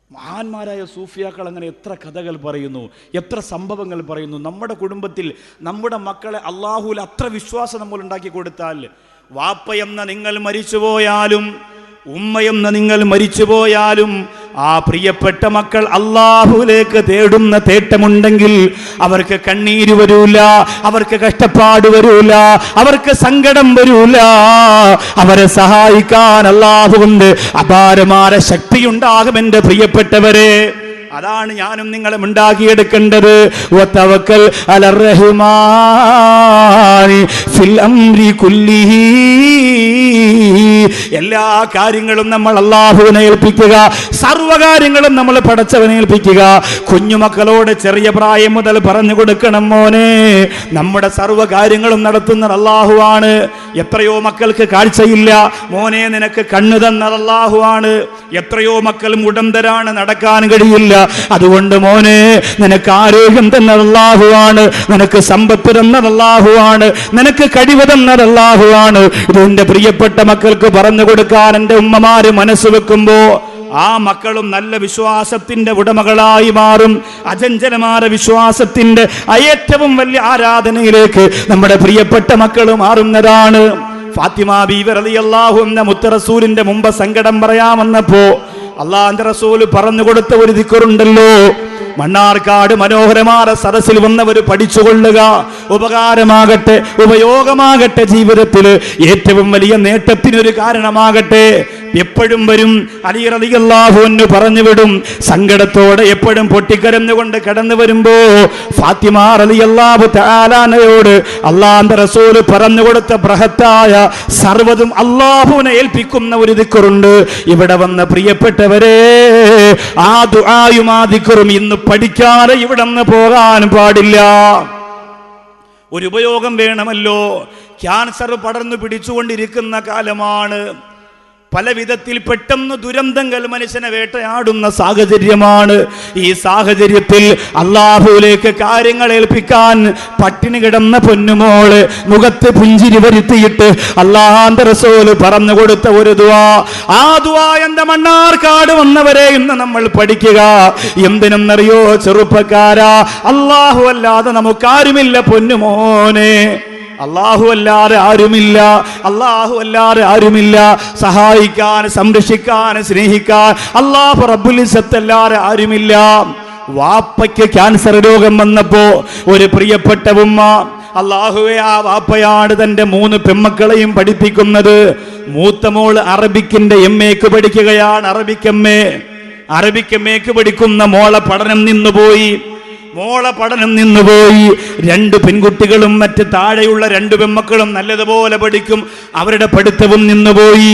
മഹാന്മാരായ സൂഫിയാക്കൾ അങ്ങനെ എത്ര കഥകൾ പറയുന്നു, എത്ര സംഭവങ്ങൾ പറയുന്നു. നമ്മുടെ കുടുംബത്തിൽ നമ്മുടെ മക്കളെ അല്ലാഹുവിൽ അത്ര വിശ്വാസം നമ്മൾ ഉണ്ടാക്കി കൊടുത്താൽ, വാപ്പയെന്ന നിങ്ങൾ മരിച്ചുപോയാലും ഉമ്മയെന്ന് നിങ്ങൾ മരിച്ചുപോയാലും ആ പ്രിയപ്പെട്ട മക്കൾ അല്ലാഹുവിലേക്ക് തേടുന്ന തേട്ടമുണ്ടെങ്കിൽ അവർക്ക് കണ്ണീര് വരൂല, അവർക്ക് കഷ്ടപ്പാട് വരൂല, അവർക്ക് സങ്കടം വരൂല. അവരെ സഹായിക്കാൻ അല്ലാഹുവിന്റെ അപാരമായ ശക്തിയുണ്ടാകും എൻ്റെ പ്രിയപ്പെട്ടവരെ. അതാണ് ഞാനും നിങ്ങളും ഉണ്ടാക്കിയെടുക്കേണ്ടത്. വതവക്കൽ അലർ റഹ്മാനി ഫിൽ അംരി കുല്ലിഹി. എല്ലാ കാര്യങ്ങളും നമ്മൾ അല്ലാഹുവിനെ ഏൽപ്പിക്കുക, സർവ്വകാര്യങ്ങളും നമ്മൾ പടച്ചവനെ ഏൽപ്പിക്കുക. കുഞ്ഞുമക്കളോട് ചെറിയ പ്രായം മുതൽ പറഞ്ഞു കൊടുക്കണം, മോനെ നമ്മുടെ സർവ്വകാര്യങ്ങളും നടത്തുന്നത് അല്ലാഹുവാണ്. എത്രയോ മക്കൾക്ക് കാഴ്ചയില്ല, മോനെ നിനക്ക് കണ്ണു തന്നത് അല്ലാഹുവാണ്. എത്രയോ മക്കൾ മുടന്തരാണ്, നടക്കാൻ കഴിയില്ല. അതുകൊണ്ട് മോനെ നിനക്ക് ആരോഗ്യം തന്നത് അല്ലാഹുവാണ്, നിനക്ക് സമ്പത്ത് തന്നത് അല്ലാഹുവാണ്, നിനക്ക് കഴിവ് തന്നത് അല്ലാഹുവാണ്. ഇതെന്റെ പ്രിയപ്പെട്ട മക്കൾക്ക് പറഞ്ഞു കൊടുക്കാൻ എൻ്റെ ഉമ്മമാര് മനസ്സ് വെക്കുമ്പോ ആ മക്കളും നല്ല വിശ്വാസത്തിന്റെ ഉടമകളായി മാറും. അചഞ്ചലമായ വിശ്വാസത്തിന്റെ ഏറ്റവും വലിയ ആരാധനയിലേക്ക് നമ്മുടെ പ്രിയപ്പെട്ട മക്കൾ മാറുന്നതാണ്. ഫാത്തിമ ബീവി റളിയല്ലാഹു അൻഹ മുത്ത് റസൂലിന്റെ മുമ്പ് സങ്കടം പറയാമെന്നപ്പോ അള്ളാഹുവിന്റെ റസൂൽ പറഞ്ഞു കൊടുത്ത ഒരു ദിക്റുണ്ടല്ലോ, മണ്ണാർക്കാട് മനോഹരമായ സദസ്സിൽ വന്നവർ പഠിച്ചുകൊള്ളുക. ഉപകാരമാകട്ടെ, ഉപയോഗമാകട്ടെ, ജീവിതത്തിൽ ഏറ്റവും വലിയ നേട്ടത്തിനൊരു കാരണമാകട്ടെ. എപ്പോഴും വരും അലി റളിയല്ലാഹു അൻഹു പറഞ്ഞു വിടും, സങ്കടത്തോടെ എപ്പോഴും പൊട്ടിക്കരഞ്ഞുകൊണ്ട് കടന്നു വരുമ്പോ ഫാത്തിമ റളിയല്ലാഹു തആലയോട് അള്ളാഹുവിന്റെ റസൂൽ പറഞ്ഞു കൊടുത്ത ബൃഹത്തായ സർവ്വതും അള്ളാഹുവിനെ ഏൽപ്പിക്കുന്ന ഒരു ദിക്റുണ്ട്. ഇവിടെ വന്ന പ്രിയപ്പെട്ടവരെ, ആ ദുആയും ആ ദിക്റും ഇന്ന് പഠിക്കാതെ ഇവിടെ നിന്ന് പോകാൻ പാടില്ല. ഒരു ഉപയോഗം വേണമല്ലോ. ക്യാൻസർ പടർന്നു പിടിച്ചുകൊണ്ടിരിക്കുന്ന കാലമാണ്. പല വിധത്തിൽ പെട്ടെന്ന് ദുരന്തങ്ങൾ മനുഷ്യനെ വേട്ടയാടുന്ന സാഹചര്യമാണ്. ഈ സാഹചര്യത്തിൽ അല്ലാഹുവിലേക്ക് കാര്യങ്ങൾ ഏൽപ്പിക്കാൻ പട്ടിണി കിടന്ന പൊന്നുമോള് മുഖത്ത് പുഞ്ചിരി വരുത്തിയിട്ട് അല്ലാഹുവിന്റെ റസൂൽ പറഞ്ഞു കൊടുത്ത ഒരു ദുആ, ആ ദുആ എന്റെ മണ്ണാർക്കാട് വന്നവരെ ഇന്ന് നമ്മൾ പഠിക്കുക. എന്തിനെന്നറിയോ ചെറുപ്പക്കാരാ, അല്ലാഹു അല്ലാതെ നമുക്കാരുമില്ല പൊന്നുമോനെ. അല്ലാഹു അല്ലാതെ ആരുമില്ല, അല്ലാഹു അല്ലാതെ ആരുമില്ല. സഹായിക്കാൻ, സംരക്ഷിക്കാൻ, സ്നേഹിക്കാൻ അല്ലാഹു റബ്ബുൽ ഇസ്സത്ത് അല്ലാതെ ആരുമില്ല. വാപ്പയ്ക്ക് ക്യാൻസർ രോഗം വന്നപ്പോ ഒരു പ്രിയപ്പെട്ട ഉമ്മ, അല്ലാഹുവേ, ആ വാപ്പയാണ് തന്റെ 3 പെൺമക്കളെയും പഠിപ്പിക്കുന്നത്. മൂത്ത മോള് അറബിക്കിന്റെ MA പഠിക്കുകയാണ്. അറബിക്ക് MA പഠിക്കുന്ന മോളെ പഠനം നിന്നുപോയി. 2 പെൺകുട്ടികളും മറ്റ് താഴെയുള്ള 2 പെൺമക്കളും നല്ലതുപോലെ പഠിക്കും. അവരുടെ പഠിത്തവും നിന്നുപോയി.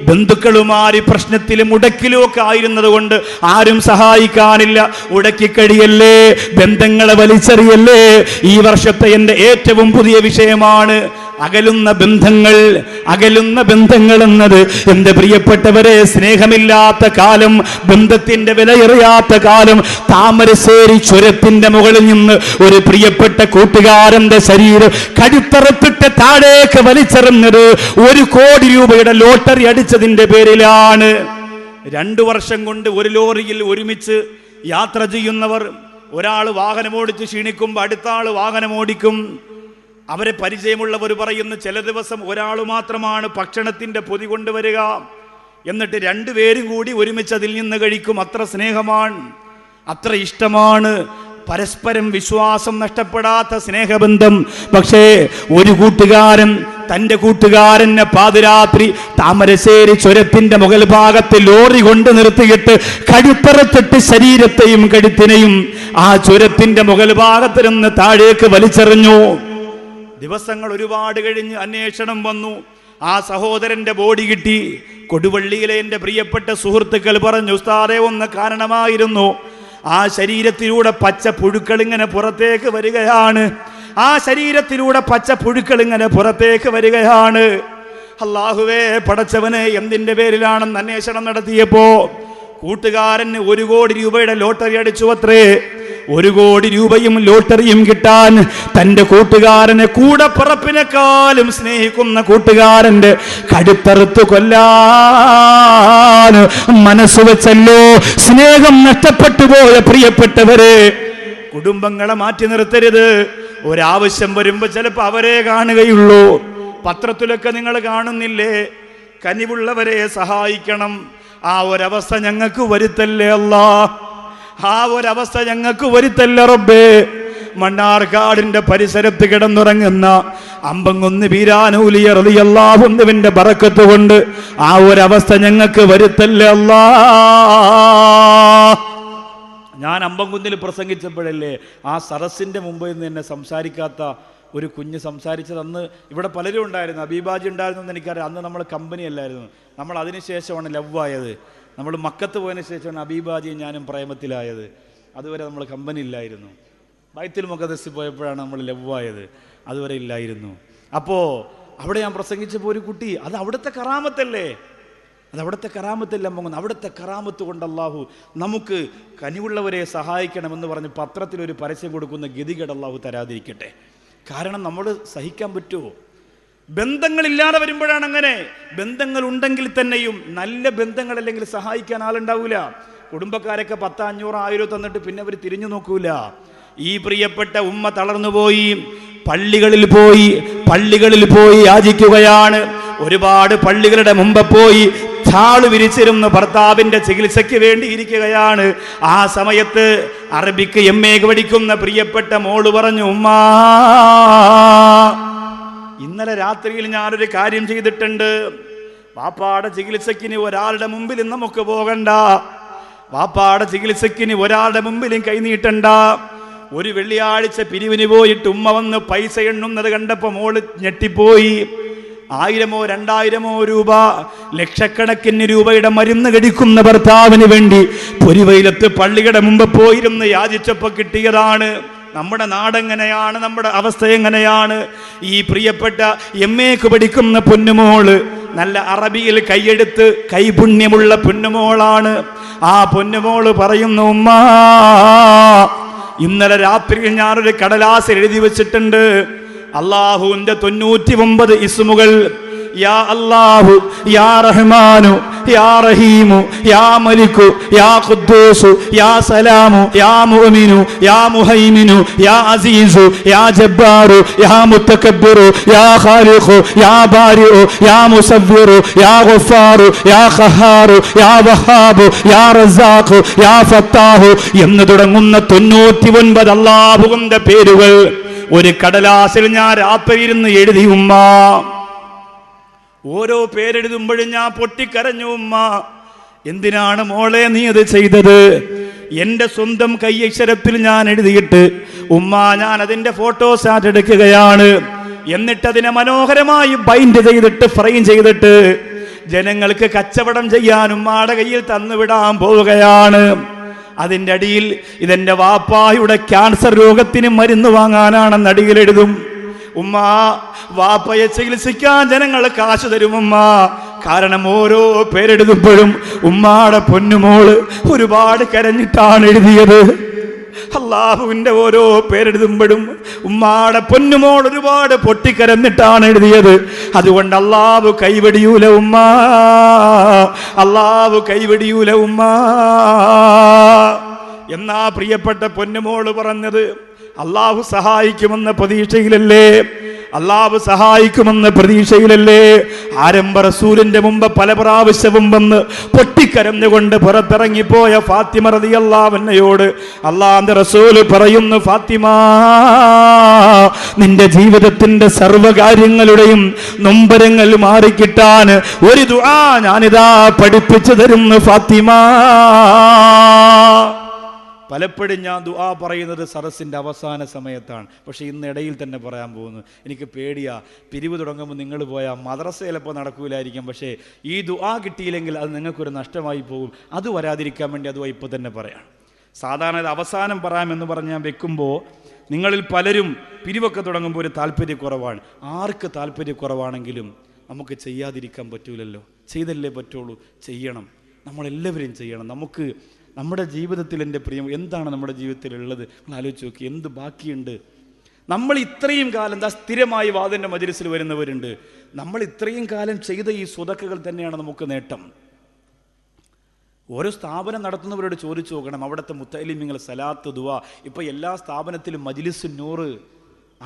ബന്ധുക്കളുമാരി പ്രശ്നത്തിലും മുടക്കിലും ഒക്കെ ആയിരുന്നത് കൊണ്ട് ആരും സഹായിക്കാനില്ല. ഉടക്കിക്കഴിയല്ലേ, ബന്ധങ്ങളെ വലിച്ചെറിയല്ലേ. ഈ വർഷത്തെ എൻ്റെ ഏറ്റവും പുതിയ വിഷയമാണ് അകലുന്ന ബന്ധങ്ങൾ എന്നത്. എൻ്റെ പ്രിയപ്പെട്ടവരെ, സ്നേഹമില്ലാത്ത കാലം, ബന്ധത്തിന്റെ വിലയേറിയാത്ത കാലം. താമരശ്ശേരി ചുരത്തിന്റെ മുകളിൽ നിന്ന് ഒരു പ്രിയപ്പെട്ട കൂട്ടുകാരന്റെ ശരീരം കഴുത്തറത്തിട്ട് താഴേക്ക് വലിച്ചെറിഞ്ഞത് 1 കോടി രൂപയുടെ ലോട്ടറി അടിച്ചതിന്റെ പേരിലാണ്. 2 വർഷം കൊണ്ട് ഒരു ലോറിയിൽ ഒരുമിച്ച് യാത്ര ചെയ്യുന്നവർ, ഒരാൾ വാഹനമോടിച്ച് ക്ഷീണിക്കുമ്പോൾ അടുത്ത ആൾ വാഹനമോടിക്കും. അവരെ പരിചയമുള്ളവർ പറയുന്നു, ചില ദിവസം ഒരാൾ മാത്രമാണ് ഭക്ഷണത്തിന്റെ പൊതി കൊണ്ടുവരിക, എന്നിട്ട് 2 പേരും കൂടി ഒരുമിച്ച് അതിൽ നിന്ന് കഴിക്കും. അത്ര സ്നേഹമാണ്, അത്ര ഇഷ്ടമാണ്. പരസ്പരം വിശ്വാസം നഷ്ടപ്പെടാത്ത സ്നേഹബന്ധം. പക്ഷേ ഒരു കൂട്ടുകാരൻ തന്റെ കൂട്ടുകാരനെ പാതിരാത്രി താമരശ്ശേരി ചുരത്തിന്റെ മുകൾ ഭാഗത്ത് ലോറി കൊണ്ട് നിർത്തിയിട്ട് കഴുത്തറത്തിട്ട് ശരീരത്തെയും കഴുത്തിനെയും ആ ചുരത്തിന്റെ മുകൾ ഭാഗത്ത് നിന്ന് താഴേക്ക് വലിച്ചെറിഞ്ഞു. ദിവസങ്ങൾ ഒരുപാട് കഴിഞ്ഞ് അന്വേഷണം വന്നു. ആ സഹോദരന്റെ ബോഡി കിട്ടി. കൊടുവള്ളിയിലെ എൻ്റെ പ്രിയപ്പെട്ട സുഹൃത്തുക്കൾ പറഞ്ഞു, ഉസ്താദേ, ഒന്ന് കാരണമായിരുന്നു. ആ ശരീരത്തിലൂടെ പച്ച പുഴുക്കൾ ഇങ്ങനെ പുറത്തേക്ക് വരികയാണ്. അല്ലാഹുവേ, പടച്ചവനെ, എന്തിന്റെ പേരിലാണെന്ന് അന്വേഷണം നടത്തിയപ്പോ കൂട്ടുകാരന് 1 കോടി രൂപയുടെ ലോട്ടറി അടിച്ചു അത്രേ. 1 കോടി രൂപയും ലോട്ടറിയും കിട്ടാൻ തന്റെ കൂട്ടുകാരനെ, കൂടപ്പിറപ്പിനെക്കാളും സ്നേഹിക്കുന്ന കൂട്ടുകാരന്റെ കഴുത്തറുത്ത് കൊല്ലാൻ മനസ്സ് വെച്ചല്ലോ. സ്നേഹം നഷ്ടപ്പെട്ടു പോയ പ്രിയപ്പെട്ടവരെ, കുടുംബങ്ങളെ മാറ്റി നിർത്തരുത്. ഒരാവശ്യം വരുമ്പോ ചിലപ്പോൾ അവരെ കാണുകയുള്ളൂ. പത്രത്തിലൊക്കെ നിങ്ങൾ കാണുന്നില്ലേ, കനിവുള്ളവരെ സഹായിക്കണം, ആ ഒരവസ്ഥ ഞങ്ങൾക്ക് വരുത്തല്ലേ അല്ലാ, ആ ഒരവസ്ഥ ഞങ്ങൾക്ക് വരുത്തല്ലേ റബ്ബേ. മണ്ണാർക്കാടിന്റെ പരിസരത്ത് കിടന്നുറങ്ങുന്ന അമ്പങ്കുന്ന് ബീരാനൂലിയ റളിയല്ലാഹു അൻഹുവിന്റെ ബറക്കത്ത് കൊണ്ട് ആ ഒരവസ്ഥ ഞങ്ങൾക്ക് വരുത്തല്ലേ അല്ലാ. ഞാൻ അമ്പംകുന്നിൽ പ്രസംഗിച്ചപ്പോഴല്ലേ ആ സദസ്സിന്റെ മുമ്പിൽ നിന്ന് എന്നെ സംസാരിക്കാത്ത ഒരു കുഞ്ഞ് സംസാരിച്ചത്. അന്ന് ഇവിടെ പലരും ഉണ്ടായിരുന്നു, അബീബാജി ഉണ്ടായിരുന്നു എന്ന് എനിക്കറിയാം. അന്ന് നമ്മൾ കമ്പനി അല്ലായിരുന്നു, നമ്മൾ അതിനുശേഷമാണ് ലവായത്. നമ്മൾ മക്കത്ത് പോയതിന് ശേഷമാണ് അബീബാജിയും ഞാനും പ്രേമത്തിലായത്. അതുവരെ നമ്മൾ കമ്പനി ഇല്ലായിരുന്നു. ബൈത്തുൽ മുഖദ്ദസിൽ പോയപ്പോഴാണ് നമ്മൾ ലവായത്, അതുവരെ ഇല്ലായിരുന്നു. അപ്പോൾ അവിടെ ഞാൻ പ്രസംഗിച്ചപ്പോൾ ഒരു കുട്ടി, അത് അവിടുത്തെ കറാമത്തല്ലേ, അത് അവിടുത്തെ കറാമത്തല്ല പോകുന്നത്, അവിടുത്തെ കറാമത്ത് കൊണ്ട് അല്ലാഹു നമുക്ക് കനിവുള്ളവരെ സഹായിക്കണമെന്ന് പറഞ്ഞ് പത്രത്തിലൊരു പരസ്യം കൊടുക്കുന്ന ഗതികേട് അല്ലാഹു തരാതിരിക്കട്ടെ. കാരണം നമ്മൾ സഹിക്കാൻ പറ്റുമോ? ബന്ധങ്ങളില്ലാതെ വരുമ്പോഴാണ് അങ്ങനെ. ബന്ധങ്ങൾ ഉണ്ടെങ്കിൽ തന്നെയും നല്ല ബന്ധങ്ങളല്ലെങ്കിൽ സഹായിക്കാൻ ആളുണ്ടാവൂല. കുടുംബക്കാരൊക്കെ 10, 500, 1000 തന്നിട്ട് പിന്നെ അവർ തിരിഞ്ഞു നോക്കൂല. ഈ പ്രിയപ്പെട്ട ഉമ്മ തളർന്നുപോയി, പള്ളികളിൽ പോയി യാചിക്കുകയാണ്. ഒരുപാട് പള്ളികളുടെ മുമ്പ് പോയി ാള് വിരിച്ചിരുന്ന് ഭർത്താവിന്റെ ചികിത്സയ്ക്ക് വേണ്ടി ഇരിക്കുകയാണ്. ആ സമയത്ത് അറബിക്ക് MA പഠിക്കുന്ന പ്രിയപ്പെട്ട മോള് പറഞ്ഞു, ഉമ്മാ ഇന്നലെ രാത്രിയിൽ ഞാനൊരു കാര്യം ചെയ്തിട്ടുണ്ട്. വാപ്പാടെ ചികിത്സക്കിന് ഒരാളുടെ മുമ്പിലും നമുക്ക് പോകണ്ട, വാപ്പാടെ ചികിത്സക്കിന് ഒരാളുടെ മുമ്പിലും കൈനീട്ടണ്ട. ഒരു വെള്ളിയാഴ്ച പിരിവിന് പോയിട്ട് ഉമ്മ വന്ന് പൈസ എണ്ണുന്നത് കണ്ടപ്പോ മോള് ഞെട്ടിപ്പോയി. 1000 2000 രൂപ, ലക്ഷക്കണക്കിന് രൂപയുടെ മരുന്ന് കടിക്കുന്ന ഭർത്താവിന് വേണ്ടി പൊരിവെയിലത്ത് പള്ളിയുടെ മുമ്പ് പോയിരുന്ന് യാചിച്ചപ്പോൾ കിട്ടിയതാണ്. നമ്മുടെ നാടെങ്ങനെയാണ്, നമ്മുടെ അവസ്ഥ എങ്ങനെയാണ്? ഈ പ്രിയപ്പെട്ട MAക്ക് പഠിക്കുന്ന പൊന്നുമോള് നല്ല അറബിയിൽ കൈയെടുത്ത് കൈപുണ്യമുള്ള പൊന്നുമോളാണ്. ആ പൊന്നുമോള് പറയുന്നു, ഉമ്മാ ഇന്നലെ രാത്രിയിൽ ഞാനൊരു കടലാസിൽ എഴുതി വെച്ചിട്ടുണ്ട്, അല്ലാഹുവിന്റെ 99 ഇസ്മുകൾ. യാ അല്ലാഹു, യാ റഹ്മാനു, യാ റഹീമു, യാ മലിക്കു, യാ ഖുദ്ദൂസു, യാ സലാമു, യാ മുഅ്മിനു, യാ മുഹൈമിനു, യാ അസീസു, യാ ജബ്ബാറു, യാ മുതകബ്ബിറു, യാ ഖാലിഖു, യാ ബാരിഉ, യാ മുസവ്വിറു, യാ ഗഫാറു, യാ ഖഹാറു, യാ വഹാബു, യാ റസാഖു, യാ ഫത്താഹു എന്ന് തുടങ്ങുന്ന 99 അല്ലാഹുവിന്റെ പേരുകൾ ഒരു കടലാസിൽ ഞാൻ രാത്രി ഇരുന്ന് എഴുതി. ഉമ്മ ഓരോ പേരെഴുതുമ്പോഴും ഞാൻ പൊട്ടിക്കരഞ്ഞു. ഉമ്മ എന്തിനാണ് മോളെ നീ അത് ചെയ്തത്? എന്റെ സ്വന്തം കൈയക്ഷരത്തിൽ ഞാൻ എഴുതിയിട്ട് ഉമ്മ ഞാൻ അതിന്റെ ഫോട്ടോസ്റ്റാറ്റ് എടുക്കുകയാണ്. എന്നിട്ട് അതിനെ മനോഹരമായി ബൈൻഡ് ചെയ്തിട്ട് ഫ്രെയിം ചെയ്തിട്ട് ജനങ്ങൾക്ക് കച്ചവടം ചെയ്യാൻ ഉമ്മയുടെ കയ്യിൽ തന്നുവിടാൻ പോവുകയാണ്. അതിൻ്റെ അടിയിൽ ഇതെന്റെ വാപ്പായുടെ ക്യാൻസർ രോഗത്തിന് മരുന്ന് വാങ്ങാനാണെന്ന് അടിയിൽ എഴുതും. ഉമ്മ വാപ്പയെ ചികിത്സിക്കാൻ ജനങ്ങൾ കാശ് തരും ഉമ്മ. കാരണം ഓരോ പേരെഴുതുമ്പോഴും ഉമ്മാടെ പൊന്നുമോള് ഒരുപാട് കരഞ്ഞിട്ടാണ് എഴുതിയത്. അല്ലാഹുവിന്റെ ഓരോ പേരെഴുതുമ്പോഴും ഉമ്മാടെ പൊന്നുമോൾ ഒരുപാട് പൊട്ടിക്കരന്നിട്ടാണ് എഴുതിയത്. അതുകൊണ്ട് അല്ലാഹു കൈവെടിയൂല ഉമ്മ, അല്ലാഹു കൈവെടിയൂല ഉമ്മ എന്നാ പ്രിയപ്പെട്ട പൊന്നുമോള് പറഞ്ഞത്. അല്ലാഹു സഹായിക്കുമെന്ന പ്രതീക്ഷയിലല്ലേ, അല്ലാഹു സഹായിക്കുമെന്ന പ്രതീക്ഷയിലല്ലേ ആരംഭ റസൂലിന്റെ മുമ്പ് പല പ്രാവശ്യവും വന്ന് പൊട്ടിക്കരഞ്ഞുകൊണ്ട് പുറത്തിറങ്ങിപ്പോയ ഫാത്തിമ റളിയല്ലാഹു അൻഹയോട് അല്ലാഹുവിന്റെ റസൂൽ പറയുന്നു, ഫാത്തിമ നിന്റെ ജീവിതത്തിന്റെ സർവ്വകാര്യങ്ങളുടെയും നൊമ്പരങ്ങൾ മാറിക്കിട്ടാൻ ഒരു ദുആ ഞാനിതാ പഠിപ്പിച്ചു തരുന്നു ഫാത്തിമ. പലപ്പോഴും ഞാൻ ദുആ പറയുന്നത് സദസ്സിൻ്റെ അവസാന സമയത്താണ്. പക്ഷേ ഇന്ന് ഇടയിൽ തന്നെ പറയാൻ പോകുന്നു. എനിക്ക് പേടിയാ, പിരിവ് തുടങ്ങുമ്പോൾ നിങ്ങൾ പോയാൽ മദ്രസ ചിലപ്പോൾ നടക്കൂലായിരിക്കും. പക്ഷേ ഈ ദുആ കിട്ടിയില്ലെങ്കിൽ അത് നിങ്ങൾക്കൊരു നഷ്ടമായി പോകും. അത് വരാതിരിക്കാൻ വേണ്ടി അത് ഇപ്പോൾ തന്നെ പറയാം. സാധാരണ ഇത് അവസാനം പറയാമെന്ന് പറഞ്ഞ് ഞാൻ വെക്കുമ്പോൾ നിങ്ങളിൽ പലരും പിരിവൊക്കെ തുടങ്ങുമ്പോൾ ഒരു താല്പര്യക്കുറവാണ്. ആർക്ക് താല്പര്യക്കുറവാണെങ്കിലും നമുക്ക് ചെയ്യാതിരിക്കാൻ പറ്റൂലല്ലോ. ചെയ്തല്ലേ പറ്റുള്ളൂ, ചെയ്യണം. നമ്മളെല്ലാവരും ചെയ്യണം. നമുക്ക് നമ്മുടെ ജീവിതത്തിൽ എൻ്റെ പ്രിയം എന്താണ് നമ്മുടെ ജീവിതത്തിൽ ഉള്ളത് നിങ്ങൾ ആലോചിച്ച് നോക്കി. എന്ത് ബാക്കിയുണ്ട്? നമ്മൾ ഇത്രയും കാലം എന്താ സ്ഥിരമായി വാദിൻ്റെ മജ്‌ലിസിൽ വരുന്നവരുണ്ട്. നമ്മൾ ഇത്രയും കാലം ചെയ്ത ഈ സ്വതക്കകൾ തന്നെയാണ് നമുക്ക് നേട്ടം. ഓരോ സ്ഥാപനം നടത്തുന്നവരോട് ചോദിച്ചു നോക്കണം, അവിടുത്തെ മുത്തഅലിമീങ്ങൾ സലാത്ത് ദുആ. ഇപ്പോൾ എല്ലാ സ്ഥാപനത്തിലും മജ്‌ലിസ് നൂറ്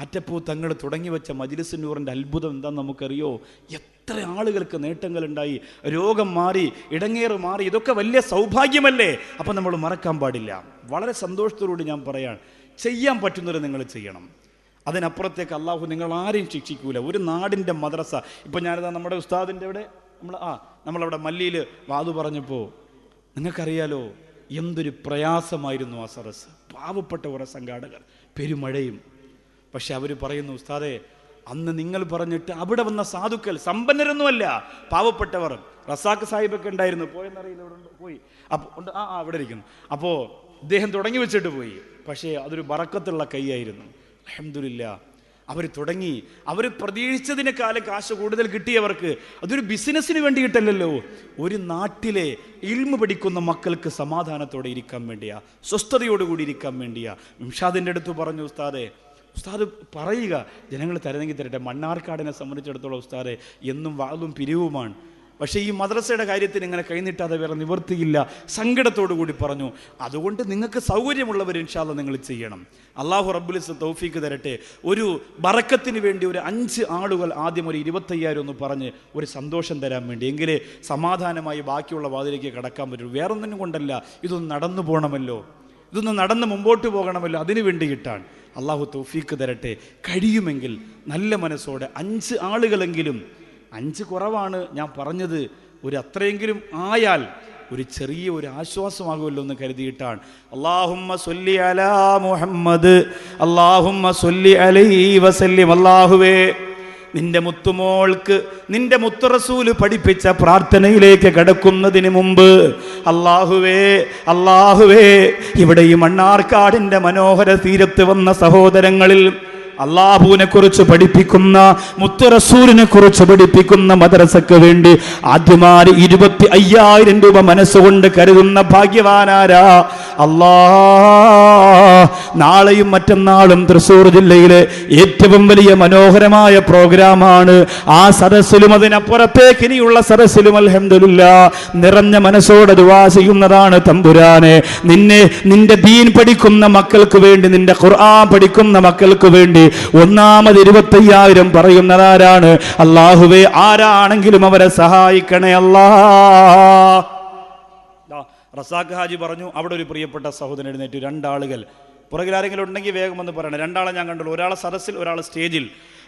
ആറ്റപ്പൂ തങ്ങൾ തുടങ്ങി വെച്ച മജ്‌ലിസ് നൂറിൻ്റെ അത്ഭുതം എന്താണെന്ന് നമുക്കറിയോ? എത്ര ആളുകൾക്ക് നേട്ടങ്ങളുണ്ടായി, രോഗം മാറി, ഇടങ്ങേറ് മാറി. ഇതൊക്കെ വലിയ സൗഭാഗ്യമല്ലേ? അപ്പം നമ്മൾ മറക്കാൻ പാടില്ല. വളരെ സന്തോഷത്തോടുകൂടി ഞാൻ പറയാൻ, ചെയ്യാൻ പറ്റുന്നത് നിങ്ങൾ ചെയ്യണം. അതിനപ്പുറത്തേക്ക് അള്ളാഹു നിങ്ങൾ ആരെയും ശിക്ഷിക്കൂല. ഒരു നാടിൻ്റെ മദ്രസ, ഇപ്പം ഞാനിതാ നമ്മുടെ ഉസ്താദിൻ്റെ ഇവിടെ നമ്മളവിടെ മല്ലിയിൽ വാതു പറഞ്ഞപ്പോൾ നിങ്ങൾക്കറിയാലോ എന്തൊരു പ്രയാസമായിരുന്നു ആ സദസ്സ്. പാവപ്പെട്ട കുറേ സംഘാടകർ, പെരുമഴയും. പക്ഷെ അവർ പറയുന്നു, ഉസ്താദേ അന്ന് നിങ്ങൾ പറഞ്ഞിട്ട് അവിടെ വന്ന സാധുക്കൾ സമ്പന്നരൊന്നുമല്ല, പാവപ്പെട്ടവർ. റസാഖ് സാഹിബൊക്കെ ഉണ്ടായിരുന്നു, പോയെന്നറിയില്ല, ഇവിടെ പോയി. അപ്പോൾ അവിടെ ഇരിക്കുന്നു. അപ്പോൾ ഇദ്ദേഹം തുടങ്ങി വെച്ചിട്ട് പോയി. പക്ഷേ അതൊരു ബറക്കത്തുള്ള കൈയായിരുന്നു. അൽഹംദുലില്ലാ, അവർ തുടങ്ങി. അവർ പ്രതീക്ഷിച്ചതിനേക്കാളും കാശ് കൂടുതൽ കിട്ടിയവർക്ക്. അതൊരു ബിസിനസ്സിന് വേണ്ടി കിട്ടല്ലല്ലോ, ഒരു നാട്ടിലെ ഇൽമു പഠിക്കുന്ന മക്കൾക്ക് സമാധാനത്തോടെ ഇരിക്കാൻ വേണ്ടിയാ, സ്വസ്ഥതയോടുകൂടി ഇരിക്കാൻ വേണ്ടിയാ. മിംഷാദിൻ്റെ അടുത്ത് പറഞ്ഞു, ഉസ്താദ് പറയുക, ജനങ്ങൾ തരുന്നെങ്കിൽ തരട്ടെ. മണ്ണാർക്കാടിനെ സംബന്ധിച്ചിടത്തോളം ഉസ്താദെ എന്നും വാളും പിരിവുമാണ്. പക്ഷേ ഈ മദ്രസയുടെ കാര്യത്തിന് ഇങ്ങനെ കൈനീട്ടാതെ വേറെ നിവർത്തിയില്ല. സങ്കടത്തോടു കൂടി പറഞ്ഞു, അതുകൊണ്ട് നിങ്ങൾക്ക് സൗകര്യമുള്ളവർ ഇൻഷാ അല്ലാഹ് നിങ്ങൾ ചെയ്യണം. അള്ളാഹു റബ്ബുൽ ഇസ്സത്ത് തൗഫീക്ക് തരട്ടെ. ഒരു ബറക്കത്തിന് വേണ്ടി ഒരു 5 ആളുകൾ ആദ്യം ഒരു 25,000 ഒന്ന് പറഞ്ഞ് ഒരു സന്തോഷം തരാൻ വേണ്ടി, എങ്കിലേ സമാധാനമായി ബാക്കിയുള്ള വാതിലേക്ക് കടക്കാൻ പറ്റുള്ളൂ. വേറൊന്നിനും കൊണ്ടല്ല, ഇതൊന്ന് നടന്നു പോകണമല്ലോ, ഇതൊന്ന് നടന്ന് മുമ്പോട്ട് പോകണമല്ലോ, അതിനു വേണ്ടി കിട്ടാൻ. അള്ളാഹു തൗഫീക്ക് തരട്ടെ. കഴിയുമെങ്കിൽ നല്ല മനസ്സോടെ 5 ആളുകളെങ്കിലും, 5 കുറവാണ് ഞാൻ പറഞ്ഞത്, ഒരു അത്രയെങ്കിലും ആയാൽ ഒരു ചെറിയ ഒരു ആശ്വാസമാകുമല്ലോ എന്ന് കരുതിയിട്ടാണ്. അല്ലാഹുമ്മ സ്വല്ലി അലാ മുഹമ്മദ്, അല്ലാഹുമ്മ സ്വല്ലി അലൈഹി വസല്ലം. അല്ലാഹുവേ, നിന്റെ മുത്തുമോൾക്ക് നിന്റെ മുത്തു റസൂല് പഠിപ്പിച്ച പ്രാർത്ഥനയിലേക്ക് കടക്കുന്നതിന് മുമ്പ് അല്ലാഹുവേ, ഇവിടെ ഈ മണ്ണാർക്കാടിന്റെ മനോഹര തീരത്ത് വന്ന സഹോദരങ്ങളിൽ അള്ളാഹുവിനെ കുറിച്ച് പഠിപ്പിക്കുന്ന, മുത്തു റസൂലിനെ കുറിച്ച് പഠിപ്പിക്കുന്ന മദ്രസക്ക് വേണ്ടി ആദ്യമായി 25,000 രൂപ മനസ്സുകൊണ്ട് കരുതുന്ന ഭാഗ്യവാനാരാ? നാളെയും മറ്റന്നാളും തൃശ്ശൂർ ജില്ലയിലെ ഏറ്റവും വലിയ മനോഹരമായ പ്രോഗ്രാമാണ്. ആ സദസ്സിലും അതിനപ്പുറത്തേക്ക് ഇനിയുള്ള സദസ്സിലും അൽഹംദുലില്ലാഹ് നിറഞ്ഞ മനസ്സോടെ ദുആ ചെയ്യുന്നതാണ്. തമ്പുരാനെ, നിന്റെ ദീൻ പഠിക്കുന്ന മക്കൾക്ക് വേണ്ടി, നിന്റെ ഖുർആൻ പഠിക്കുന്ന മക്കൾക്ക് വേണ്ടി ഒന്നാമത് 25,000 പറയുന്നതാരാണ്? അല്ലാഹുവേ, ആരാണെങ്കിലും അവരെ സഹായിക്കണേ അല്ലാഹ്. റസാഖ് ഹാജി പറഞ്ഞു, അവിടെ ഒരു പ്രിയപ്പെട്ട സഹോദരൻ എഴുന്നേറ്റ്. 2 ആളുകൾ പുറകിൽ ആരെങ്കിലും ഉണ്ടെങ്കിൽ വേഗം വന്ന് പറയണം. 2 ആളെ ഞാൻ കണ്ടുള്ളൂ, ഒരാളെ സദസ്സിൽ, ഒരാളെ സ്റ്റേജിൽ.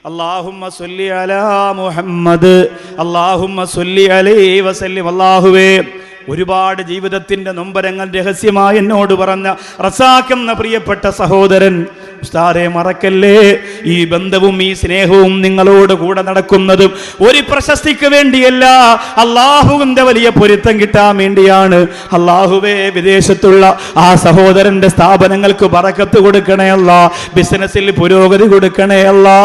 അല്ലാഹുമ്മ സ്വല്ലി അലാ മുഹമ്മദ്, അല്ലാഹുമ്മ സ്വല്ലി അലൈഹി വസല്ലം. അല്ലാഹുവേ, ഒരുപാട് ജീവിതത്തിന്റെ നൊമ്പരങ്ങൾ രഹസ്യമായി എന്നോട് പറഞ്ഞ റസാഖ് എന്ന പ്രിയപ്പെട്ട സഹോദരൻ, ഉസ്താദെ മറക്കല്ലേ, ഈ ബന്ധവും ഈ സ്നേഹവും നിങ്ങളോട് കൂടെ നടക്കുന്നതും ഒരു പ്രശസ്തിക്ക് വേണ്ടിയല്ല, അള്ളാഹുവിന്റെ വലിയ പൊരുത്തം കിട്ടാൻ വേണ്ടിയാണ്. അള്ളാഹുവേ, വിദേശത്തുള്ള ആ സഹോദരന്റെ സ്ഥാപനങ്ങൾക്ക് ബറക്കത്ത് കൊടുക്കണേ അല്ലാ, ബിസിനസ്സിൽ പുരോഗതി കൊടുക്കണേ അല്ലാ.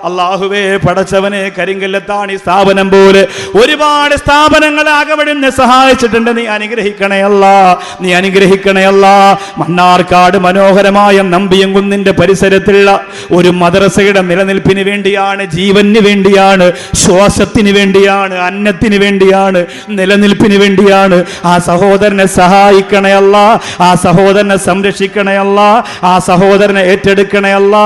അള്ളാഹുവേ, പടച്ചവനെ, കരിങ്കല്ലത്താണ് ഈ സ്ഥാപനം പോലെ ഒരുപാട് സ്ഥാപനങ്ങൾ ആകവടിഞ്ഞ് സഹായിച്ചിട്ടുണ്ട്. നീ അനുഗ്രഹിക്കണേ അല്ലാ, നീ അനുഗ്രഹിക്കണേ അല്ലാ. മണ്ണാർക്കാട് മനോഹരമായ നമ്പിയംകുന്നിന്റെ പരിസരത്തുള്ള ഒരു മദ്രസയുടെ നിലനിൽപ്പിന് വേണ്ടിയാണ്, ജീവന് വേണ്ടിയാണ്, ശ്വാസത്തിന് വേണ്ടിയാണ്, അന്നത്തിന് വേണ്ടിയാണ്, നിലനിൽപ്പിന് വേണ്ടിയാണ്. ആ സഹോദരനെ സഹായിക്കണേ അല്ലാ, ആ സഹോദരനെ സംരക്ഷിക്കണേ അല്ലാ, ആ സഹോദരനെ ഏറ്റെടുക്കണേ അല്ലാ.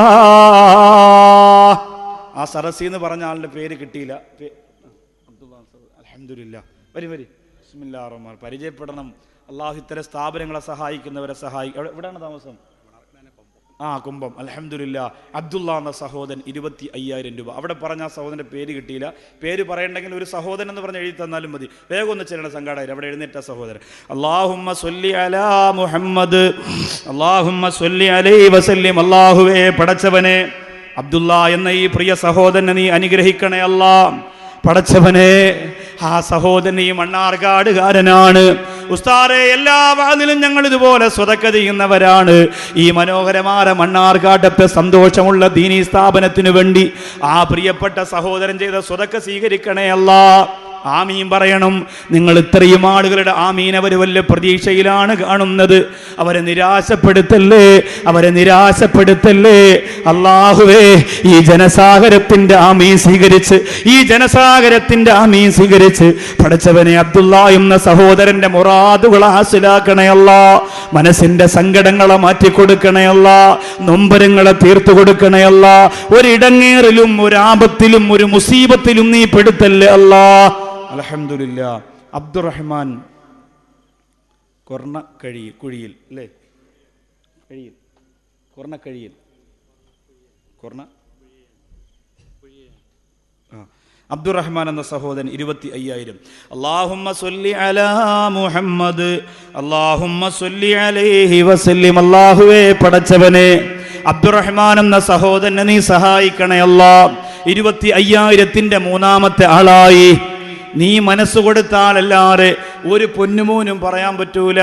ആ സരസി എന്ന് പറഞ്ഞ ആളുടെ പേര് കിട്ടിയില്ല. അൽഹംദുലില്ലാ. വരി ബിസ്മില്ലാഹിർ റഹ്മാനിർ റഹീം. പരിചയപ്പെടണം. അള്ളാഹു ഇത്തരം സ്ഥാപനങ്ങളെ സഹായിക്കുന്നവരെ സഹായിക്കും. എവിടെയാണ് താമസം? കുമ്പം. അൽഹംദുലില്ലാ. അബ്ദുള്ള എന്ന സഹോദരൻ 25,000 രൂപ. അവിടെ പറഞ്ഞ ആ സഹോദരൻ്റെ പേര് കിട്ടിയില്ല. പേര് പറയണ്ടെങ്കിൽ ഒരു സഹോദരൻ എന്ന് പറഞ്ഞ് എഴുതി തന്നാലും മതി. വേഗം ഒന്ന് ചെല്ലണ സംഘാടകർ. അവിടെ എഴുന്നേറ്റ സഹോദരൻ. അല്ലാഹുമ്മ സ്വല്ലി അലാ മുഹമ്മദ്, അല്ലാഹുമ്മ സ്വല്ലി അലൈഹി വസല്ലം. അല്ലാഹുവേ, പടച്ചവനെ, അബ്ദുള്ള എന്ന ഈ പ്രിയ സഹോദരനെ നീ അനുഗ്രഹിക്കണേ അല്ലാ. പടച്ചവനെ, ആ സഹോദരൻ ഈ മണ്ണാർക്കാടുകാരനാണ്. ഉസ്താദേ, എല്ലാ വാതിലും ഞങ്ങൾ ഇതുപോലെ സ്വതക്ക ചെയ്യുന്നവരാണ്. ഈ മനോഹരമായ മണ്ണാർക്കാട്ടത്തെ സന്തോഷമുള്ള ദീനീ സ്ഥാപനത്തിനു വേണ്ടി ആ പ്രിയപ്പെട്ട സഹോദരൻ ചെയ്ത സ്വതക്ക സ്വീകരിക്കണേ അല്ലാ. ആമീൻ പറയണം. നിങ്ങൾ ഇത്രയും ആളുകളുടെ ആമീൻ അവർ വല്ല പ്രതീക്ഷയിലാണ് കാണുന്നത്. അവരെ നിരാശപ്പെടുത്തല്ലേ, അവരെ നിരാശപ്പെടുത്തല്ലേ. അല്ലാഹുവേ, ഈ ജനസാഗരത്തിന്റെ ആമീൻ സ്വീകരിച്ച്, ഈ ജനസാഗരത്തിന്റെ ആമീൻ സ്വീകരിച്ച് പടച്ചവനെ അബ്ദുള്ള എന്ന സഹോദരന്റെ മുറാദുകൾ ഹാസിലാക്കണേ അല്ലാ. മനസ്സിന്റെ സങ്കടങ്ങളെ മാറ്റിക്കൊടുക്കണേ അല്ലാ. നൊമ്പരങ്ങളെ തീർത്തു കൊടുക്കണേ അല്ലാ. ഒരിടങ്ങേറിലും ഒരാപത്തിലും ഒരു മുസീബത്തിലും നീ പെടുത്തല്ലേ അല്ലാ. അൽഹംദുലില്ലാ. അബ്ദുറഹ്മാൻ കുഴിയിൽ അല്ലേ, കഴിയിൽ കൊർണക്കഴിയിൽ അബ്ദുറഹ്മാൻ എന്ന സഹോദരൻ 25,000. അല്ലാഹുമ്മ സ്വല്ലി അലാ മുഹമ്മദ്, അല്ലാഹുമ്മ സ്വല്ലി അലൈഹി വസല്ലിം. അല്ലാഹുവേ പടച്ചവനെ, അബ്ദുറഹ്മാൻ എന്ന സഹോദരനെ നീ സഹായിക്കണേ അല്ലാ. 25,000-ന്റെ മൂന്നാമത്തെ ആളായി. നീ മനസ്സ് കൊടുത്താലല്ലാതെ ഒരു പൊന്നുമോനും പറയാൻ പറ്റൂല.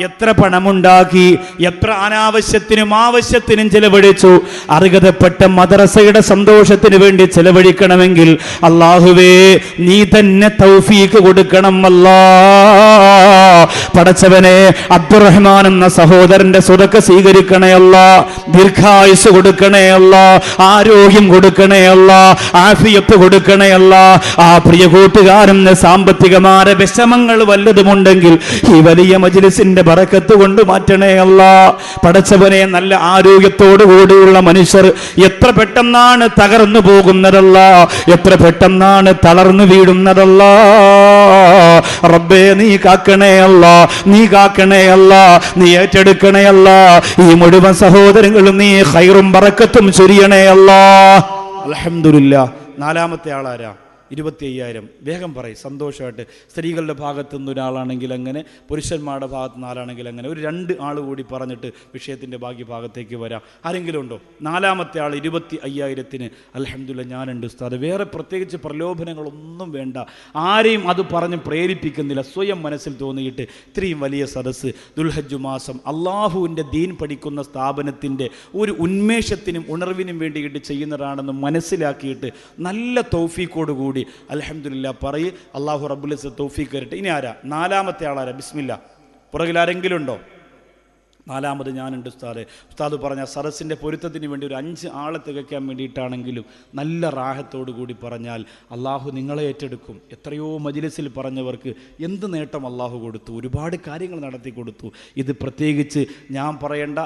എത്ര പണമുണ്ടാക്കി, എത്ര അനാവശ്യത്തിനും ആവശ്യത്തിനും ചെലവഴിച്ചു. അർഹതപ്പെട്ട മദ്രസയുടെ സന്തോഷത്തിന് വേണ്ടി ചെലവഴിക്കണമെങ്കിൽ അല്ലാഹുവേ നീ തന്നെ തൗഫീക്ക് കൊടുക്കണം അല്ലാ. പടച്ചവനെ, അബ്ദുറഹ്മാൻ എന്ന സഹോദരന്റെ സ്വതക്ക സ്വീകരിക്കണേ അല്ലാ. ദീർഘായുസ് കൊടുക്കണേ അല്ലാ. ആരോഗ്യം കൊടുക്കണേ അല്ലാ. ആഫിയത്ത് കൊടുക്കണേ അല്ലാ. ആ പ്രിയ കൂട്ടുകാരന് സാമ്പത്തികമായ വിഷമങ്ങൾ വല്ലതുമുണ്ടെങ്കിൽ ഈ വലിയ മജ്ലിസിന്റെ ബറക്കത്ത് കൊണ്ട് മാറ്റണേ അല്ലാ. പടച്ചവനെ, നല്ല ആരോഗ്യത്തോടു കൂടിയുള്ള മനുഷ്യർ എത്ര പെട്ടെന്നാണ് തകർന്നു പോകുന്നതല്ല, എത്ര പെട്ടെന്നാണ് തളർന്നു വീഴുന്നതല്ല. റബ്ബേ നീ കാക്കണേ അല്ലാ, നീ കാക്കണേ അല്ലാ, നീ ഏറ്റെടുക്കണേ അല്ലാ. ഈ മുഴുവൻ സഹോദരങ്ങളും നീ ഖൈറും ബറക്കത്തും ചൊരിയണേ അല്ലാ. അൽഹംദുലില്ലാ. നാലാമത്തെ ആളാരാ? 25,000. വേഗം പറയും സന്തോഷമായിട്ട്. സ്ത്രീകളുടെ ഭാഗത്തു നിന്ന് ഒരാളാണെങ്കിൽ അങ്ങനെ, പുരുഷന്മാരുടെ ഭാഗത്ത് നിന്ന് ആളാണെങ്കിൽ അങ്ങനെ. ഒരു 2 ആൾ കൂടി പറഞ്ഞിട്ട് വിഷയത്തിൻ്റെ ബാക്കി ഭാഗത്തേക്ക് വരാം. ആരെങ്കിലും ഉണ്ടോ? നാലാമത്തെ ആൾ 25,000-ന്. അൽഹംദുലില്ലാ, ഞാനുണ്ട് ഉസ്താദ്. വേറെ പ്രത്യേകിച്ച് പ്രലോഭനങ്ങളൊന്നും വേണ്ട. ആരെയും അത് പറഞ്ഞ് പ്രേരിപ്പിക്കുന്നില്ല. സ്വയം മനസ്സിൽ തോന്നിയിട്ട് ഇത്രയും വലിയ സദസ്സ്, ദുൽഹജ്ജ് മാസം, അള്ളാഹുവിൻ്റെ ദീൻ പഠിക്കുന്ന സ്ഥാപനത്തിൻ്റെ ഒരു ഉന്മേഷത്തിനും ഉണർവിനും വേണ്ടിയിട്ട് ചെയ്യുന്നതാണെന്ന് മനസ്സിലാക്കിയിട്ട് നല്ല തൗഫീഖോടുകൂടി അൽഹംദുലില്ലാ പറയ്. അല്ലാഹു റബ്ബുൽ ഇസ്സത്ത് തൗഫീഖ് തരട്ടെ. ഇനി ആരാ? നാലാമത്തെ ആളാരാ? ബിസ്മില്ലാ. പുറകിൽ ആരെങ്കിലും ഉണ്ടോ? നാലാമത് ഞാനുണ്ട് ഉസ്താദ്. ഉസ്താദ് പറഞ്ഞ സദസ്സിൻ്റെ പൊരുത്തത്തിന് വേണ്ടി ഒരു 5 ആളെ തികയ്ക്കാൻ വേണ്ടിയിട്ടാണെങ്കിലും നല്ല റാഹത്തോടു കൂടി പറഞ്ഞാൽ അള്ളാഹു നിങ്ങളെ ഏറ്റെടുക്കും. എത്രയോ മജ്ലിസിൽ പറഞ്ഞവർക്ക് എന്ത് നേട്ടം അള്ളാഹു കൊടുത്തു, ഒരുപാട് കാര്യങ്ങൾ നടത്തി കൊടുത്തു. ഇത് പ്രത്യേകിച്ച് ഞാൻ പറയേണ്ട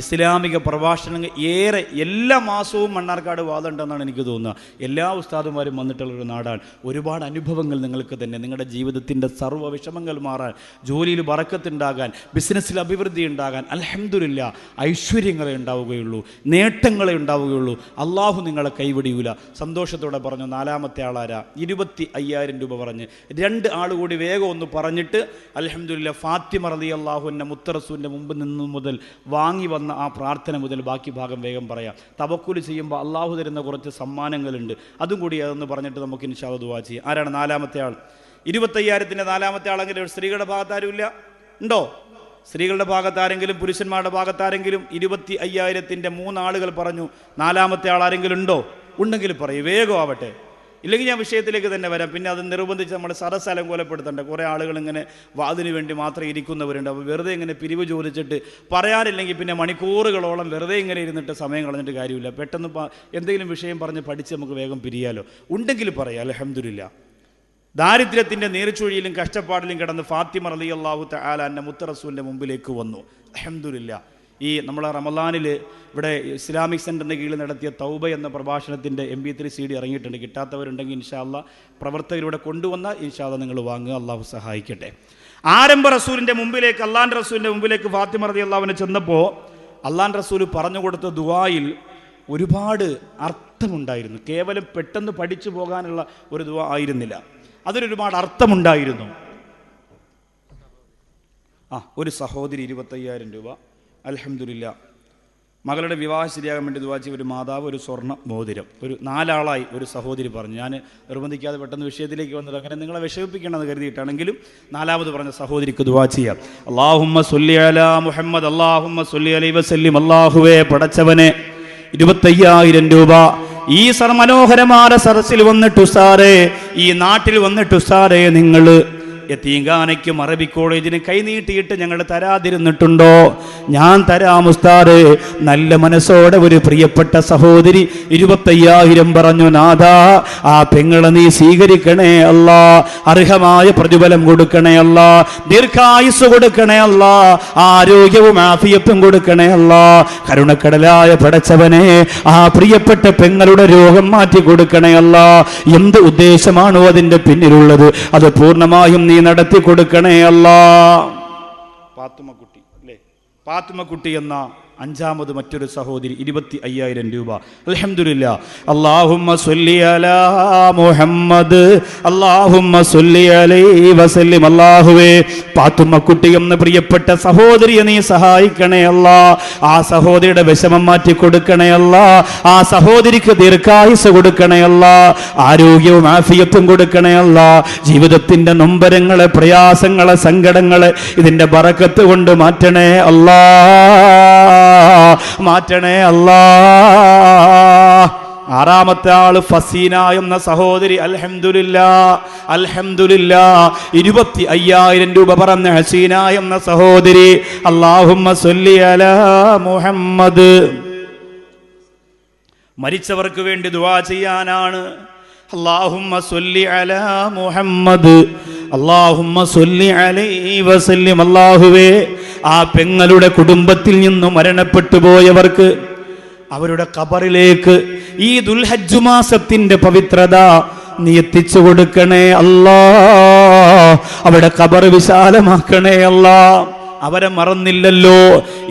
ഇസ്ലാമിക പ്രഭാഷണങ്ങൾ ഏറെ എല്ലാ മാസവും മണ്ണാർക്കാട് വാദമുണ്ടെന്നാണ് എനിക്ക് തോന്നുക. എല്ലാ ഉസ്താദുമാരും വന്നിട്ടുള്ളൊരു നാടാണ്. ഒരുപാട് അനുഭവങ്ങൾ നിങ്ങൾക്ക് തന്നെ, നിങ്ങളുടെ ജീവിതത്തിൻ്റെ സർവ്വ വിഷമങ്ങൾ മാറാൻ, ജോലിയിൽ ബറക്കത്തുണ്ടാകാൻ, ബിസിനസ്സിൽ അഭിവൃദ്ധി ഉണ്ടാകാൻ, അൽഹംദുലില്ലാ ഐശ്വര്യങ്ങളെ ഉണ്ടാവുകയുള്ളൂ, നേട്ടങ്ങളെ ഉണ്ടാവുകയുള്ളൂ. അള്ളാഹു നിങ്ങളെ കൈവിടിയൂല. സന്തോഷത്തോടെ പറഞ്ഞു. നാലാമത്തെ ആളാരാ? 25,000 രൂപ പറഞ്ഞ് 2 ആൾ കൂടി വേഗം ഒന്ന് പറഞ്ഞിട്ട് അൽഹംദുലില്ലാ. ഫാത്തിമ റളിയല്ലാഹു അൻഹ മുത്തറസൂലിൻ്റെ മുമ്പ് നിന്ന് മുതൽ വാങ്ങി വന്ന ആ പ്രാർത്ഥന മുതൽ ബാക്കി ഭാഗം വേഗം പറയാം. തവക്കുൽ ചെയ്യുമ്പോൾ അള്ളാഹു തരുന്ന കുറച്ച് സമ്മാനങ്ങളുണ്ട്, അതും കൂടി അതൊന്ന് പറഞ്ഞിട്ട് നമുക്ക് ഇൻഷാ അല്ലാഹ് ദുആ ചെയ്യാം. ആരാണ് നാലാമത്തെ ആൾ? 25,000-ന്റെ നാലാമത്തെ ആളെങ്കിലും സ്ത്രീകളുടെ ഭാഗത്താരുമില്ല? ഉണ്ടോ? സ്ത്രീകളുടെ ഭാഗത്താരെങ്കിലും, പുരുഷന്മാരുടെ ഭാഗത്താരെങ്കിലും? 25,000-ന്റെ 3 ആളുകൾ പറഞ്ഞു. നാലാമത്തെ ആൾ ആരെങ്കിലും ഉണ്ടോ? ഉണ്ടെങ്കിൽ പറയൂ, വേഗം ആവട്ടെ. ഇല്ലെങ്കിൽ ഞാൻ വിഷയത്തിലേക്ക് തന്നെ വരാം. പിന്നെ അത് നിർബന്ധിച്ച് നമ്മൾ സദസ്സ് അലങ്കോലപ്പെടുത്തണ്ട. കുറേ ആളുകൾ ഇങ്ങനെ വാതിന് വേണ്ടി മാത്രം ഇരിക്കുന്നവരുണ്ട്. അപ്പോൾ വെറുതെ ഇങ്ങനെ പിരിവ് ചോദിച്ചിട്ട് പറയാനില്ലെങ്കിൽ പിന്നെ മണിക്കൂറുകളോളം വെറുതെ ഇങ്ങനെ ഇരുന്നിട്ട് സമയം കളഞ്ഞിട്ട് കാര്യമില്ല. പെട്ടെന്ന് എന്തെങ്കിലും വിഷയം പറഞ്ഞ് പഠിച്ച് നമുക്ക് വേഗം പിരിയാലോ. ഉണ്ടെങ്കിൽ പറയാം. അൽഹംദുലില്ലാ. ദാരിദ്ര്യത്തിൻ്റെ നീർച്ചുഴിയിലും കഷ്ടപ്പാടിലും കിടന്ന് ഫാത്തിമ റളിയല്ലാഹു തആല അൻഹ മുത്തറസൂലിൻ്റെ മുമ്പിലേക്ക് വന്നു. അൽഹംദുലില്ലാ. ഈ നമ്മളെ റമളാനിൽ ഇവിടെ ഇസ്ലാമിക് സെൻ്ററിൻ്റെ കീഴിൽ നടത്തിയ തൗബ എന്ന പ്രഭാഷണത്തിൻ്റെ MP3 CD ഇറങ്ങിയിട്ടുണ്ട്. കിട്ടാത്തവരുണ്ടെങ്കിൽ ഇൻഷാ അല്ലാഹ് പ്രവർത്തകരുടെ കൊണ്ടുവന്നാൽ ഇൻഷാ അല്ലാഹ് നിങ്ങൾ വാങ്ങുക. അള്ളാഹു സഹായിക്കട്ടെ. ആരംഭ റസൂലിൻ്റെ മുമ്പിലേക്ക്, അള്ളാൻ്റെ റസൂലിൻ്റെ മുമ്പിലേക്ക് ഫാത്തിമ റളിയല്ലാഹു അൻഹ ചെന്നപ്പോൾ അള്ളാൻ്റെ റസൂൽ പറഞ്ഞു കൊടുത്ത ദുആയിൽ ഒരുപാട് അർത്ഥമുണ്ടായിരുന്നു. കേവലം പെട്ടെന്ന് പഠിച്ചു പോകാനുള്ള ഒരു ദുആ ആയിരുന്നില്ല, അതിനൊരുപാട് അർത്ഥമുണ്ടായിരുന്നു. ഒരു സഹോദരി 25,000 രൂപ. അൽഹംദുലില്ലാ. മകളുടെ വിവാഹം ശരിയാകാൻ വേണ്ടി ദുആ ചെയ്ത ഒരു മാതാവ് ഒരു സ്വർണ്ണ മോതിരം. ഒരു 4 ആളായി ഒരു സഹോദരി പറഞ്ഞു. ഞാൻ നിർബന്ധിക്കാതെ പെട്ടെന്ന് വിഷയത്തിലേക്ക് വന്നത്, അങ്ങനെ നിങ്ങളെ വിഷമിപ്പിക്കണമെന്ന് കരുതിയിട്ടാണെങ്കിലും നാലാമത് പറഞ്ഞ സഹോദരിക്ക് ദുആ ചെയ്യാം. അല്ലാഹുമ്മ സ്വല്ലി അലാ മുഹമ്മദ്, അല്ലാഹുമ്മ സ്വല്ലി അലൈഹി വസല്ലം. അല്ലാഹുവേ പടച്ചവനെ, 25,000 രൂപ ഈ മനോഹരമായ സദസ്സിൽ വന്നിട്ട് ഉസ്താദേ, ഈ നാട്ടിൽ വന്നിട്ട് ഉസ്താദേ, നിങ്ങൾ യതീംഖാനയ്ക്കും അറബി കോളേജിന് കൈനീട്ടിയിട്ട് ഞങ്ങൾ തരാതിരുന്നിട്ടുണ്ടോ? ഞാൻ തരാം ഉസ്താദേ. നല്ല മനസ്സോടെ ഒരു പ്രിയപ്പെട്ട സഹോദരി 25,000 പറഞ്ഞു. നാഥാ, ആ പെങ്ങളെ നീ സ്വീകരിക്കണേ അല്ലാ, അർഹമായ പ്രതിഫലം കൊടുക്കണേ അല്ലാ, ദീർഘായുസ് കൊടുക്കണേ അല്ലാ, ആരോഗ്യവും ആഫിയത്തും കൊടുക്കണേ അല്ലാ. കരുണക്കടലായ പടച്ചവനെ, ആ പ്രിയപ്പെട്ട പെങ്ങളുടെ രോഗം മാറ്റി കൊടുക്കണേ അല്ലാ. എന്ത് ഉദ്ദേശമാണോ അതിന്റെ പിന്നിലുള്ളത് അത് പൂർണ്ണമായും നീ നടത്തി കൊടുക്കണേ അല്ലാ. പാത്തുമ്മക്കുട്ടി അല്ലേ, പാത്തുമ്മക്കുട്ടി എന്ന അഞ്ചാമത് മറ്റൊരു സഹോദരി 25,000 രൂപ. അൽഹംദുലില്ലാ. അല്ലാഹുമ്മ സ്വല്ലി അലാ മുഹമ്മദ്, അല്ലാഹുമ്മ സ്വല്ലി അലൈഹി വസല്ലം. അല്ലാഹുവേ, പാത്തുമ്മക്കുട്ടി എന്ന പ്രിയപ്പെട്ട സഹോദരിയെ നീ സഹായിക്കണേ അല്ലാ. ആ സഹോദരിയുടെ വിഷമം മാറ്റി കൊടുക്കണേ അല്ലാ. ആ സഹോദരിക്ക് ദീർഘായുസ് കൊടുക്കണേ അല്ലാ, ആരോഗ്യവും ആഫിയത്തും കൊടുക്കണേ അല്ലാ. ജീവിതത്തിന്റെ നൊമ്പരങ്ങളെ, പ്രയാസങ്ങളെ, സങ്കടങ്ങളെ ഇതിന്റെ ബറക്കത്ത് കൊണ്ട് മാറ്റണേ അല്ലാ, മാറ്റണേ അല്ലാ. ആറാമത്തെ ആള് ഫസീന എന്ന സഹോദരി. അൽഹംദുലില്ലാ, അൽഹംദുലില്ലാ. 25,000 രൂപ പറഞ്ഞ ഹസീന എന്ന സഹോദരി. അല്ലാഹുമ്മ സ്വല്ലി അലാ മുഹമ്മദ്. മരിച്ചവർക്ക് വേണ്ടി ദുആ ചെയ്യാനാണ്. അല്ലാഹുമ്മ സ്വല്ലി അലാ മുഹമ്മദ്, അല്ലാഹുമ്മ സ്വല്ലി അലൈഹി വസല്ലം. അല്ലാഹുവേ, ആ പെങ്ങളുടെ കുടുംബത്തിൽ നിന്നും മരണപ്പെട്ടു പോയവർക്ക് അവരുടെ ഖബറിലേക്ക് ഈ ദുൽഹജ്ജ് മാസത്തിന്റെ പവിത്രത നീ എത്തിച്ചു കൊടുക്കണേ അല്ലാ. അവിടെ ഖബർ വിശാലമാക്കണേ അല്ലാ. അവരെ മറന്നില്ലല്ലോ.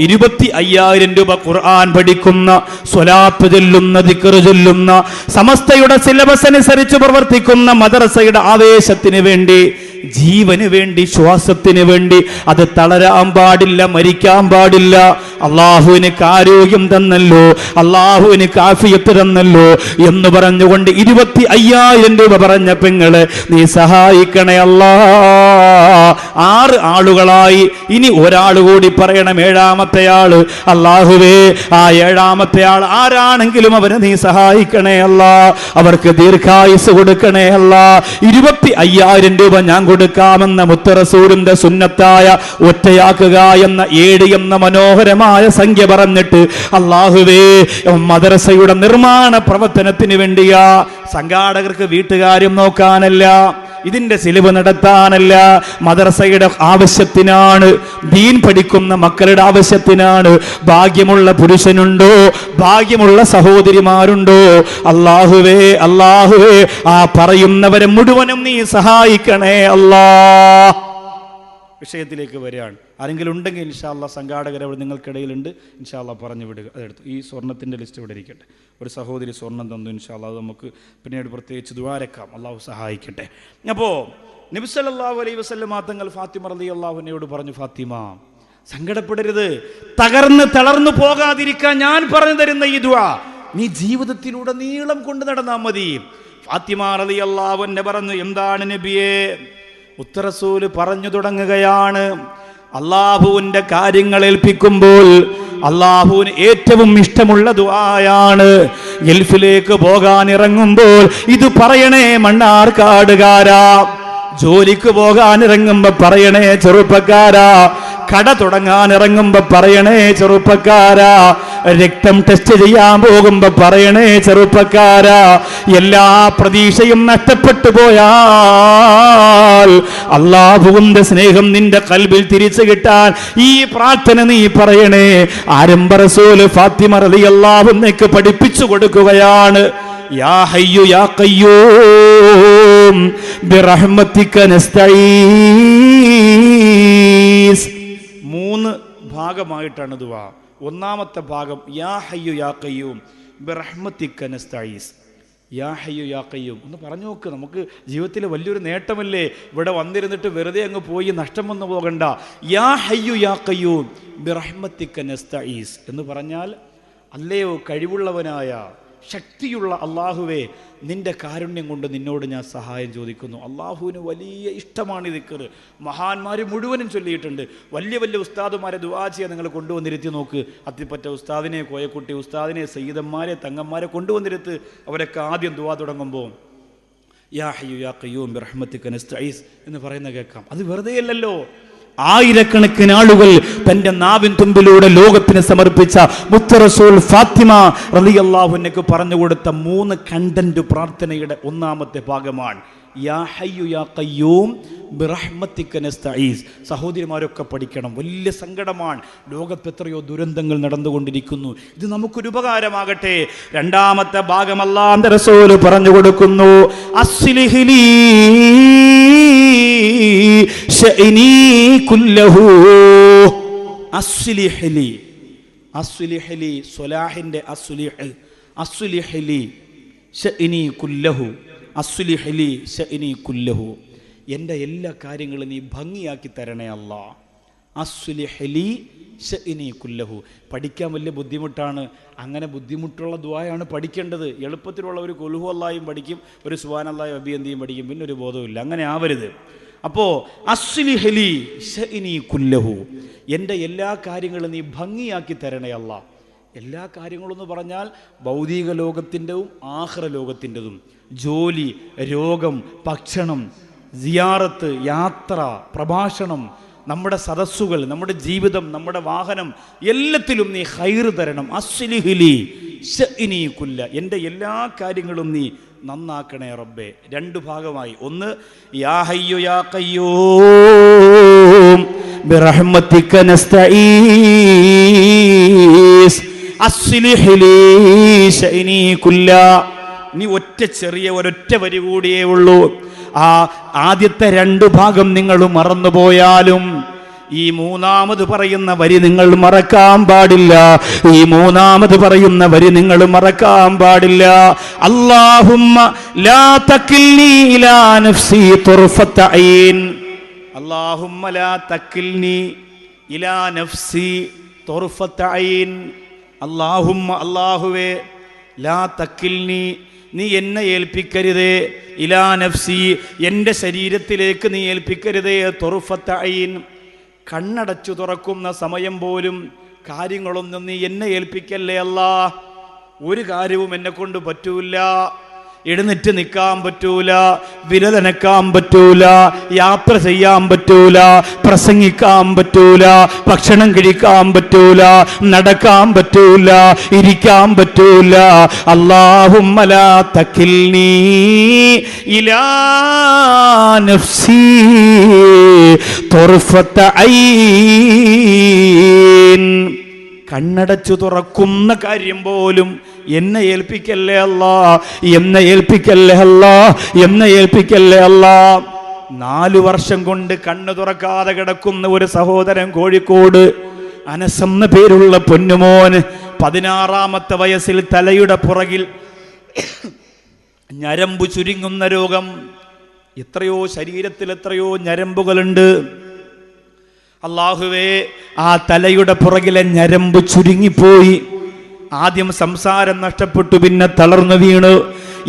25,000 രൂപ ഖുർആൻ പഠിക്കുന്ന, സ്വലാത്ത് ചൊല്ലുന്ന, ദിക്ർ ചൊല്ലുന്ന, സമസ്തയുടെ സിലബസ് അനുസരിച്ച് പ്രവർത്തിക്കുന്ന മദ്രസയുടെ ആവേശത്തിന് വേണ്ടി, ജീവന് വേണ്ടി, ശ്വാസത്തിന് വേണ്ടി, അത് തളരാൻ പാടില്ല, മരിക്കാൻ പാടില്ല. അള്ളാഹു എനിക്ക് ആരോഗ്യം തന്നല്ലോ, അള്ളാഹു എനിക്ക് ആഫിയത്ത് തന്നല്ലോ എന്ന് പറഞ്ഞുകൊണ്ട് 25,000 രൂപ പറഞ്ഞ പെങ്ങളെ നീ സഹായിക്കണേ അല്ലാ. 6 ആളുകളായി. ഇനി ഒരാൾ കൂടി പറയണം, 7ാമത്തെ ആള്. അള്ളാഹുവേ, ആ 7ാമത്തെ ആൾ ആരാണെങ്കിലും അവരെ നീ സഹായിക്കണേ അല്ലാ, അവർക്ക് ദീർഘായുസ് കൊടുക്കണേ അല്ലാ. 25,000 രൂപ ഞാൻ കൊടുക്കാമെന്ന മുത്തറസൂലിന്റെ സുന്നത്തായ ഒറ്റയാക്കുക എന്ന 7 എന്ന മനോഹരമായ സംഖ്യ പറഞ്ഞിട്ട് അല്ലാഹുവേ, മദ്രസയുടെ നിർമ്മാണ പ്രവർത്തനത്തിന് വേണ്ടിയാ. സംഘാടകർക്ക് വീട്ടുകാര്യം നോക്കാനല്ല, ഇതിന്റെ സിലബ് നടത്താനല്ല, മദ്രസയുടെ ആവശ്യത്തിനാണ്, ദീൻ പഠിക്കുന്ന മക്കളുടെ ആവശ്യത്തിനാണ്. ഭാഗ്യമുള്ള പുരുഷനുണ്ടോ, ഭാഗ്യമുള്ള സഹോദരിമാരുണ്ടോ? അല്ലാഹുവേ, അല്ലാഹുവേ, ആ പറയുന്നവരെ മുഴുവനും നീ സഹായിക്കണേ അല്ലാ. വിഷയത്തിലേക്ക് വരികയാണ്. ആരെങ്കിലും ഉണ്ടെങ്കിൽ ഇൻഷാ അല്ലാ, സംഘാടകർ അവിടെ നിങ്ങൾക്കിടയിലുണ്ട്, ഇൻഷാ അല്ലാ പറഞ്ഞു വിടുക. അതെടുത്തു. ഈ സ്വർണത്തിൻ്റെ ലിസ്റ്റ് ഇവിടെ ഇരിക്കട്ടെ. ഒരു സഹോദരി സ്വർണം തന്നു, ഇൻഷാ അല്ലാ അത് നമുക്ക് പിന്നീട് പ്രത്യേകിച്ച് ദുആരക്കാം. അള്ളാഹു സഹായിക്കട്ടെ. അപ്പോൾ നബി സല്ലല്ലാഹു അലൈഹി വസല്ലം തങ്ങൾ ഫാത്തിമ റളിയല്ലാഹു അൻഹയോട് പറഞ്ഞു, ഫാത്തിമ സങ്കടപ്പെടരുത്, തളർന്നു പോകാതിരിക്കാൻ ഞാൻ പറഞ്ഞു തരുന്ന ഈ ദുആ നീ ജീവിതത്തിലൂടെ നീളം കൊണ്ട് നടന്നാൽ മതി. ഫാത്തിമ റളിയല്ലാഹു അൻഹ പറഞ്ഞു, എന്താണ് നബിയേ? മുത്തറസൂല് പറഞ്ഞു തുടങ്ങുകയാണ്, അള്ളാഹുവിന്റെ കാര്യങ്ങൾ ഏൽപ്പിക്കുമ്പോൾ അള്ളാഹുവിന് ഏറ്റവും ഇഷ്ടമുള്ള ദുആയാണ്. ഗൾഫിലേക്ക് പോകാൻ ഇറങ്ങുമ്പോൾ ഇത് പറയണേ മണ്ണാർക്കാടുകാരാ. ജോലിക്ക് പോകാൻ ഇറങ്ങുമ്പോ പറയണേ ചെറുപ്പക്കാരാ. കട തുടങ്ങാൻ ഇറങ്ങുമ്പോ പറയണേ ചെറുപ്പക്കാരാ. രക്തം ടെസ്റ്റ് ചെയ്യാൻ പോകുമ്പോ പറയണേ ചെറുപ്പക്കാരാ. എല്ലാ പ്രതീക്ഷയും നഷ്ടപ്പെട്ടു പോയാൽ അല്ലാഹുവിന്റെ സ്നേഹം നിന്റെ ഖൽബിൽ തിരിച്ചു കിട്ടാൻ ഈ പ്രാർത്ഥന നീ പറയണേ. ആരംഭ റസൂല് ഫാത്തിമ റളിയല്ലാഹു അൻഹയ്ക്ക് പഠിപ്പിച്ചു കൊടുക്കുകയാണ്. യാ ഹയ്യു യാ ഖയ്യൂം ബിറഹ്മതിക നസ്തഈസ്. 3 ഭാഗമായിട്ടാണ് ദുആ. ഒന്നാമത്തെ ഭാഗം യാ ഹയ്യു യാ ഖയ്യൂം ബിറഹ്മതിക നസ്തഈസ്. യാ ഹയ്യു യാ ഖയ്യൂം ഒന്ന് പറഞ്ഞു നോക്ക്. നമുക്ക് ജീവിതത്തിലെ വലിയൊരു നേട്ടമല്ലേ, ഇവിടെ വന്നിരുന്നിട്ട് വെറുതെ അങ്ങ് പോയി നഷ്ടം വന്നു പോകണ്ട. യാ ഹയ്യു യാ ഖയ്യൂം ബിറഹ്മതിക നസ്തഈസ് എന്ന് പറഞ്ഞാൽ, അല്ലയോ കഴിവുള്ളവനായ ശക്തിയുള്ള അള്ളാഹുവേ, നിന്റെ കാരുണ്യം കൊണ്ട് നിന്നോട് ഞാൻ സഹായം ചോദിക്കുന്നു. അള്ളാഹുവിന് വലിയ ഇഷ്ടമാണ് ഈ ദിക്ർ. മഹാന്മാർ മുഴുവനും ചൊല്ലിയിട്ടുണ്ട്. വലിയ വലിയ ഉസ്താദുമാരെ ദുആ ചെയ്യാൻ നിങ്ങൾ കൊണ്ടുവന്നിരുത്തി നോക്ക്. അത്തിപ്പറ്റ ഉസ്താദിനെ, കോയക്കുട്ടി ഉസ്താദിനെ, സയ്യിദന്മാരെ, തങ്ങന്മാരെ കൊണ്ടുവന്നിരുത്ത്. അവരൊക്കെ ആദ്യം ദുആ തുടങ്ങുമ്പോൾ യാ ഹയ്യു യാ ഖയ്യൂം ബിറഹ്മതിക നസ്തഈസ് എന്ന് പറയുന്ന കേൾക്കാം. അത് വെറുതെയല്ലല്ലോ. ആയിരക്കണക്കിന് ആളുകൾ തന്റെ നാവിൻ തുമ്പിലൂടെ ലോകത്തിന് സമർപ്പിച്ച മുത്ത് റസൂൽ ഫാത്തിമ റളിയല്ലാഹു അൻഹയ്ക്ക് പറഞ്ഞു കൊടുത്ത 3 കണ്ടന്റ് പ്രാർത്ഥനയുടെ ഒന്നാമത്തെ ഭാഗമാണ് യാ ഹയ്യു യാ ഖയ്യൂം ബിറഹ്മതിക നസ്തഈസ്. സഹോദരിമാരൊക്കെ പഠിക്കണം. വലിയ സങ്കടമാണ്. ലോകത്ത് എത്രയോ ദുരന്തങ്ങൾ നടന്നുകൊണ്ടിരിക്കുന്നു. ഇത് നമുക്കൊരു ഉപകാരമാകട്ടെ. രണ്ടാമത്തെ ഭാഗം അല്ലാഹുവിന്റെ റസൂൽ പറഞ്ഞു കൊടുക്കുന്നു അസ്ലിഹ് ലീ ശഅനി കുല്ലഹു. അസ്ലിഹ് ലീ, അസ്ലിഹ് ലീ, സ്വലാഹിന്റെ അസ്ലിഹ്, അസ്ലിഹ് ലീ ശഅനി കുല്ലഹു, അസ്ലിഹ് ലീ ശഅനി കുല്ലഹു. എൻ്റെ എല്ലാ കാര്യങ്ങളും നീ ഭംഗിയാക്കി തരണേ അല്ലാ. അസ്ലിഹ് ലീ ശഅനി കുല്ലഹു. പഠിക്കാൻ വലിയ ബുദ്ധിമുട്ടാണ്. അങ്ങനെ ബുദ്ധിമുട്ടുള്ള ദുആയാണ് പഠിക്കേണ്ടത്. എളുപ്പത്തിലുള്ള ഒരു ഖുൽ ഹു അല്ലാഹും പഠിക്കും, ഒരു സുബ്ഹാനല്ലാഹി വബിഹംദിയും പഠിക്കും, പിന്നെ ഒരു ബോധവുമില്ല. അങ്ങനെ ആവരുത്. അപ്പോൾ അസ്ലിഹ് ലീ ശഅനി കുല്ലഹു, എൻ്റെ എല്ലാ കാര്യങ്ങളും നീ ഭംഗിയാക്കി തരണേ അല്ലാ. എല്ലാ കാര്യങ്ങളെന്ന് പറഞ്ഞാൽ ഭൗതിക ലോകത്തിൻ്റെതും ആഖിറ ലോകത്തിൻ്റെതും. ജോലി, രോഗം, ഭക്ഷണം, സിയാറത്ത്, യാത്ര, പ്രഭാഷണം, നമ്മുടെ സദസ്സുകൾ, നമ്മുടെ ജീവിതം, നമ്മുടെ വാഹനം, എല്ലാത്തിലും നീ ഖൈർ തരണം. അസ്ലിഹ് ലീ ശഅനി കുല്ല, എൻ്റെ എല്ലാ കാര്യങ്ങളും നീ നന്നാക്കണേ റബ്ബേ. 2 ഭാഗമായി. ഒന്ന് യാ ഹയ്യു യാ ഖയ്യൂം ബിറഹ്മതിക നസ്തഈസ് അസ്ലിഹ് ലീ ശഅനി കുല്ല. നീ ഒരൊറ്റ വരി കൂടിയേ ഉള്ളൂ. ആ ആദ്യത്തെ 2 ഭാഗം നിങ്ങൾ മറന്നുപോയാലും ഈ മൂന്നാമത് പറയുന്ന വരി നിങ്ങൾ മറക്കാൻ പാടില്ല. ഈ മൂന്നാമത് പറയുന്ന വരി നിങ്ങൾ മറക്കാൻ പാടില്ല. അല്ലാഹുമ്മ ലാ തക്കിൽനി ഇലാ നഫ്സി തുർഫത ഐൻ. അല്ലാഹുമ്മ ലാ തക്കിൽനി ഇലാ നഫ്സി തുർഫത ഐൻ. അല്ലാഹുമ്മ, അല്ലാഹുവേ, ലാ തക്കിൽനി, നീ എന്നെ ഏൽപ്പിക്കരുതേ, ഇലാ നഫ്സി, എൻ്റെ ശരീരത്തിലേക്ക് നീ ഏൽപ്പിക്കരുതേ, തുർഫത ഐൻ, കണ്ണടച്ചു തുറക്കുന്ന സമയം പോലും കാര്യങ്ങളൊന്നും നീ എന്നെ ഏൽപ്പിക്കല്ലേ അല്ലാ. ഒരു കാര്യവും എന്നെ കൊണ്ട് പറ്റൂല. എഴുന്നേറ്റ് നിൽക്കാൻ പറ്റൂല, വിരലനക്കാൻ പറ്റൂല, യാത്ര ചെയ്യാൻ പറ്റൂല, പ്രസംഗിക്കാൻ പറ്റൂല, ഭക്ഷണം കഴിക്കാൻ പറ്റൂല, നടക്കാൻ പറ്റൂല, ഇരിക്കാൻ പറ്റൂല. അല്ലാഹുമ്മ ലാ തക്കിൽനി ഇലാ നഫ്സി തുർഫത ഐൻ. കണ്ണടച്ചു തുറക്കുന്ന കാര്യം പോലും എന്നെ ഏൽപ്പിക്കല്ലേ അല്ലാ, എന്നെ ഏൽപ്പിക്കല്ലേ അല്ലാ, എന്നെ ഏൽപ്പിക്കല്ലേ അല്ലാ. 4 വർഷം കൊണ്ട് കണ്ണ് തുറക്കാതെ കിടക്കുന്ന ഒരു സഹോദരൻ കോഴിക്കോട്, അനസ് എന്ന പേരുള്ള പൊന്നുമോന്, 16-ാമത്തെ വയസ്സിൽ തലയുടെ പുറകിൽ ഞരമ്പ് ചുരുങ്ങുന്ന രോഗം. എത്രയോ ശരീരത്തിൽ എത്രയോ ഞരമ്പുകളുണ്ട്. അല്ലാഹുവേ, ആ തലയുടെ പുറകിലെ ഞരമ്പ് ചുരുങ്ങിപ്പോയി. ആദ്യം സംസാരം നഷ്ടപ്പെട്ടു, പിന്നെ തളർന്നു വീണു.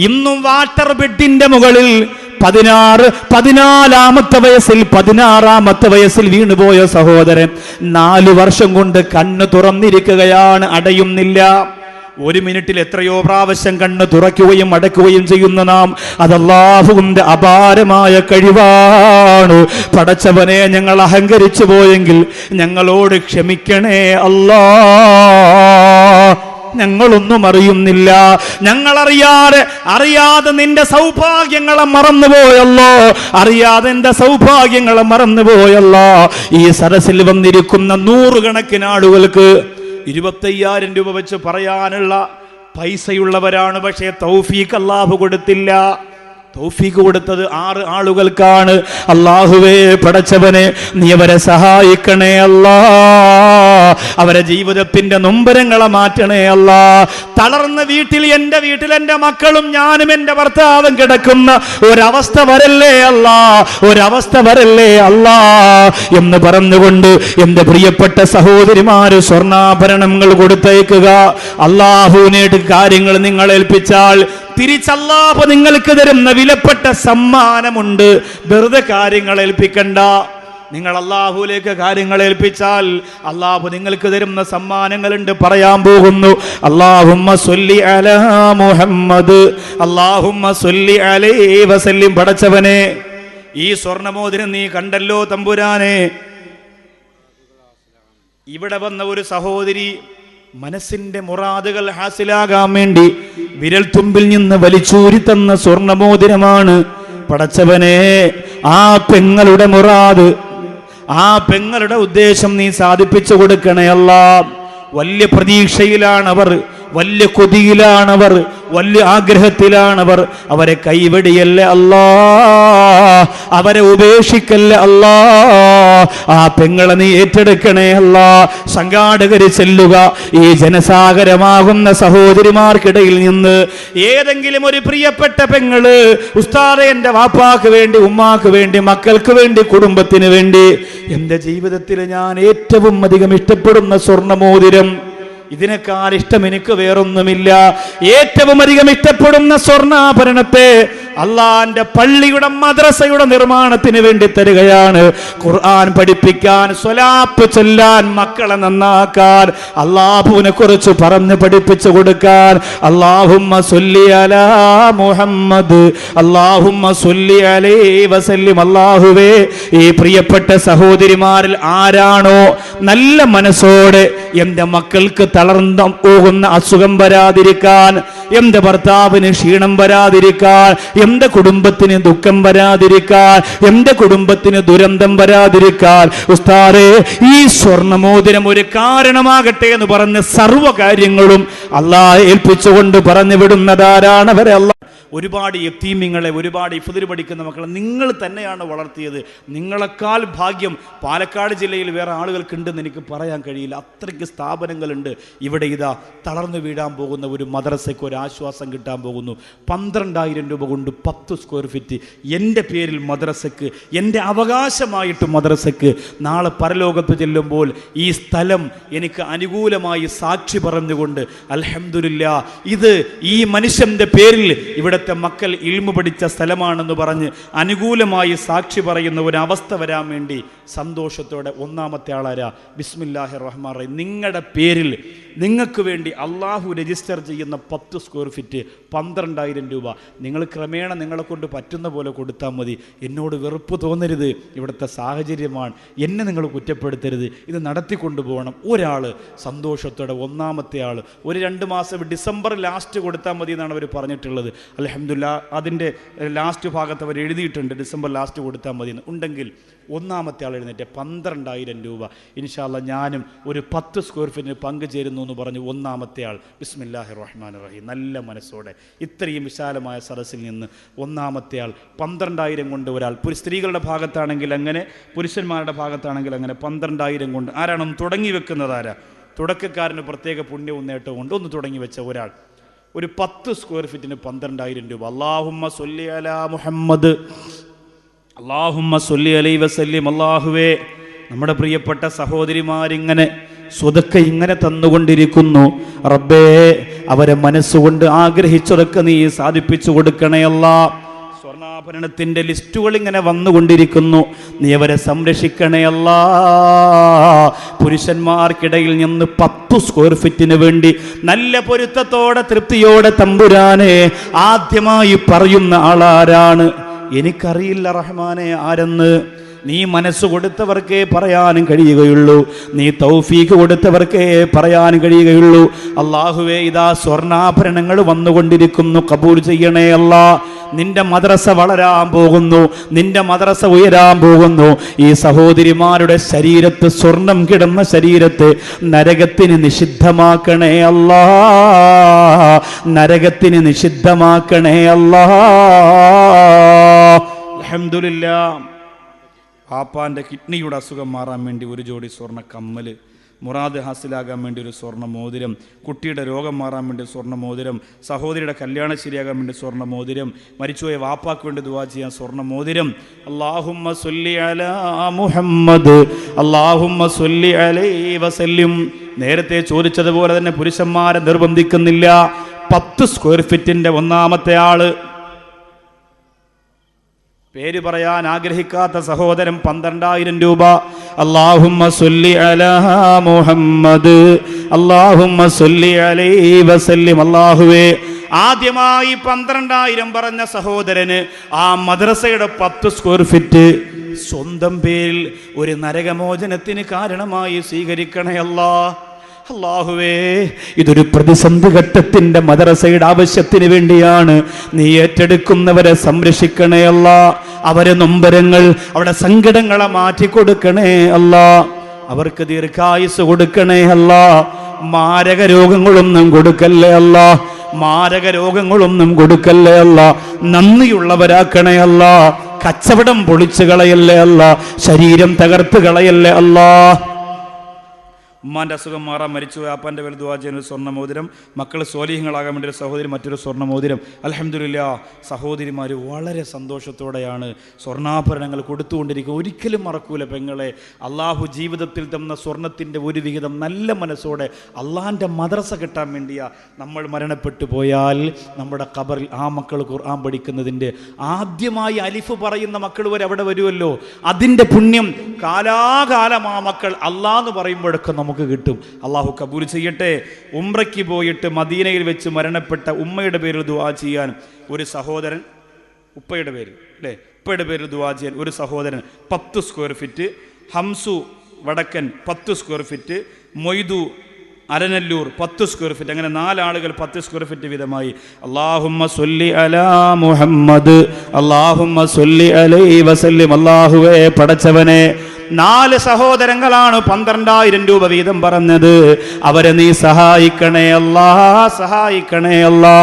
ഇന്നും വാട്ടർ ബെഡിന്റെ മുകളിൽ 14-ാമത്തെ വയസ്സിൽ 16-ാമത്തെ വയസ്സിൽ വീണുപോയ സഹോദരൻ 4 വർഷം കൊണ്ട് കണ്ണ് തുറന്നിരിക്കുകയാണ്, അടയുന്നില്ല. 1 മിനിറ്റിൽ എത്രയോ പ്രാവശ്യം കണ്ണ് തുറക്കുകയും അടയ്ക്കുകയും ചെയ്യുന്ന നാം, അത് അല്ലാഹുവിന്റെ അപാരമായ കഴിവാണ്. പടച്ചവനെ, ഞങ്ങൾ അഹങ്കരിച്ചു പോയെങ്കിൽ ഞങ്ങളോട് ക്ഷമിക്കണേ അല്ലാ. ഞങ്ങളൊന്നും അറിയുന്നില്ല, അറിയാതെ നിന്റെ സൗഭാഗ്യങ്ങളെ മറന്നുപോയല്ലോ, അറിയാതെ എന്റെ സൗഭാഗ്യങ്ങളെ മറന്നുപോയല്ലോ. ഈ സദസ്സിൽ വന്നിരിക്കുന്ന 100 കണക്കിന് ആളുകൾക്ക് 25,000 രൂപ വെച്ച് പറയാനുള്ള പൈസയുള്ളവരാണ്. പക്ഷേ തൗഫീഖ് അല്ലാഹു കൊടുത്തില്ല. തൗഫീഖ് കൊടുത്തത് 6 ആളുകൾക്കാണ്. അല്ലാഹുവേ പടച്ചവനെ, നീ അവരെ സഹായിക്കണേ അല്ലാ. അവരെ ജീവിതത്തിന്റെ നൊമ്പരങ്ങളെ മാറ്റണേ അല്ലാ. തളർന്ന വീട്ടിൽ, എൻ്റെ വീട്ടിൽ എൻ്റെ മക്കളും ഞാനും എൻ്റെ ഭർത്താവും കിടക്കുന്ന ഒരവസ്ഥ വരല്ലേ അല്ലാ, ഒരവസ്ഥ വരല്ലേ അല്ലാ എന്ന് പറഞ്ഞുകൊണ്ട് എൻ്റെ പ്രിയപ്പെട്ട സഹോദരിമാര് സ്വർണ്ണാഭരണങ്ങൾ കൊടുത്തയക്കുക. അല്ലാഹുവിനേട്ട് കാര്യങ്ങൾ നിങ്ങൾ ഏൽപ്പിച്ചാൽ തിരിച്ചല്ലാഹു നിങ്ങൾക്ക് തരുന്ന വിലപ്പെട്ട സമ്മാനമുണ്ട്. വെറുതെ കാര്യങ്ങൾ ഏൽപ്പിക്കണ്ട. നിങ്ങൾ അല്ലാഹുവിലേക്ക് കാര്യങ്ങൾ ഏൽപ്പിച്ചാൽ അല്ലാഹു നിങ്ങൾക്ക് തരുന്ന സമ്മാനങ്ങളുണ്ട്. പറയാൻ പോകുന്നു. അല്ലാഹുമ്മ സ്വല്ലി അലാ മുഹമ്മദ്, അല്ലാഹുമ്മ സ്വല്ലി അലൈഹി വസല്ലം. പടച്ചവനെ, ഈ സ്വർണ്ണമോതിരം നീ കണ്ടല്ലോ തമ്പുരാനെ. ഇവിടെ വന്ന ഒരു സഹോദരി മനസ്സിന്റെ മുറാദുകൾ ഹാസിലാകാൻ വേണ്ടി വിരൽ തുമ്പിൽ നിന്ന് വലിച്ചൂരി തന്ന സ്വർണ്ണമോതിരമാണ്. പടച്ചവനെ, ആ പെങ്ങളുടെ മുറാദ്, ആ പെങ്ങളുടെ ഉദ്ദേശം നീ സാധിപ്പിച്ചു കൊടുക്കണേ അല്ലാ. വലിയ പ്രതീക്ഷയിലാണവർ, വലിയ കൊതിയിലാണവർ, വലിയ ആഗ്രഹത്തിലാണവർ. അവരെ കൈവടിയല്ല അല്ലാ, അവരെ ഉപേക്ഷിക്കല്ല അല്ലാ. ആ പെങ്ങളെ നീ ഏറ്റെടുക്കണേ അല്ലാ. സംഘാടകര് ചെല്ലുക. ഈ ജനസാഗരമാകുന്ന സഹോദരിമാർക്കിടയിൽ നിന്ന് ഏതെങ്കിലും ഒരു പ്രിയപ്പെട്ട പെങ്ങള്, ഉസ്താദേ എൻ്റെ വാപ്പാക്ക് വേണ്ടി, ഉമ്മാക്ക് വേണ്ടി, മക്കൾക്ക് വേണ്ടി, കുടുംബത്തിന് വേണ്ടി, എൻ്റെ ജീവിതത്തിൽ ഞാൻ ഏറ്റവും അധികം ഇഷ്ടപ്പെടുന്ന സ്വർണ്ണമോതിരം, ഇതിനേക്കാൾ ഇഷ്ടം എനിക്ക് വേറൊന്നുമില്ല, ഏറ്റവും അധികം ഇഷ്ടപ്പെടുന്ന സ്വർണ്ണാഭരണത്തെ അള്ളാന്റെ പള്ളിയുടെ മദ്രസയുടെ നിർമ്മാണത്തിന് വേണ്ടി തരികയാണ്. ഖുർആൻ പഠിപ്പിക്കാൻ, സ്വലാത്ത് ചൊല്ലാൻ, മക്കളെ നന്നാക്കാൻ, അല്ലാഹുവിനെ കുറിച്ച് പറഞ്ഞ് പഠിപ്പിച്ചു കൊടുക്കാൻ. അല്ലാഹുമ്മ സ്വല്ലി അലാ മുഹമ്മദ്, അല്ലാഹുമ്മ സ്വല്ലി അലൈഹി വസല്ലം. അല്ലാഹുവേ, ഈ പ്രിയപ്പെട്ട സഹോദരിമാരിൽ ആരാണോ നല്ല മനസ്സോടെ എൻ്റെ മക്കൾക്ക് തളർന്നു പോകുന്ന അസുഖം വരാതിരിക്കാൻ, എൻ്റെ ഭർത്താവിന് ക്ഷീണം വരാതിരിക്കാൻ, എൻ്റെ കുടുംബത്തിന് ദുഃഖം വരാതിരിക്കാൻ, എൻ്റെ കുടുംബത്തിന് ദുരന്തം വരാതിരിക്കാൻ, ഉസ്താദേ ഈ സ്വർണ്ണമോതിരം ഒരു കാരണമാകട്ടെ എന്ന് പറഞ്ഞ് സർവ്വ കാര്യങ്ങളും അല്ലാഹ് ഏൽപ്പിച്ചുകൊണ്ട് പറഞ്ഞു വിടുന്നതാരാണ് അവരെ. അല്ലാഹ് ഒരുപാട് യതീമിങ്ങളെ, ഒരുപാട് ഇഫ്തിർ പഠിക്കുന്ന മക്കളെ നിങ്ങൾ തന്നെയാണ് വളർത്തിയത്. നിങ്ങളെക്കാൾ ഭാഗ്യം പാലക്കാട് ജില്ലയിൽ വേറെ ആളുകൾക്കുണ്ടെന്ന് എനിക്ക് പറയാൻ കഴിയില്ല. അത്രയ്ക്ക് സ്ഥാപനങ്ങളുണ്ട്. ഇവിടെ ഇതാ തളർന്നു വീഴാൻ പോകുന്ന ഒരു മദ്രസയ്ക്ക് ഒരു ആശ്വാസം കിട്ടാൻ പോകുന്നു. 12,000 രൂപ കൊണ്ട് 10 സ്ക്വയർ ഫീറ്റ് എൻ്റെ പേരിൽ മദ്രസയ്ക്ക്, എൻ്റെ അവകാശമായിട്ട് മദ്രസയ്ക്ക്. നാളെ പരലോകത്ത് ചെല്ലുമ്പോൾ ഈ സ്ഥലം എനിക്ക് അനുകൂലമായി സാക്ഷി പറഞ്ഞുകൊണ്ട് അൽഹംദുലില്ലാ, ഇത് ഈ മനുഷ്യൻ്റെ പേരിൽ ഇവിടുത്തെ മക്കൾ ഇൽമു പഠിച്ച സ്ഥലമാണെന്ന് പറഞ്ഞ് അനുകൂലമായി സാക്ഷി പറയുന്ന ഒരു അവസ്ഥ വരാൻ വേണ്ടി സന്തോഷത്തോടെ ഒന്നാമത്തെ ആളാരാ? ബിസ്മില്ലാഹിർ റഹ്മാനിർ റഹീം. നിങ്ങളുടെ പേരിൽ നിങ്ങൾക്ക് വേണ്ടി അള്ളാഹു രജിസ്റ്റർ ചെയ്യുന്ന 10 സ്ക്വയർ ഫീറ്റ് 12,000 രൂപ നിങ്ങൾ ക്രമേണ നിങ്ങളെ കൊണ്ട് പറ്റുന്ന പോലെ കൊടുത്താൽ മതി. എന്നോട് വെറുപ്പ് തോന്നരുത്, ഇവിടുത്തെ സാഹചര്യമാണ്, എന്നെ നിങ്ങൾ കുറ്റപ്പെടുത്തരുത്, ഇത് നടത്തിക്കൊണ്ടുപോകണം. ഒരാൾ സന്തോഷത്തോടെ, ഒന്നാമത്തെ ആൾ ഒരു 2 മാസം ഡിസംബർ ലാസ്റ്റ് കൊടുത്താൽ മതി എന്നാണ് അവർ പറഞ്ഞിട്ടുള്ളത്. അൽഹംദുലില്ലാ, അതിൻ്റെ ലാസ്റ്റ് ഭാഗത്ത് അവർ എഴുതിയിട്ടുണ്ട് ഡിസംബർ ലാസ്റ്റ് കൊടുത്താൽ മതി എന്ന്. ഉണ്ടെങ്കിൽ ഒന്നാമത്തെ ആൾ എഴുന്നേറ്റ് 12,000 രൂപ ഇൻഷാ അല്ലാഹ് ഞാനും ഒരു 10 സ്ക്വയർ ഫീറ്റിന് പങ്കുചേരുന്നു എന്ന് പറഞ്ഞ് ഒന്നാമത്തെ ആൾ ബിസ്മില്ലാഹിർ റഹ്മാനിർ റഹീം നല്ല മനസ്സോടെ ഇത്രയും വിശാലമായ സദസ്സിൽ നിന്ന് ഒന്നാമത്തെ ആൾ 12,000 കൊണ്ട് ഒരാൾ, സ്ത്രീകളുടെ ഭാഗത്താണെങ്കിൽ അങ്ങനെ, പുരുഷന്മാരുടെ ഭാഗത്താണെങ്കിൽ അങ്ങനെ 12,000 കൊണ്ട് ആരാണൊന്ന് തുടങ്ങി വെക്കുന്നത്? ആരാ? തുടക്കക്കാരന് പ്രത്യേക പുണ്യവും നേട്ടവും കൊണ്ട് ഒന്ന് തുടങ്ങി വെച്ച ഒരാൾ ഒരു 10 സ്ക്വയർ ഫീറ്റിന് 12,000 രൂപ. അല്ലാഹുമ്മ സ്വല്ലി അലാ മുഹമ്മദ്, അല്ലാഹുമ്മ സ്വല്ലി അലൈഹി വസല്ലം. അല്ലാഹുവേ, നമ്മുടെ പ്രിയപ്പെട്ട സഹോദരിമാരിങ്ങനെ സ്വതക്ക ഇങ്ങനെ തന്നുകൊണ്ടിരിക്കുന്നു. റബ്ബേ, അവരെ മനസ്സുകൊണ്ട് ആഗ്രഹിച്ചതൊക്കെ നീ സാധിപ്പിച്ചു കൊടുക്കണേ അല്ലാ. സ്വർണ്ണാഭരണത്തിന്റെ ലിസ്റ്റുകൾ ഇങ്ങനെ വന്നുകൊണ്ടിരിക്കുന്നു. നീ അവരെ സംരക്ഷിക്കണേ അല്ലാ. പുരുഷന്മാർക്കിടയിൽ നിന്ന് 10 സ്ക്വയർ ഫീറ്റിന് വേണ്ടി നല്ല പൊരുത്തത്തോടെ തൃപ്തിയോടെ തമ്പുരാനെ ആദ്യമായി പറയുന്ന ആളാരാണ്? എനിക്കറിയില്ല റഹ്മാനെ ആരെന്ന്. നീ മനസ്സ് കൊടുത്തവർക്കേ പറയാനും കഴിയുകയുള്ളൂ, നീ തൗഫീഖ് കൊടുത്തവർക്കേ പറയാൻ കഴിയുകയുള്ളൂ. അല്ലാഹുവേ, ഇതാ സ്വർണ്ണാഭരണങ്ങൾ വന്നുകൊണ്ടിരിക്കുന്നു, കബൂൽ ചെയ്യണേ അല്ലാ. നിന്റെ മദ്രസ വളരാൻ പോകുന്നു, നിന്റെ മദ്രസ ഉയരാൻ പോകുന്നു. ഈ സഹോദരിമാരുടെ ശരീരത്ത്, സ്വർണം കിടന്ന ശരീരത്തെ നരകത്തിന് നിഷിദ്ധമാക്കണേ അല്ലാ, നരകത്തിന് നിഷിദ്ധമാക്കണേ അല്ലാ. അൽഹംദുലില്ലാഹ്. പാപ്പാൻ്റെ കിഡ്നിയുടെ അസുഖം മാറാൻ വേണ്ടി ഒരു ജോഡി സ്വർണ്ണ കമ്മൽ, മുറാദ് ഹാസിലാകാൻ വേണ്ടി ഒരു സ്വർണ്ണ മോതിരം, കുട്ടിയുടെ രോഗം മാറാൻ വേണ്ടി സ്വർണ്ണ മോതിരം, സഹോദരിയുടെ കല്യാണം ശരിയാകാൻ വേണ്ടി സ്വർണ്ണ മോതിരം, മരിച്ചുപോയ വാപ്പാക്ക് വേണ്ടി ദുആ ചെയ്യാൻ സ്വർണ്ണ മോതിരം. അല്ലാഹുമ്മ സ്വല്ലി അലാ മുഹമ്മദ്, അല്ലാഹുമ്മ സ്വല്ലി അലൈഹി വസല്ലം. നേരത്തെ ചോദിച്ചതുപോലെ തന്നെ പുരുഷന്മാരെ നിർബന്ധിക്കുന്നില്ല. 10 സ്ക്വയർ ഫീറ്റിൻ്റെ ഒന്നാമത്തെ ആള്, പേര് പറയാൻ ആഗ്രഹിക്കാത്ത സഹോദരൻ, 12,000 രൂപ. അല്ലാഹുമ്മ സ്വല്ലി അലാ മുഹമ്മദ്, അല്ലാഹുമ്മ സ്വല്ലി അലൈഹി വസല്ലം. അല്ലാഹുവേ, ആദ്യമായി 12,000 പറഞ്ഞ സഹോദരന് ആ മദ്രസയുടെ 10 സ്ക്വയർ ഫീറ്റ് സ്വന്തം പേരിൽ ഒരു നരകമോചനത്തിന് കാരണമായി സ്വീകരിക്കണേ അല്ലാ. അല്ലാഹുവേ, ഇതൊരു പ്രതിസന്ധി ഘട്ടത്തിന്റെ മദ്രസയുടെ ആവശ്യത്തിന് വേണ്ടിയാണ്. നീ ഏറ്റെടുക്കുന്നവരെ സംരക്ഷിക്കണേ അല്ലാ. അവരെ നൊമ്പരങ്ങൾ, അവരുടെ സങ്കടങ്ങളെ മാറ്റിക്കൊടുക്കണേ അല്ലാ. അവർക്ക് ദീർഘായുസ് കൊടുക്കണേ അല്ലാ. മാരക രോഗങ്ങളൊന്നും കൊടുക്കല്ലേ അല്ലാ, മാരക രോഗങ്ങളൊന്നും കൊടുക്കല്ലേ അല്ലാ. നന്ദിയുള്ളവരാക്കണേ അല്ലാ. കച്ചവടം പൊളിച്ചു കളയല്ലേ അല്ലാ, ശരീരം തകർത്ത് കളയല്ലേ അല്ലാ. ഉമ്മാൻ്റെ അസുഖം മാറാൻ മരിച്ചുപോയ ആപ്പാൻ്റെ പേരിൽ ദുആ ചെയ്യുന്ന ഒരു സ്വർണ്ണ മോതിരം, മക്കൾ സ്വാലിഹ്യങ്ങളാകാൻ വേണ്ടി ഒരു സഹോദരി മറ്റൊരു സ്വർണ്ണ മോതിരം. അൽഹംദുലില്ലാഹ്, സഹോദരിമാർ വളരെ സന്തോഷത്തോടെയാണ് സ്വർണ്ണാഭരണങ്ങൾ കൊടുത്തുകൊണ്ടിരിക്കുക. ഒരിക്കലും മറക്കൂല പെങ്ങളെ. അള്ളാഹു ജീവിതത്തിൽ തന്ന സ്വർണത്തിൻ്റെ ഒരു വിഹിതം നല്ല മനസ്സോടെ അള്ളാഹിൻ്റെ മദ്രസ കിട്ടാൻ വേണ്ടിയാ. നമ്മൾ മരണപ്പെട്ടു പോയാൽ നമ്മുടെ ഖബറിൽ ആ മക്കൾ ഖുർആൻ പഠിക്കുന്നതിൻ്റെ ആദ്യമായി അലിഫ് പറയുന്ന മക്കൾ വരെ അവിടെ വരുമല്ലോ, അതിൻ്റെ പുണ്യം കാലാകാലം ആ മക്കൾ അള്ളാഹ് എന്ന് പറയുമ്പോഴൊക്കെ നമുക്ക് കിട്ടും. അള്ളാഹു കബൂൽ ചെയ്യട്ടെ. ഉംറയ്ക്ക് പോയിട്ട് മദീനയിൽ വെച്ച് മരണപ്പെട്ട ഉമ്മയുടെ പേരിൽ ദുആ ചെയ്യാൻ ഒരു സഹോദരൻ, ഉപ്പയുടെ പേരിൽ അല്ലേ, ഉപ്പയുടെ പേരിൽ ദുആ ചെയ്യാൻ ഒരു സഹോദരൻ 10 square feet, Hamsu Vadakkan 10 square feet, Moidu Aranallur 10 square feet, അങ്ങനെ 4 ആളുകൾ 10 സ്ക്വയർ ഫീറ്റ് വീതമായി. അല്ലാഹുമ്മ സ്വല്ലി അലാ മുഹമ്മദ്, അല്ലാഹുമ്മ സ്വല്ലി അലൈഹി വസല്ലം. അല്ലാഹുവേ, പടച്ചവനെ, 4 സഹോദരങ്ങളാണ് 12,000 രൂപ വീതം പറഞ്ഞത്. അവരെ നീ സഹായിക്കണേ അല്ലാ, സഹായിക്കണേ അല്ലാ.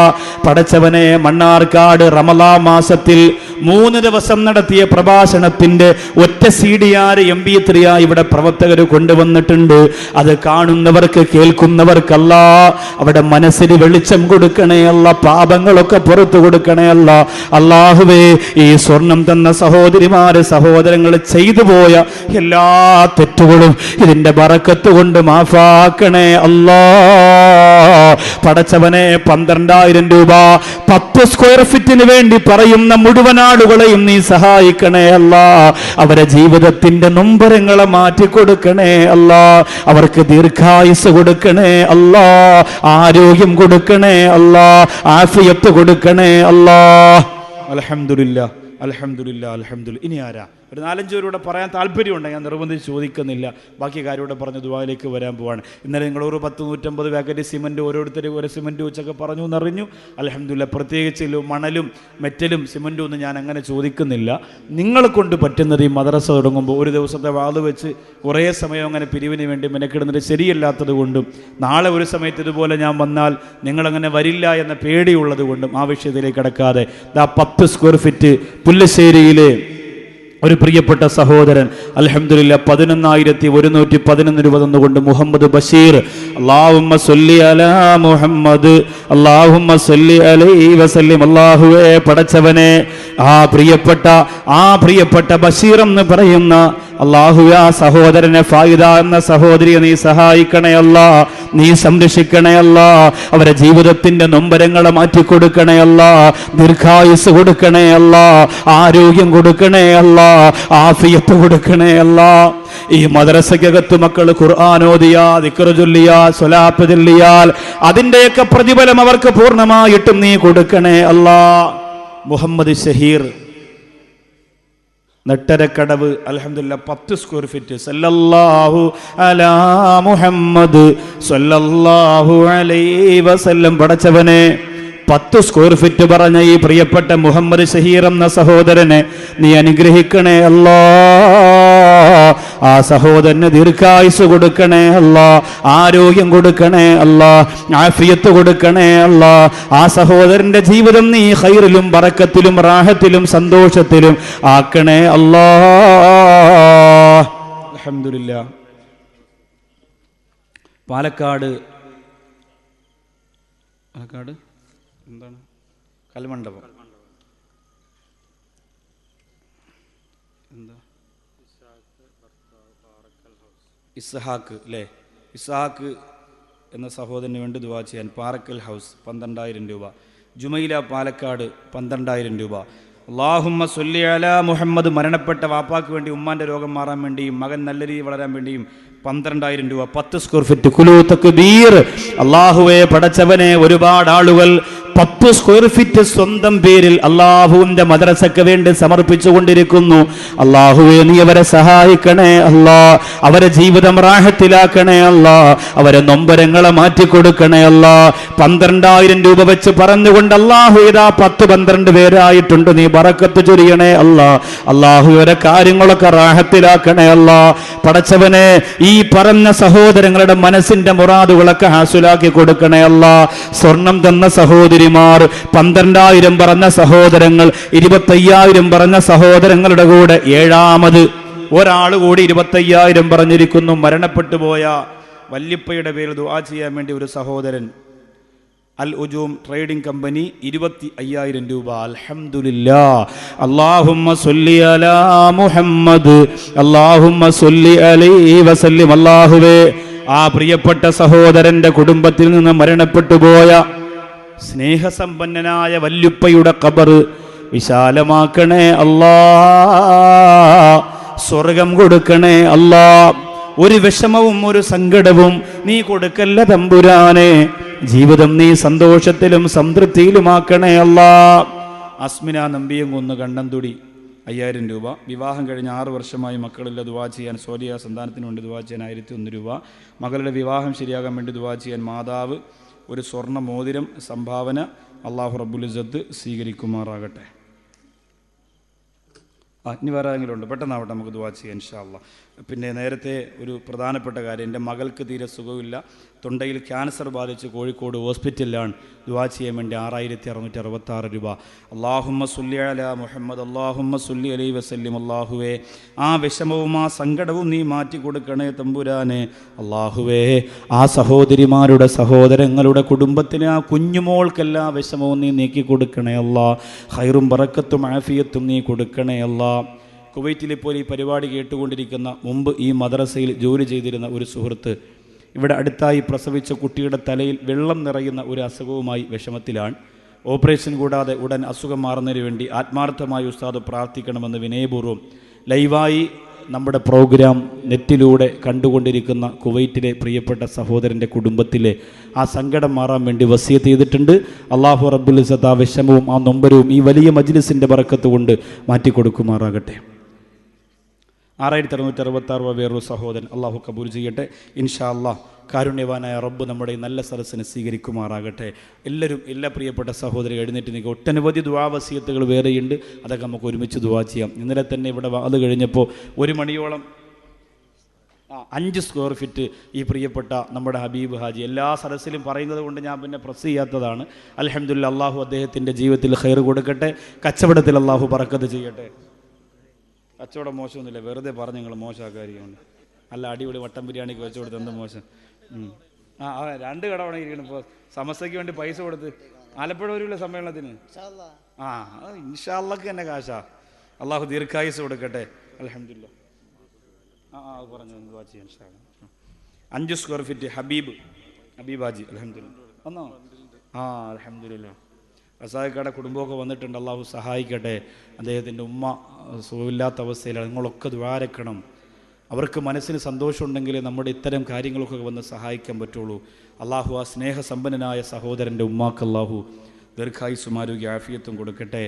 പടച്ചവനെ, മണ്ണാർക്കാട് റമളാൻ മാസത്തിൽ 3 ദിവസം നടത്തിയ പ്രഭാഷണത്തിന്റെ ഒറ്റ CD-R MP3 ഇവിടെ പ്രവർത്തകർ കൊണ്ടുവന്നിട്ടുണ്ട്. അത് കാണുന്നവർക്ക്, കേൾക്കുന്നവർക്കല്ല, അവിടെ മനസ്സിന് വെളിച്ചം കൊടുക്കണേ അല്ല, പാപങ്ങളൊക്കെ പുറത്തു കൊടുക്കണേ അല്ല. അല്ലാഹുവേ, ഈ സ്വർണം തന്ന സഹോദരിമാര്, സഹോദരങ്ങൾ ചെയ്തു പോയ എല്ലാ തെറ്റുകളും ഇതിന്റെ ബറക്കത്ത് കൊണ്ട് മാഫാക്കണേ അല്ലാ. പടച്ചവനെ, 12,000 രൂപ 10 സ്ക്വയർ ഫീറ്റിന് വേണ്ടി പറയുന്ന മുഴുവൻ ആളുകളെയും നീ സഹായിക്കണേ അല്ലാ. അവരെ ജീവിതത്തിന്റെ നൊമ്പരങ്ങളെ മാറ്റിക്കൊടുക്കണേ അല്ലാ. അവർക്ക് ദീർഘായുസ് കൊടുക്കണേ അല്ലാ, ആരോഗ്യം കൊടുക്കണേ അല്ലാ, ആഫിയത്ത് കൊടുക്കണേ അല്ലാ. അൽഹംദുലില്ലാ, അൽഹംദുലില്ലാ, അൽഹംദുലില്ലാ. ഇനി ആരാ? ഒരു 4-5 പേരൂടെ പറയാൻ താല്പര്യമുണ്ട്, ഞാൻ നിർബന്ധിച്ച് ചോദിക്കുന്നില്ല. ബാക്കി കാര്യമൂടെ പറഞ്ഞ് ദുആയിലേക്ക് വരാൻ പോവാണ്. ഇന്നലെ നിങ്ങളൊരു 100-150 പാക്കറ്റ് സിമൻറ്റ് ഓരോരുത്തർ ഒരു സിമൻറ്റ് വെച്ചൊക്കെ പറഞ്ഞു എന്നറിഞ്ഞു. അൽഹംദുലില്ലാ. പ്രത്യേകിച്ച് മണലും മെറ്റലും സിമൻറ്റും ഒന്നും ഞാൻ അങ്ങനെ ചോദിക്കുന്നില്ല. നിങ്ങളെ കൊണ്ട് പറ്റുന്നത് ഈ മദ്രസ തുടങ്ങുമ്പോൾ ഒരു ദിവസത്തെ വാത് വെച്ച് കുറേ സമയം അങ്ങനെ പിരിവിന് വേണ്ടി മെനക്കിടുന്നത് ശരിയല്ലാത്തത് കൊണ്ടും, നാളെ ഒരു സമയത്ത് ഇതുപോലെ ഞാൻ വന്നാൽ നിങ്ങളങ്ങനെ വരില്ല എന്ന പേടിയുള്ളത് കൊണ്ടും ആ വിഷയത്തിലേക്ക് കടക്കാതെ 10 സ്ക്വയർ ഫീറ്റ് പുല്ലശ്ശേരിയിലെ ഒരു പ്രിയപ്പെട്ട സഹോദരൻ അൽഹംദുലില്ലാ 11,111 രൂപ തന്നുകൊണ്ട് മുഹമ്മദ് ബഷീർ, അല്ലാഹുമ്മ സ്വല്ലി അലാ മുഹമ്മദ്, അല്ലാഹുമ്മ സ്വല്ലി അലൈഹി വസല്ലം. അല്ലാഹുവേ, പടച്ചവനെ, ആ പ്രിയപ്പെട്ട ബഷീർ എന്ന് പറയുന്ന അല്ലാഹുവേ, ആ സഹോദരനെ, ഫായിദ എന്ന സഹോദരിയെ നീ സഹായിക്കണേ അല്ലാ, നീ സംരക്ഷിക്കണേ അല്ലാ. അവരെ ജീവിതത്തിന്റെ നൊമ്പരങ്ങളെ മാറ്റിക്കൊടുക്കണേ അല്ലാ, ദീർഘായുസ് കൊടുക്കണേ അല്ലാ, ആരോഗ്യം കൊടുക്കണേ അല്ലാ, ആഫിയത്ത് കൊടുക്കണേ അല്ലാ. ഈ മദ്രസയ്ക്കകത്ത് മക്കൾ ഖുർആൻ ഓതിയാ, ദിക്ർ ചൊല്ലിയാ, സ്വലാത്ത് ചൊല്ലിയാൽ അതിന്റെയൊക്കെ പ്രതിഫലം അവർക്ക് പൂർണ്ണമായിട്ടും നീ കൊടുക്കണേ അല്ലാ. മുഹമ്മദ് ഷഹീർ, നെട്ടരക്കടവ്, അൽഹംദുലില്ലാ 10 സ്ക്വയർ ഫീറ്റ്. സല്ലല്ലാഹു അലാ മുഹമ്മദ്, സല്ലല്ലാഹു അലൈഹി വസല്ലം. പടച്ചവനെ, 10 സ്ക്വയർ ഫീറ്റ് പറഞ്ഞ ഈ പ്രിയപ്പെട്ട മുഹമ്മദ് ഷഹീർ എന്ന സഹോദരനെ നീ അനുഗ്രഹിക്കണേ അല്ലാ. ആ സഹോദരന് ദീർഘായുസ് കൊടുക്കണേ അല്ലാ, ആരോഗ്യം കൊടുക്കണേ അല്ലാ, ആഫിയത്ത് കൊടുക്കണേ അല്ലാ. ആ സഹോദരന്റെ ജീവിതം നീ ഖൈറിലും ബറക്കത്തിലും റാഹത്തിലും സന്തോഷത്തിലും ആക്കണേ അല്ലാ. അൽഹംദുലില്ലാ. പാലക്കാട് എന്താണ് കൽമണ്ഡപം എന്താ ഇസ്ഹാക്ക് അല്ലേ? ഇസ്ഹാക്ക് എന്ന സഹോദരന് വേണ്ടി ദുആ ചെയ്യാൻ പാറക്കൽ ഹൗസ് 12,000 രൂപ. ജുമൈല പാലക്കാട് 12,000 രൂപ. അല്ലാഹുമ്മ സ്വല്ലി അലാ മുഹമ്മദ് മരണപ്പെട്ട വാപ്പാക്ക് വേണ്ടി ഉമ്മാന്റെ രോഗം മാറാൻ വേണ്ടിയും മകൻ നല്ല രീതിയിൽ വളരാൻ വേണ്ടിയും 12,000 രൂപ. 10 സ്ക്വയർ ഫീറ്റ് കുലൂ തക്ബീർ. അല്ലാഹുവേ പടച്ചവനെ, ഒരുപാട് ആളുകൾ 10 സ്ക്വയർ ഫീറ്റ് സ്വന്തം പേരിൽ അല്ലാഹുവിന്റെ മദ്രസയ്ക്ക് വേണ്ടി സമർപ്പിച്ചുകൊണ്ടിരിക്കുന്നു. അല്ലാഹുവേ നീ അവരെ സഹായിക്കണേ അല്ലാ, അവരെ ജീവിതം റാഹത്തിലാക്കണേ അല്ലാ, അവരെ നൊമ്പരങ്ങളെ മാറ്റിക്കൊടുക്കണേ അല്ലാ. 12,000 രൂപ വെച്ച് പറഞ്ഞുകൊണ്ട് അല്ലാഹു ഇതാ 10-12 പേരായിട്ടുണ്ട്, നീ ബറക്കത്ത് ചൊരിയണേ അല്ലാ. അല്ലാഹുവരെ കാര്യങ്ങളൊക്കെ റാഹത്തിലാക്കണേ അല്ലാ. പടച്ചവനെ, ഈ പറഞ്ഞ സഹോദരങ്ങളുടെ മനസ്സിന്റെ മുറാദുകളൊക്കെ ഹാസുലാക്കി കൊടുക്കണേ അല്ലാ. സ്വർണം തന്ന സഹോദരിമാർ, 12,000 പറഞ്ഞ സഹോദരങ്ങൾ, 25,000 പറഞ്ഞ സഹോദരങ്ങളുടെ കൂടെ 7ാമത് ഒരാൾ കൂടി 25,000 പറഞ്ഞിരിക്കുന്നു. മരണപ്പെട്ടു പോയ വല്യപ്പയുടെ പേരിൽ ദുആ ചെയ്യാൻ വേണ്ടി ഒരു സഹോദരൻ അൽ ഉജൂം ട്രേഡിംഗ് കമ്പനി 25,000 രൂപ. അൽഹംദുലില്ലാ. അല്ലാഹുമ്മ സ്വല്ലി അലാ മുഹമ്മദ്, അല്ലാഹുമ്മ സ്വല്ലി അലൈഹി വസല്ലം. അല്ലാഹുവേ, ആ പ്രിയപ്പെട്ട സഹോദരന്റെ കുടുംബത്തിൽ നിന്ന് മരണപ്പെട്ടു പോയ സ്നേഹസമ്പന്നനായ വല്യുപ്പയുടെ ഖബർ വിശാലമാക്കണേ അല്ലാ, സ്വർഗം കൊടുക്കണേ അല്ലാ. ഒരു വിഷമവും ഒരു സങ്കടവും നീ കൊടുക്കല്ല തമ്പുരാനെ. ജീവിതം നീ സന്തോഷത്തിലും സംതൃപ്തിയിലുമാക്കണേ അല്ലാ. അസ്മിന നമ്പിയങ്കുന്ന് കണ്ണന്തുടി 5,000 രൂപ. വിവാഹം കഴിഞ്ഞ് 6 വർഷമായി മക്കളില്ല, ദുആ ചെയ്യാൻ സോലിയ സന്താനത്തിന് വേണ്ടി ദുആ ചെയ്യാൻ 1,001 രൂപ. മകളുടെ വിവാഹം ശരിയാകാൻ വേണ്ടി ദുആ ചെയ്യാൻ മാതാവ് ഒരു സ്വർണ്ണ മോതിരം സംഭാവന അല്ലാഹു റബ്ബുൽ ഇസ്സത്ത് സ്വീകരിക്കുമാറാകട്ടെ. ഇനി വേറെ ആരെങ്കിലും ഉണ്ട്? പെട്ടെന്നാവട്ടെ, നമുക്ക് ദുആ ചെയ്യാം ഇൻഷാ അല്ലാഹ്. പിന്നെ നേരത്തെ ഒരു പ്രധാനപ്പെട്ട കാര്യം, എൻ്റെ മകൾക്ക് തീരെ സുഖമില്ല, തൊണ്ടയിൽ ക്യാൻസർ ബാധിച്ച് കോഴിക്കോട് ഹോസ്പിറ്റലിലാണ്. ദുആ ചെയ്യാൻ വേണ്ടി 6,666 രൂപ. അല്ലാഹുമ്മ സ്വല്ലി അലാ മുഹമ്മദ്, അല്ലാഹുമ്മ സ്വല്ലി അലൈഹി വസല്ലം. അല്ലാഹുവേ, ആ വിഷമവും ആ സങ്കടവും നീ മാറ്റി കൊടുക്കണേ തമ്പുരാനെ. അല്ലാഹുവേ, ആ സഹോദരിമാരുടെ സഹോദരങ്ങളുടെ കുടുംബത്തിന് ആ കുഞ്ഞുമോൾക്കെല്ലാ വിഷമവും നീ നീക്കി കൊടുക്കണേ അല്ലാ. ഖൈറും ബറക്കത്തും ആഫിയത്തും നീ കൊടുക്കണേ അല്ലാ. കുവൈറ്റിലിപ്പോൾ ഈ പരിപാടി കേട്ടുകൊണ്ടിരിക്കുന്ന, മുമ്പ് ഈ മദ്രസയിൽ ജോലി ചെയ്തിരുന്ന ഒരു സുഹൃത്ത് ഇവിടെ അടുത്തായി പ്രസവിച്ച കുട്ടിയുടെ തലയിൽ വെള്ളം നിറയുന്ന ഒരു അസുഖവുമായി വിഷമത്തിലാണ്. ഓപ്പറേഷൻ കൂടാതെ ഉടൻ അസുഖം മാറുന്നതിന് വേണ്ടി ആത്മാർത്ഥമായി ഉസ്താദ് പ്രാർത്ഥിക്കണമെന്ന് വിനയപൂർവ്വം ലൈവായി നമ്മുടെ പ്രോഗ്രാം നെറ്റിലൂടെ കണ്ടുകൊണ്ടിരിക്കുന്ന കുവൈറ്റിലെ പ്രിയപ്പെട്ട സഹോദരൻ്റെ കുടുംബത്തിലെ ആ സങ്കടം മാറാൻ വേണ്ടി വസിയത്ത് ചെയ്തിട്ടുണ്ട്. അല്ലാഹു റബ്ബുൽ ഇസ്സത്ത് ആ വിഷമവും ആ നൊമ്പരവും ഈ വലിയ മജ്ലിസിൻ്റെ ബറക്കത്ത് കൊണ്ട് മാറ്റിക്കൊടുക്കുമാറാകട്ടെ. 6,666 രൂപ വേറൊരു സഹോദരൻ, അള്ളാഹു കബൂൽ ചെയ്യട്ടെ ഇൻഷാ അല്ലാഹ്. കാരുണ്യവാനായ റബ്ബ് നമ്മുടെ ഈ നല്ല സദസ്സിനെ സ്വീകരിക്കുമാറാകട്ടെ. എല്ലാവരും, എല്ലാ പ്രിയപ്പെട്ട സഹോദരി എഴുന്നേറ്റ് നിൽക്കുക. ഒട്ടനവധി ദുആ വസിയത്തുകൾ വേറെയുണ്ട്, അതൊക്കെ നമുക്ക് ഒരുമിച്ച് ദുആ ചെയ്യാം. ഇന്നലെ തന്നെ ഇവിടെ അത് കഴിഞ്ഞപ്പോൾ 1 മണിയോളം 5 സ്ക്വയർ ഫീറ്റ് ഈ പ്രിയപ്പെട്ട നമ്മുടെ ഹബീബ് ഹാജി എല്ലാ സദസ്സിലും പറയുന്നത് കൊണ്ട് ഞാൻ പിന്നെ പ്രസ് ചെയ്യാത്തതാണ്. അൽഹംദുലില്ലാ, അള്ളാഹു അദ്ദേഹത്തിൻ്റെ ജീവിതത്തിൽ ഖൈർ കൊടുക്കട്ടെ, കച്ചവടത്തിൽ അള്ളാഹു ബറക്കത്ത് ചെയ്യട്ടെ. കച്ചവടം മോശമൊന്നുമില്ല, വെറുതെ പറഞ്ഞ് നിങ്ങൾ മോശമാക്കാരിക്കുന്നുണ്ട്. അല്ല, അടിപൊളി വട്ടം ബിരിയാണിക്ക് വെച്ച് കൊടുത്ത് എന്ത് മോശം. 2 കടവണ ഇരിക്കണം. ഇപ്പോൾ സമസ്തയ്ക്ക് വേണ്ടി പൈസ കൊടുത്ത് ആലപ്പുഴ വരില്ല സമ്മേളനത്തിന്. ഇൻഷാ അല്ലാഹ് തന്നെ കാശാ. അള്ളാഹു ദീർഘായുസ് കൊടുക്കട്ടെ. അൽഹംദുലില്ലാ. അത് പറഞ്ഞു ദുആ ചെയ്യാൻ ഇൻഷാ അല്ലാഹ്. 5 സ്ക്വയർ ഫീറ്റ് ഹബീബ് ഹാജി. അൽഹംദുലില്ലാ. വന്നോ? അൽഹംദുലില്ലാ. റസാഖയുടെ കുടുംബമൊക്കെ വന്നിട്ടുണ്ട്. അള്ളാഹു സഹായിക്കട്ടെ. അദ്ദേഹത്തിൻ്റെ ഉമ്മ സുഖമില്ലാത്ത അവസ്ഥയിലാണ്. നിങ്ങളൊക്കെ ദ്വാരക്കണം. അവർക്ക് മനസ്സിന് സന്തോഷമുണ്ടെങ്കിൽ നമ്മുടെ ഇത്തരം കാര്യങ്ങളൊക്കെ വന്ന് സഹായിക്കാൻ പറ്റുള്ളൂ. അള്ളാഹു ആ സ്നേഹസമ്പന്നനായ സഹോദരൻ്റെ ഉമ്മാക്ക് അള്ളാഹു ദീർഘായുസ്സും ആരോഗ്യ ആഫിയത്തും കൊടുക്കട്ടെ.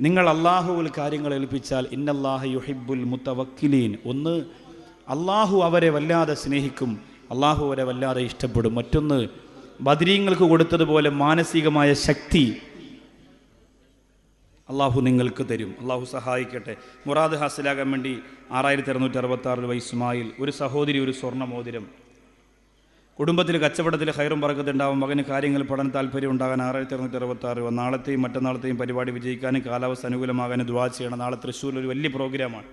നിങ്ങൾ അള്ളാഹുവിൽ കാര്യങ്ങൾ ഏൽപ്പിച്ചാൽ ഇന്നല്ലാഹ യുഹിബ്ബുൽ മുതവക്കിലീൻ. ഒന്ന്, അള്ളാഹു അവരെ വല്ലാതെ സ്നേഹിക്കും, അള്ളാഹു അവരെ വല്ലാതെ ഇഷ്ടപ്പെടും. മറ്റൊന്ന്, ബദരീങ്ങൾക്ക് കൊടുത്തതുപോലെ മാനസികമായ ശക്തി അള്ളാഹു നിങ്ങൾക്ക് തരും. അള്ളാഹു സഹായിക്കട്ടെ. മുറാദ് ഹാസിലാകാൻ വേണ്ടി 6266 രൂപ ഇസ്മായിൽ. ഒരു സഹോദരി ഒരു സ്വർണ്ണ മോതിരം. കുടുംബത്തിൽ കച്ചവടത്തിൽ ഖൈറും ബറക്കത്തുണ്ടാവും. മകന് കാര്യങ്ങൾ പഠന താല്പര്യം ഉണ്ടാകാൻ 6266 രൂപ. നാളത്തെയും മറ്റന്നാളത്തെയും പരിപാടി വിജയിക്കാനും കാലാവസ്ഥ അനുകൂലമാകാനും ദുആ ചെയ്യണം. നാളെ തൃശ്ശൂരിൽ ഒരു വലിയ പ്രോഗ്രാമാണ്.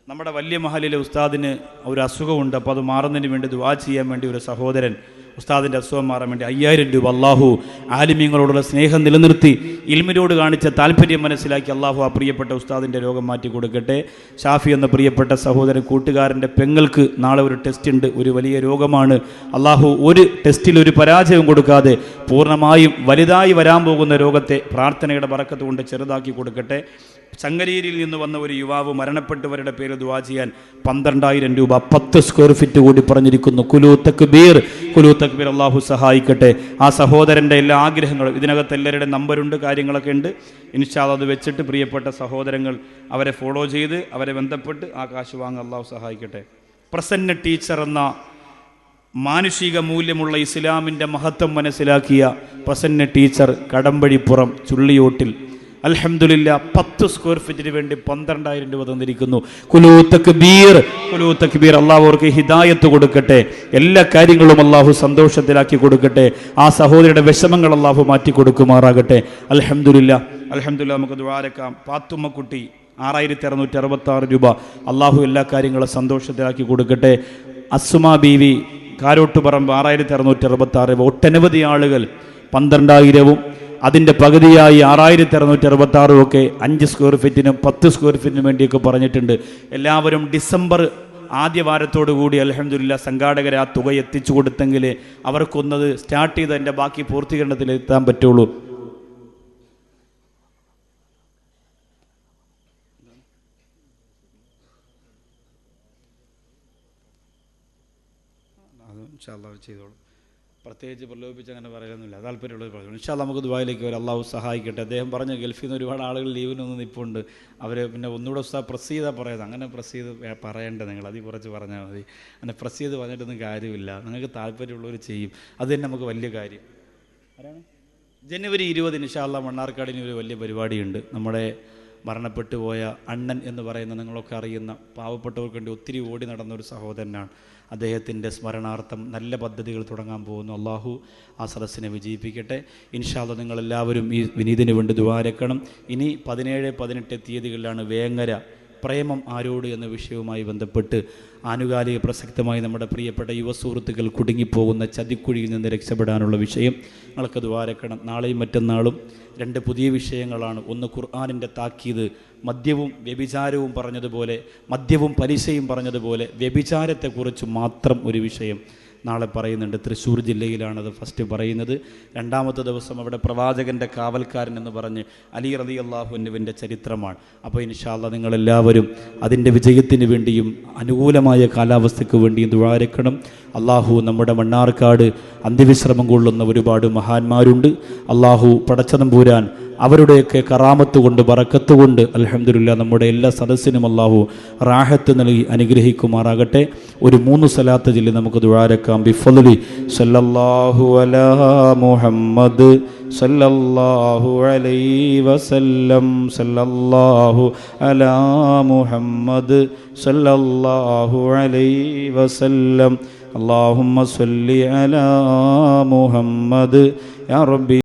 നമ്മുടെ വലിയ മഹലിലെ ഉസ്താദിന് ഒരു അസുഖമുണ്ട്. അപ്പോൾ അത് മാറുന്നതിന് വേണ്ടി ദുആ ചെയ്യാൻ വേണ്ടി ഒരു സഹോദരൻ ഉസ്താദിൻ്റെ അസുഖം മാറാൻ വേണ്ടി 5000 രൂപ അള്ളാഹു ആലിമീങ്ങളോടുള്ള സ്നേഹം നിലനിർത്തി ഇൽമിനോട് കാണിച്ച താല്പര്യം മനസ്സിലാക്കി അള്ളാഹു ആ പ്രിയപ്പെട്ട ഉസ്താദിൻ്റെ രോഗം മാറ്റി കൊടുക്കട്ടെ. ഷാഫി എന്ന പ്രിയപ്പെട്ട സഹോദരൻ കൂട്ടുകാരൻ്റെ പെങ്ങൾക്ക് നാളെ ഒരു ടെസ്റ്റ് ഉണ്ട്. ഒരു വലിയ രോഗമാണ്. അള്ളാഹു ഒരു ടെസ്റ്റിൽ ഒരു പരാജയം കൊടുക്കാതെ പൂർണ്ണമായും വലുതായി വരാൻ പോകുന്ന രോഗത്തെ പ്രാർത്ഥനയുടെ ബറക്കത്ത് കൊണ്ട് ചെറുതാക്കി കൊടുക്കട്ടെ. ചങ്ങരേരിയിൽ നിന്ന് വന്ന ഒരു യുവാവ് മരണപ്പെട്ടവരുടെ പേര് ദുആ ചെയ്യാൻ 12000 രൂപ 10 സ്ക്വയർ ഫീറ്റ് കൂടി പറഞ്ഞിരിക്കുന്നു. കുലൂ തക്ബീർ അള്ളാഹു സഹായിക്കട്ടെ. ആ സഹോദരൻ്റെ എല്ലാ ആഗ്രഹങ്ങളും ഇതിനകത്ത് എല്ലാവരുടെ നമ്പറുണ്ട്, കാര്യങ്ങളൊക്കെ ഉണ്ട്. ഇൻഷാ അല്ലാഹ് അത് വെച്ചിട്ട് പ്രിയപ്പെട്ട സഹോദരങ്ങൾ അവരെ ഫോളോ ചെയ്ത് അവരെ ബന്ധപ്പെട്ട് ആ കാശ് വാങ്ങാൻ അള്ളാഹു സഹായിക്കട്ടെ. പ്രസന്ന ടീച്ചർ എന്ന മാനുഷിക മൂല്യമുള്ള ഇസ്ലാമിൻ്റെ മഹത്വം മനസ്സിലാക്കിയ പ്രസന്ന ടീച്ചർ കടമ്പഴിപ്പുറം ചുള്ളിയോട്ടിൽ അൽഹംദുലില്ലാ 10 സ്ക്വയർ ഫീറ്റിന് വേണ്ടി 12000 രൂപ തന്നിരിക്കുന്നു. കുലൂ തക്ബീർ അള്ളാഹു അവർക്ക് ഹിദായത്ത് കൊടുക്കട്ടെ. എല്ലാ കാര്യങ്ങളും അള്ളാഹു സന്തോഷത്തിലാക്കി കൊടുക്കട്ടെ. ആ സഹോദരിയുടെ വിഷമങ്ങൾ അള്ളാഹു മാറ്റി കൊടുക്കുമാറാകട്ടെ. അൽഹംദുലില്ലാ നമുക്ക് ദുആരക്കാം. പാത്തുമ്മക്കുട്ടി 6666 രൂപ അള്ളാഹു എല്ലാ കാര്യങ്ങളും സന്തോഷത്തിലാക്കി കൊടുക്കട്ടെ. അസ്മാ ബീവി കാരോട്ടുപറമ്പ് 6666 രൂപ. ഒട്ടനവധി ആളുകൾ 12000-ഉം അതിൻ്റെ പകുതിയായി 6666 ഒക്കെ 5 സ്ക്വയർ ഫീറ്റിനും 10 സ്ക്വയർ ഫീറ്റിനും വേണ്ടിയൊക്കെ പറഞ്ഞിട്ടുണ്ട്. എല്ലാവരും ഡിസംബർ ആദ്യ വാരത്തോടു കൂടി അൽഹംദുലില്ലാ സംഘാടകരെ ആ തുക എത്തിച്ചു കൊടുത്തെങ്കിൽ അവർക്കൊന്നത് സ്റ്റാർട്ട് ചെയ്ത് അതിൻ്റെ ബാക്കി പൂർത്തീകരണത്തിലെത്താൻ പറ്റുള്ളൂ. ചെയ്തോളൂ. പ്രത്യേകിച്ച് പ്രലോഭിപ്പിച്ച് അങ്ങനെ പറയാനൊന്നുമില്ല. താല്പര്യമുള്ളത് പറഞ്ഞു. ഇൻഷാ അല്ലാഹ് നമുക്ക് ദുആയിലേക്ക് വരാം. അള്ളാഹു സഹായിക്കട്ടെ. അദ്ദേഹം പറഞ്ഞ ഗൾഫിൽ നിന്ന് ഒരുപാട് ആളുകൾ ലീവിനൊന്ന് നിൽപ്പുണ്ട്. അവർ പിന്നെ ഒന്നുകൂടെ ഉസ്താദ് പ്രസ് ചെയ്താൽ പറയുന്നത്. അങ്ങനെ പ്രസ് ചെയ്ത് പറയേണ്ടത് നിങ്ങൾ അതിൽ കുറച്ച് പറഞ്ഞാൽ മതി. അങ്ങനെ പ്രസ് ചെയ്ത് പറഞ്ഞിട്ടൊന്നും കാര്യമില്ല. നിങ്ങൾക്ക് താല്പര്യമുള്ളവർ ചെയ്യും. അത് തന്നെ നമുക്ക് വലിയ കാര്യം. ജനുവരി 20 ഇൻഷാ അല്ലാഹ് മണ്ണാർക്കാടിന് ഒരു വലിയ പരിപാടിയുണ്ട്. നമ്മുടെ മരണപ്പെട്ടു പോയ അണ്ണൻ എന്ന് പറയുന്ന നിങ്ങളൊക്കെ അറിയുന്ന പാവപ്പെട്ടവർക്ക് വേണ്ടി ഒത്തിരി ഓടി നടന്ന ഒരു സഹോദരനാണ്. അദ്ദേഹത്തിൻ്റെ സ്മരണാർത്ഥം നല്ല പദ്ധതികൾ തുടങ്ങാൻ പോകുന്നു. അള്ളാഹു ആ സദസ്സിനെ വിജയിപ്പിക്കട്ടെ. ഇൻഷാ അല്ലാഹ് നിങ്ങളെല്ലാവരും ഈ വിനീതിന് വേണ്ടി ദുആരക്കണം. ഇനി 17, 18 തീയതികളിലാണ് വേങ്ങര പ്രേമം ആരോട് എന്ന വിഷയവുമായി ബന്ധപ്പെട്ട് ആനുകാലിക പ്രസക്തമായി നമ്മുടെ പ്രിയപ്പെട്ട യുവസുഹൃത്തുക്കൾ കുടുങ്ങിപ്പോകുന്ന ചതിക്കുഴിയിൽ നിന്ന് രക്ഷപ്പെടാനുള്ള വിഷയം ഞങ്ങൾക്ക് ദുആരക്കണം. നാളെയും മറ്റന്നാളും 2 പുതിയ വിഷയങ്ങളാണ്. ഒന്ന് ഖുർആനിൻ്റെ താക്കീത്. മദ്യവും വ്യഭിചാരവും പറഞ്ഞതുപോലെ, മദ്യവും പലിശയും പറഞ്ഞതുപോലെ വ്യഭിചാരത്തെക്കുറിച്ച് മാത്രം ഒരു വിഷയം നാളെ പറയുന്നുണ്ട്. തൃശ്ശൂർ ജില്ലയിലാണത് ഫസ്റ്റ് പറയുന്നത്. 2ാമത്തെ ദിവസം അവിടെ പ്രവാചകൻ്റെ കാവൽക്കാരൻ എന്ന് പറഞ്ഞ് അലി റളിയല്ലാഹു അൻഹുവിൻ്റെ ചരിത്രമാണ്. അപ്പോൾ ഇൻഷാ അല്ലാഹ് നിങ്ങളെല്ലാവരും അതിൻ്റെ വിജയത്തിന് വേണ്ടിയും അനുകൂലമായ കാലാവസ്ഥയ്ക്ക് വേണ്ടിയും ദുആരക്കണം. അള്ളാഹു നമ്മുടെ മണ്ണാർക്കാട് അന്ത്യവിശ്രമം കൊള്ളുന്ന ഒരുപാട് മഹാന്മാരുണ്ട്. അള്ളാഹു പടച്ചതമ്പൂരാൻ അവരുടെയൊക്കെ കറാമത്ത് കൊണ്ട് ബറക്കത്ത് കൊണ്ട് അൽഹംദുലില്ലാ നമ്മുടെ എല്ലാ സദസ്സിനും അള്ളാഹു റാഹത്ത് നൽകി അനുഗ്രഹിക്കുമാറാകട്ടെ. ഒരു 3 സലാത്ത് ചൊല്ലി നമുക്ക് ദുആരക്കാം. ബിഫദ്ലി സല്ലല്ലാഹു അലാ മുഹമ്മദ് സല്ലല്ലാഹു അലൈഹി വസല്ലം സല്ലല്ലാഹു അലാ മുഹമ്മദ് സല്ലല്ലാഹു അലൈഹി വസല്ലം അല്ലാഹുമ്മ സ്വല്ലി അലാ മുഹമ്മദ് യാ റബ്ബി.